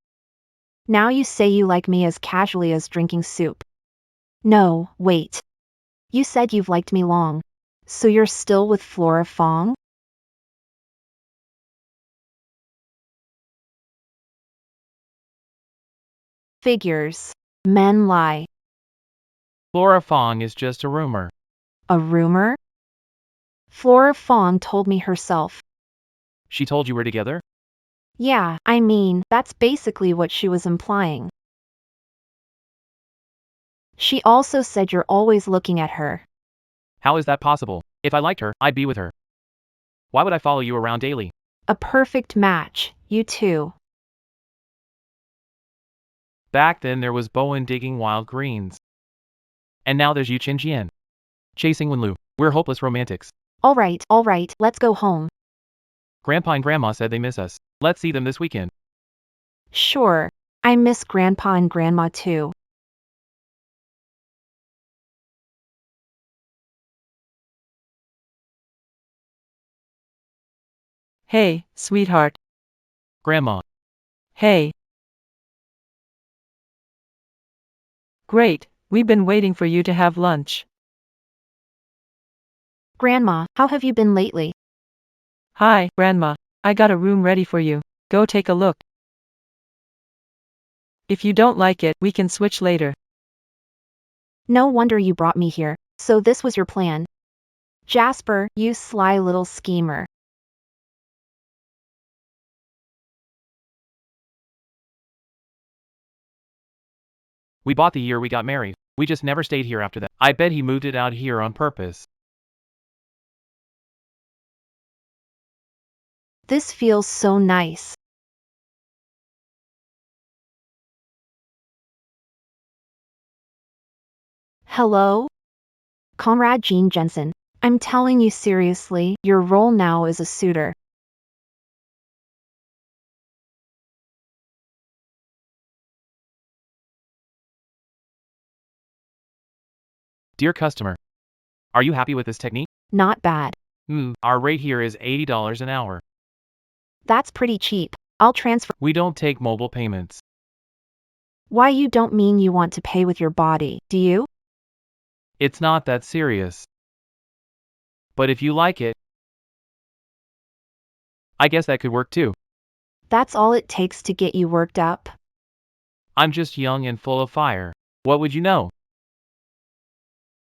Speaker 1: Now you say you like me as casually as drinking soup. No, wait. You said you've liked me long. So you're still with Flora Fong? Figures. Men lie.
Speaker 2: Flora Fong is just a rumor.
Speaker 1: A rumor? Flora Fong told me herself.
Speaker 2: She told you we're together?
Speaker 1: Yeah, I mean, that's basically what she was implying. She also said you're always looking at her.
Speaker 2: How is that possible? If I liked her, I'd be with her. Why would I follow you around daily?
Speaker 1: A perfect match, you two.
Speaker 2: Back then there was Bowen digging wild greens. And now there's Yu Chin Jian. Chasing Wenlu. We're hopeless romantics.
Speaker 1: Alright, let's go home.
Speaker 2: Grandpa and Grandma said they miss us. Let's see them this weekend.
Speaker 1: Sure. I miss Grandpa and Grandma too.
Speaker 10: Hey, sweetheart.
Speaker 2: Grandma.
Speaker 10: Hey. Great, we've been waiting for you to have lunch.
Speaker 1: Grandma, how have you been lately?
Speaker 10: Hi, Grandma. I got a room ready for you. Go take a look. If you don't like it, we can switch later.
Speaker 1: No wonder you brought me here. So this was your plan. Jasper, you sly little schemer.
Speaker 2: We bought the year we got married. We just never stayed here after that. I bet he moved it out here on purpose.
Speaker 1: This feels so nice. Hello? Comrade Jean Jensen. I'm telling you seriously, your role now is a suitor.
Speaker 2: Dear customer. Are you happy with this technique?
Speaker 1: Not bad.
Speaker 2: Our rate here is $80 an hour.
Speaker 1: That's pretty cheap. I'll transfer.
Speaker 2: We don't take mobile payments.
Speaker 1: Why you don't mean you want to pay with your body, do you?
Speaker 2: It's not that serious. But if you like it, I guess that could work too.
Speaker 1: That's all it takes to get you worked up.
Speaker 2: I'm just young and full of fire. What would you know?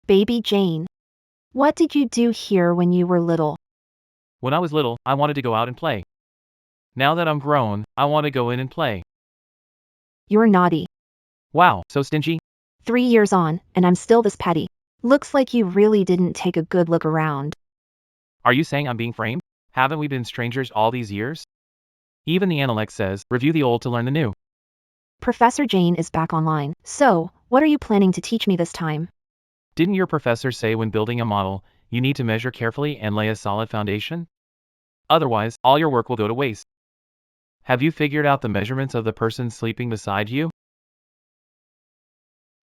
Speaker 1: Baby Jane. What did you do here when you were little?
Speaker 2: When I was little, I wanted to go out and play. Now that I'm grown, I want to go in and play.
Speaker 1: You're naughty.
Speaker 2: Wow, so stingy?
Speaker 1: 3 years on, and I'm still this petty. Looks like you really didn't take a good look around.
Speaker 2: Are you saying I'm being framed? Haven't we been strangers all these years? Even the Analect says, review the old to learn the new.
Speaker 1: Professor Jane is back online. So, what are you planning to teach me this time?
Speaker 2: Didn't your professor say when building a model, you need to measure carefully and lay a solid foundation? Otherwise, all your work will go to waste. Have you figured out the measurements of the person sleeping beside you?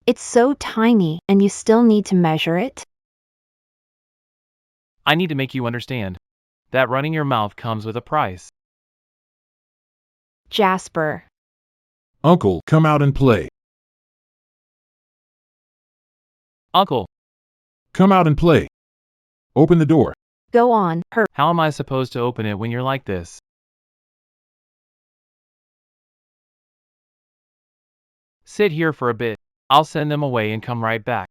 Speaker 1: It's so tiny, and you still need to measure it?
Speaker 2: I need to make you understand that running your mouth comes with a price.
Speaker 1: Jasper.
Speaker 7: Uncle, come out and play.
Speaker 2: Uncle,
Speaker 7: Come out and play. Open the door.
Speaker 1: Go on, hurry.
Speaker 2: how am I supposed to open it when you're like this? Sit here for a bit. I'll send them away and come right back.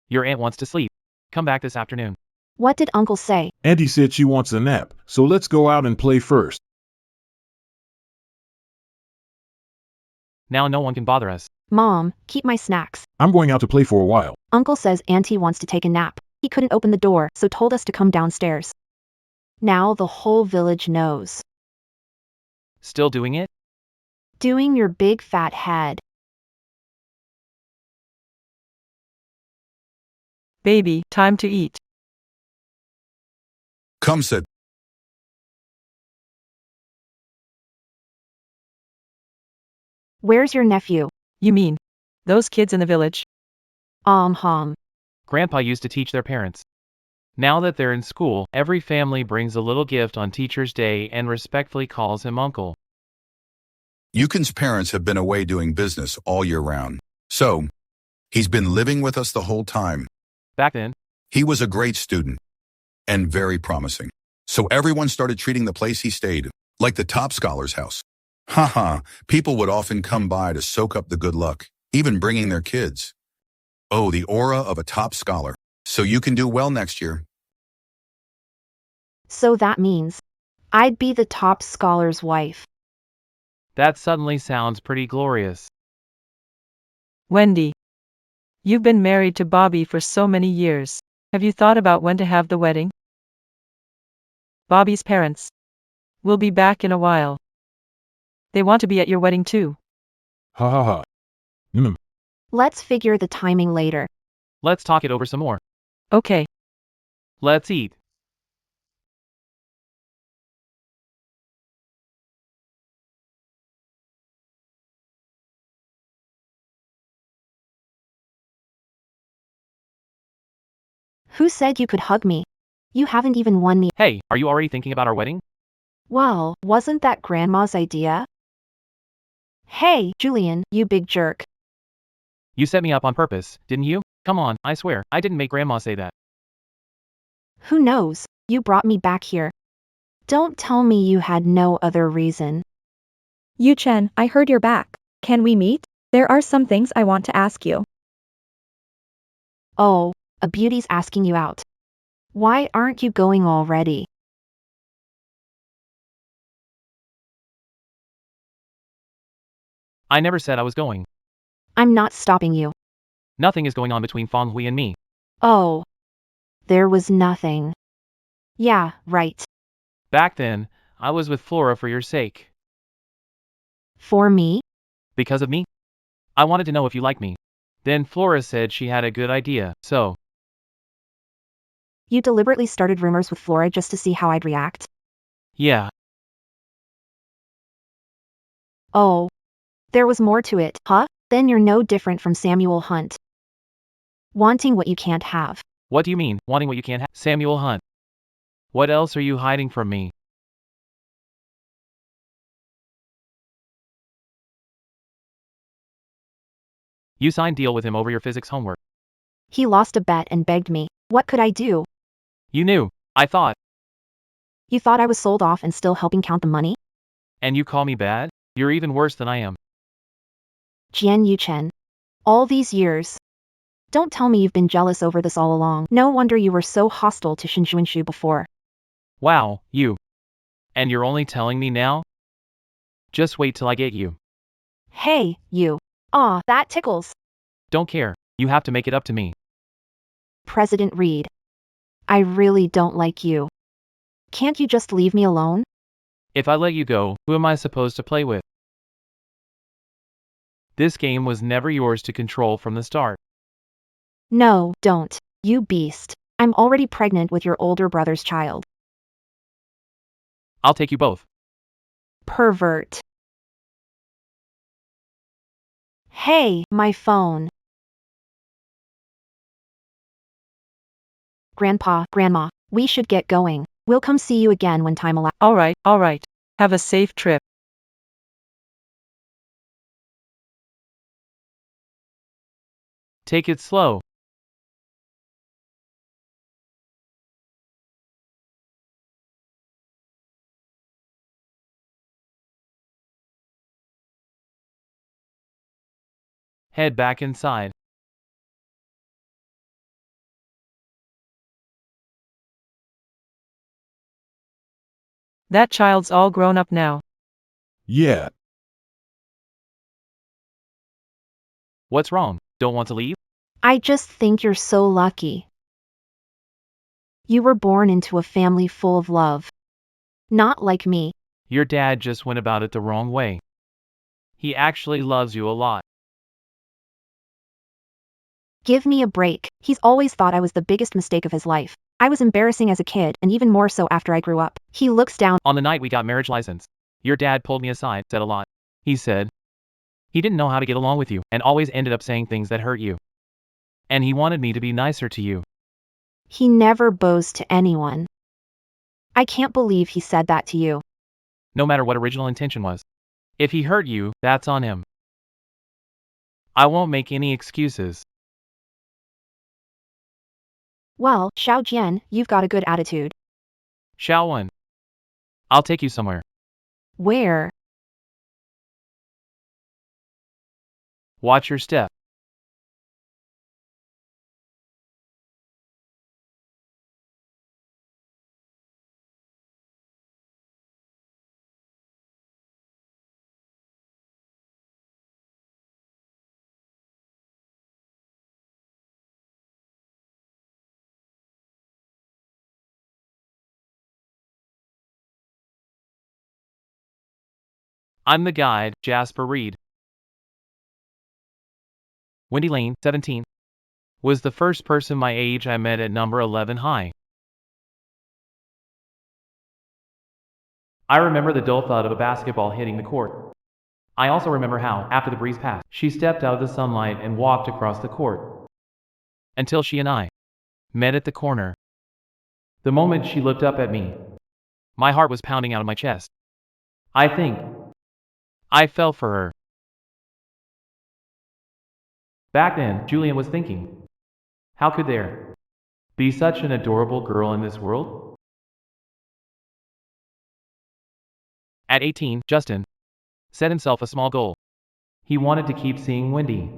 Speaker 2: Your aunt wants to sleep. Come back this afternoon.
Speaker 1: What did Uncle say?
Speaker 7: Auntie said she wants a nap, so let's go out and play first.
Speaker 2: Now no one can bother us.
Speaker 1: Mom, keep my snacks.
Speaker 7: I'm going out to play for a while.
Speaker 1: Uncle says Auntie wants to take a nap. He couldn't open the door, so told us to come downstairs. Now the whole village knows.
Speaker 2: Still doing it?
Speaker 1: Doing your big fat head.
Speaker 10: Baby, time to eat.
Speaker 9: Come sit.
Speaker 1: Where's your nephew?
Speaker 10: You mean those kids in the village?
Speaker 1: Hum.
Speaker 2: Grandpa used to teach their parents. Now that they're in school, every family brings a little gift on Teacher's Day and respectfully calls him uncle.
Speaker 9: Yukin's parents have been away doing business all year round. So, he's been living with us the whole time.
Speaker 2: Back then,
Speaker 9: He was a great student and very promising. So everyone started treating the place he stayed like the top scholar's house. Haha, people would often come by to soak up the good luck, even bringing their kids. Oh, the aura of a top scholar. So you can do well next year.
Speaker 1: So that means I'd be the top scholar's wife.
Speaker 2: that suddenly sounds pretty glorious.
Speaker 10: Wendy. You've been married to Bobby for so many years. Have you thought about when to have the wedding? Bobby's parents will be back in a while. They want to be at your wedding too.
Speaker 7: Ha ha ha.
Speaker 1: Let's figure the timing later.
Speaker 2: Let's talk it over some more.
Speaker 10: Okay.
Speaker 2: Let's eat.
Speaker 1: Who said you could hug me? You haven't even won me.
Speaker 2: Hey, are you already thinking about our wedding?
Speaker 1: Well, wasn't that Grandma's idea? Hey, Julian, you big jerk.
Speaker 2: You set me up on purpose, didn't you? Come on, I swear, I didn't make Grandma say that.
Speaker 1: Who knows? You brought me back here. Don't tell me you had no other reason.
Speaker 4: Yu Chen, I heard you're back. Can we meet? There are some things I want to ask you.
Speaker 1: Oh, a beauty's asking you out. Why aren't you going already?
Speaker 2: I never said I was going.
Speaker 1: I'm not stopping you.
Speaker 2: Nothing is going on between Fang Hui and me.
Speaker 1: Oh. There was nothing. Yeah, right.
Speaker 2: Back then, I was with Flora for your sake.
Speaker 1: For me?
Speaker 2: Because of me? I wanted to know if you like me. Then Flora said she had a good idea, so.
Speaker 1: You deliberately started rumors with Flora just to see how I'd react?
Speaker 2: Yeah,
Speaker 1: Oh. There was more to it, huh? Then you're no different from Samuel Hunt. Wanting what you can't have.
Speaker 2: what do you mean, wanting what you can't have? Samuel Hunt. What else are you hiding from me? You signed deal with him over your physics homework.
Speaker 1: He lost a bet and begged me. What could I do?
Speaker 2: You knew, I thought.
Speaker 1: You thought I was sold off and still helping count the money?
Speaker 2: And you call me bad? You're even worse than I am.
Speaker 1: Jian Yuchen. All these years. Don't tell me you've been jealous over this all along. No wonder you were so hostile to Shinjuanshu before.
Speaker 2: Wow, you. And you're only telling me now? Just wait till I get you.
Speaker 1: Hey, you. Aw, that tickles.
Speaker 2: Don't care, you have to make it up to me.
Speaker 1: President Reed. I really don't like you. Can't you just leave me alone?
Speaker 2: If I let you go, who am I supposed to play with? This game was never yours to control from the start.
Speaker 1: No, don't. You beast. I'm already pregnant with your older brother's child.
Speaker 2: I'll take you both.
Speaker 1: Pervert. Hey, my phone. Grandpa, Grandma, we should get going. We'll come see you again when time allows.
Speaker 10: All right. Have a safe trip.
Speaker 2: Take it slow. Head back inside.
Speaker 10: That child's all grown up now.
Speaker 7: Yeah.
Speaker 2: What's wrong? Don't want to leave?
Speaker 1: I just think you're so lucky. You were born into a family full of love. Not like me.
Speaker 2: Your dad just went about it the wrong way. He actually loves you a lot.
Speaker 1: Give me a break. He's always thought I was the biggest mistake of his life. I was embarrassing as a kid, and even more so after I grew up. He looks down.
Speaker 2: On the night we got marriage license, your dad pulled me aside, said a lot. He said he didn't know how to get along with you, and always ended up saying things that hurt you. And he wanted me to be nicer to you.
Speaker 1: He never bows to anyone. I can't believe he said that to you.
Speaker 2: No matter what original intention was. If he hurt you, that's on him. I won't make any excuses.
Speaker 1: Well, Xiao Jian, you've got a good attitude.
Speaker 2: Xiao Wen. I'll take you somewhere.
Speaker 1: Where?
Speaker 2: Watch your step. I'm the guide, Jasper Reed. Wendy Lane, 17, was the first person my age I met at number 11 high. I remember the dull thud of a basketball hitting the court. I also remember how, after the breeze passed, she stepped out of the sunlight and walked across the court. Until she and I met at the corner. The moment she looked up at me, my heart was pounding out of my chest. I think I fell for her. Back then, Julian was thinking, how could there be such an adorable girl in this world? At 18, Justin set himself a small goal. He wanted to keep seeing Wendy.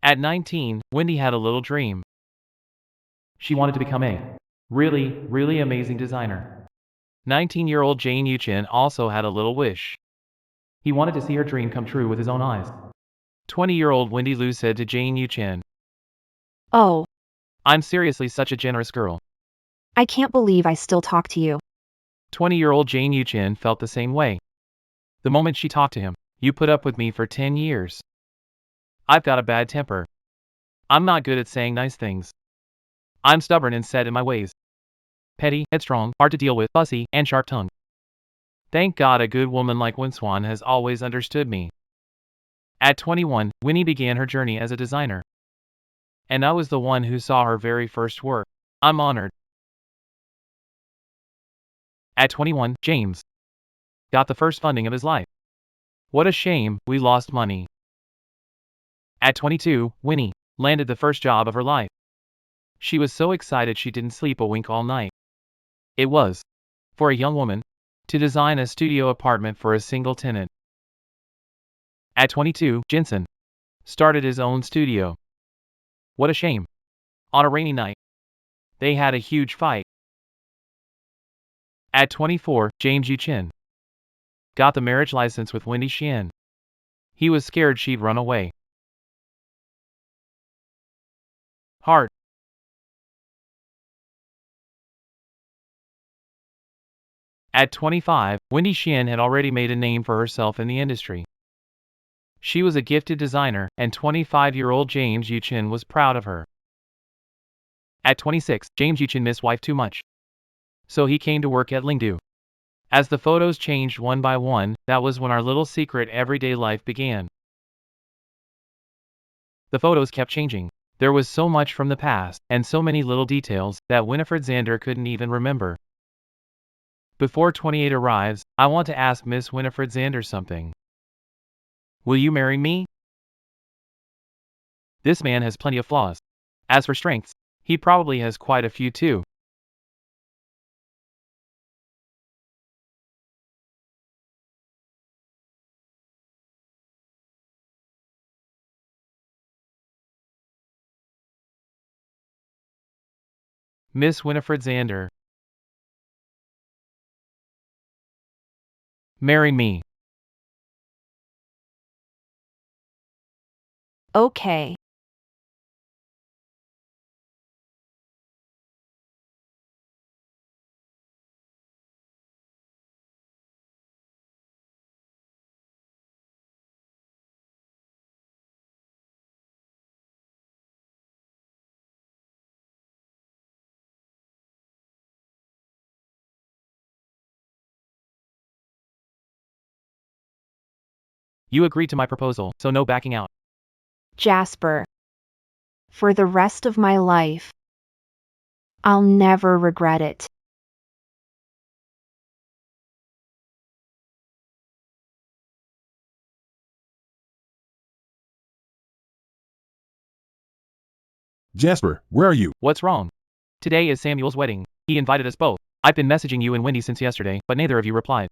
Speaker 2: At 19, Wendy had a little dream. She wanted to become a really amazing designer. 19-year-old Jane Yuchin also had a little wish. He wanted to see her dream come true with his own eyes. 20-year-old Wendy Lu said to Jane Yuchin,
Speaker 1: Oh,
Speaker 2: I'm seriously such a generous girl.
Speaker 1: I can't believe I still talk to you.
Speaker 2: 20-year-old Jane Yuchin felt the same way. The moment she talked to him, you put up with me for 10 years. I've got a bad temper. I'm not good at saying nice things. I'm stubborn and set in my ways. Petty, headstrong, hard to deal with, fussy, and sharp-tongued. Thank God a good woman like Winswan has always understood me. At 21, Winnie began her journey as a designer. And I was the one who saw her very first work. I'm honored. At 21, James got the first funding of his life. What a shame, we lost money. At 22, Winnie landed the first job of her life. She was so excited she didn't sleep a wink all night. It was, for a young woman, to design a studio apartment for a single tenant. At 22, Jensen started his own studio. What a shame. On a rainy night, they had a huge fight. At 24, James Yuchin got the marriage license with Wendy Xian. He was scared she'd run away. Heart. At 25, Wendy Xian had already made a name for herself in the industry. She was a gifted designer, and 25-year-old James Yuchin was proud of her. At 26, James Yuchin missed wife too much. So he came to work at Lingdu. As the photos changed one by one, that was when our little secret everyday life began. The photos kept changing. There was so much from the past, and so many little details, that Winifred Zander couldn't even remember. Before 28 arrives, I want to ask Miss Winifred Zander something. Will you marry me? This man has plenty of flaws. As for strengths, he probably has quite a few too. Miss Winifred Zander. Marry me.
Speaker 1: Okay.
Speaker 2: You agreed to my proposal, so no backing out.
Speaker 1: Jasper. For the rest of my life, I'll never regret it.
Speaker 7: Jasper, where are you?
Speaker 2: What's wrong? Today is Samuel's wedding. He invited us both. I've been messaging you and Wendy since yesterday, but neither of you replied.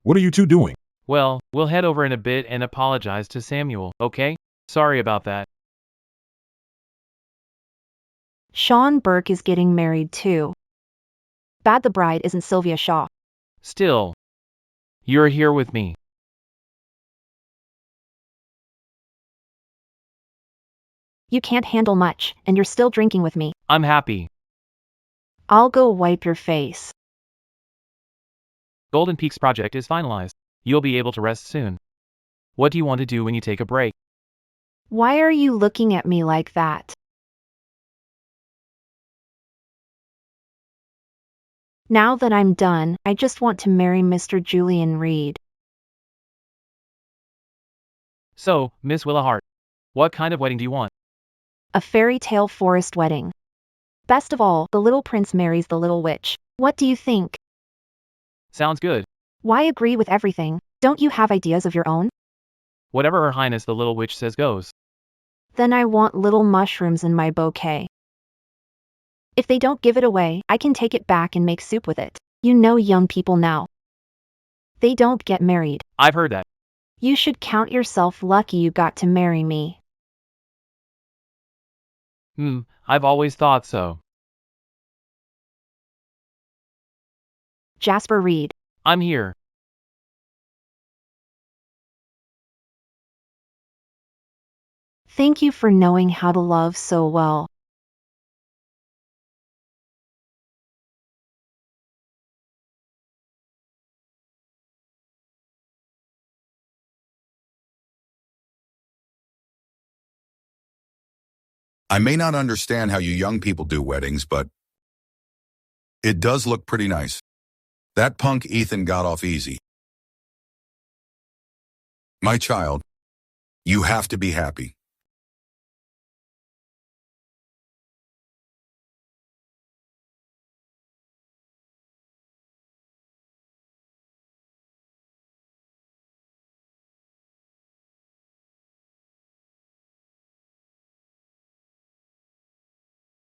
Speaker 7: What are you two doing?
Speaker 2: Well, we'll head over in a bit and apologize to Samuel, okay? Sorry about that.
Speaker 1: Sean Burke is getting married too. Bad the bride isn't Sylvia Shaw.
Speaker 2: Still, you're here with me.
Speaker 1: You can't handle much, and you're still drinking with me.
Speaker 2: I'm happy.
Speaker 1: I'll go wipe your face.
Speaker 2: Golden Peaks project is finalized. You'll be able to rest soon. What do you want to do when you take a break?
Speaker 1: Why are you looking at me like that? Now that I'm done, I just want to marry Mr. Julian Reed.
Speaker 2: So, Miss Willahart, what kind of wedding do you want?
Speaker 1: A fairy tale forest wedding. Best of all, the little prince marries the little witch. What do you think?
Speaker 2: Sounds good.
Speaker 1: Why agree with everything? Don't you have ideas of your own?
Speaker 2: Whatever Her Highness the Little Witch says goes.
Speaker 1: Then I want little mushrooms in my bouquet. If they don't give it away, I can take it back and make soup with it. You know young people now. They don't get married.
Speaker 2: I've heard that.
Speaker 1: You should count yourself lucky you got to marry me.
Speaker 2: I've always thought so.
Speaker 1: Jasper Reed.
Speaker 2: I'm here.
Speaker 1: Thank you for knowing how to love so well.
Speaker 9: I may not understand how you young people do weddings, but it does look pretty nice. That punk Ethan got off easy. My child, you have to be happy.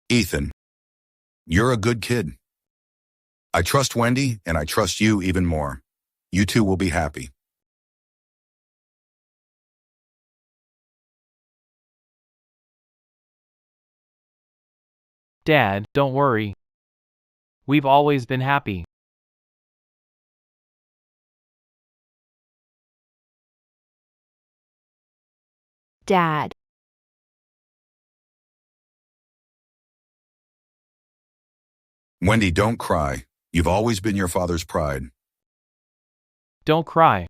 Speaker 9: Ethan, you're a good kid. I trust Wendy, and I trust you even more. You two will be happy.
Speaker 2: Dad, don't worry. We've always been happy.
Speaker 1: Dad.
Speaker 9: Wendy, don't cry. You've always been your father's pride.
Speaker 2: Don't cry.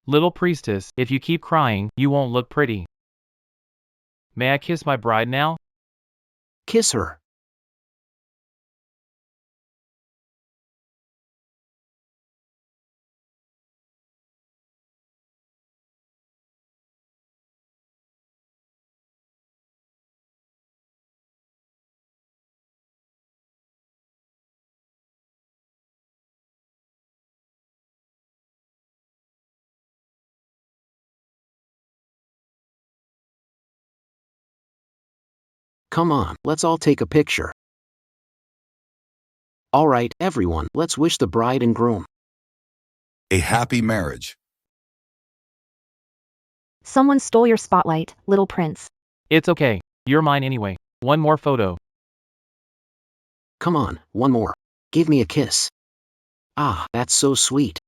Speaker 2: Little priestess, if you keep crying, you won't look pretty. May I kiss my bride now?
Speaker 5: Kiss her. Come on, let's all take a picture. All right, everyone, let's wish the bride and groom
Speaker 9: a happy marriage.
Speaker 1: Someone stole your spotlight, little prince.
Speaker 2: It's okay. You're mine anyway. One more photo.
Speaker 5: Come on, one more. Give me a kiss. Ah, that's so sweet.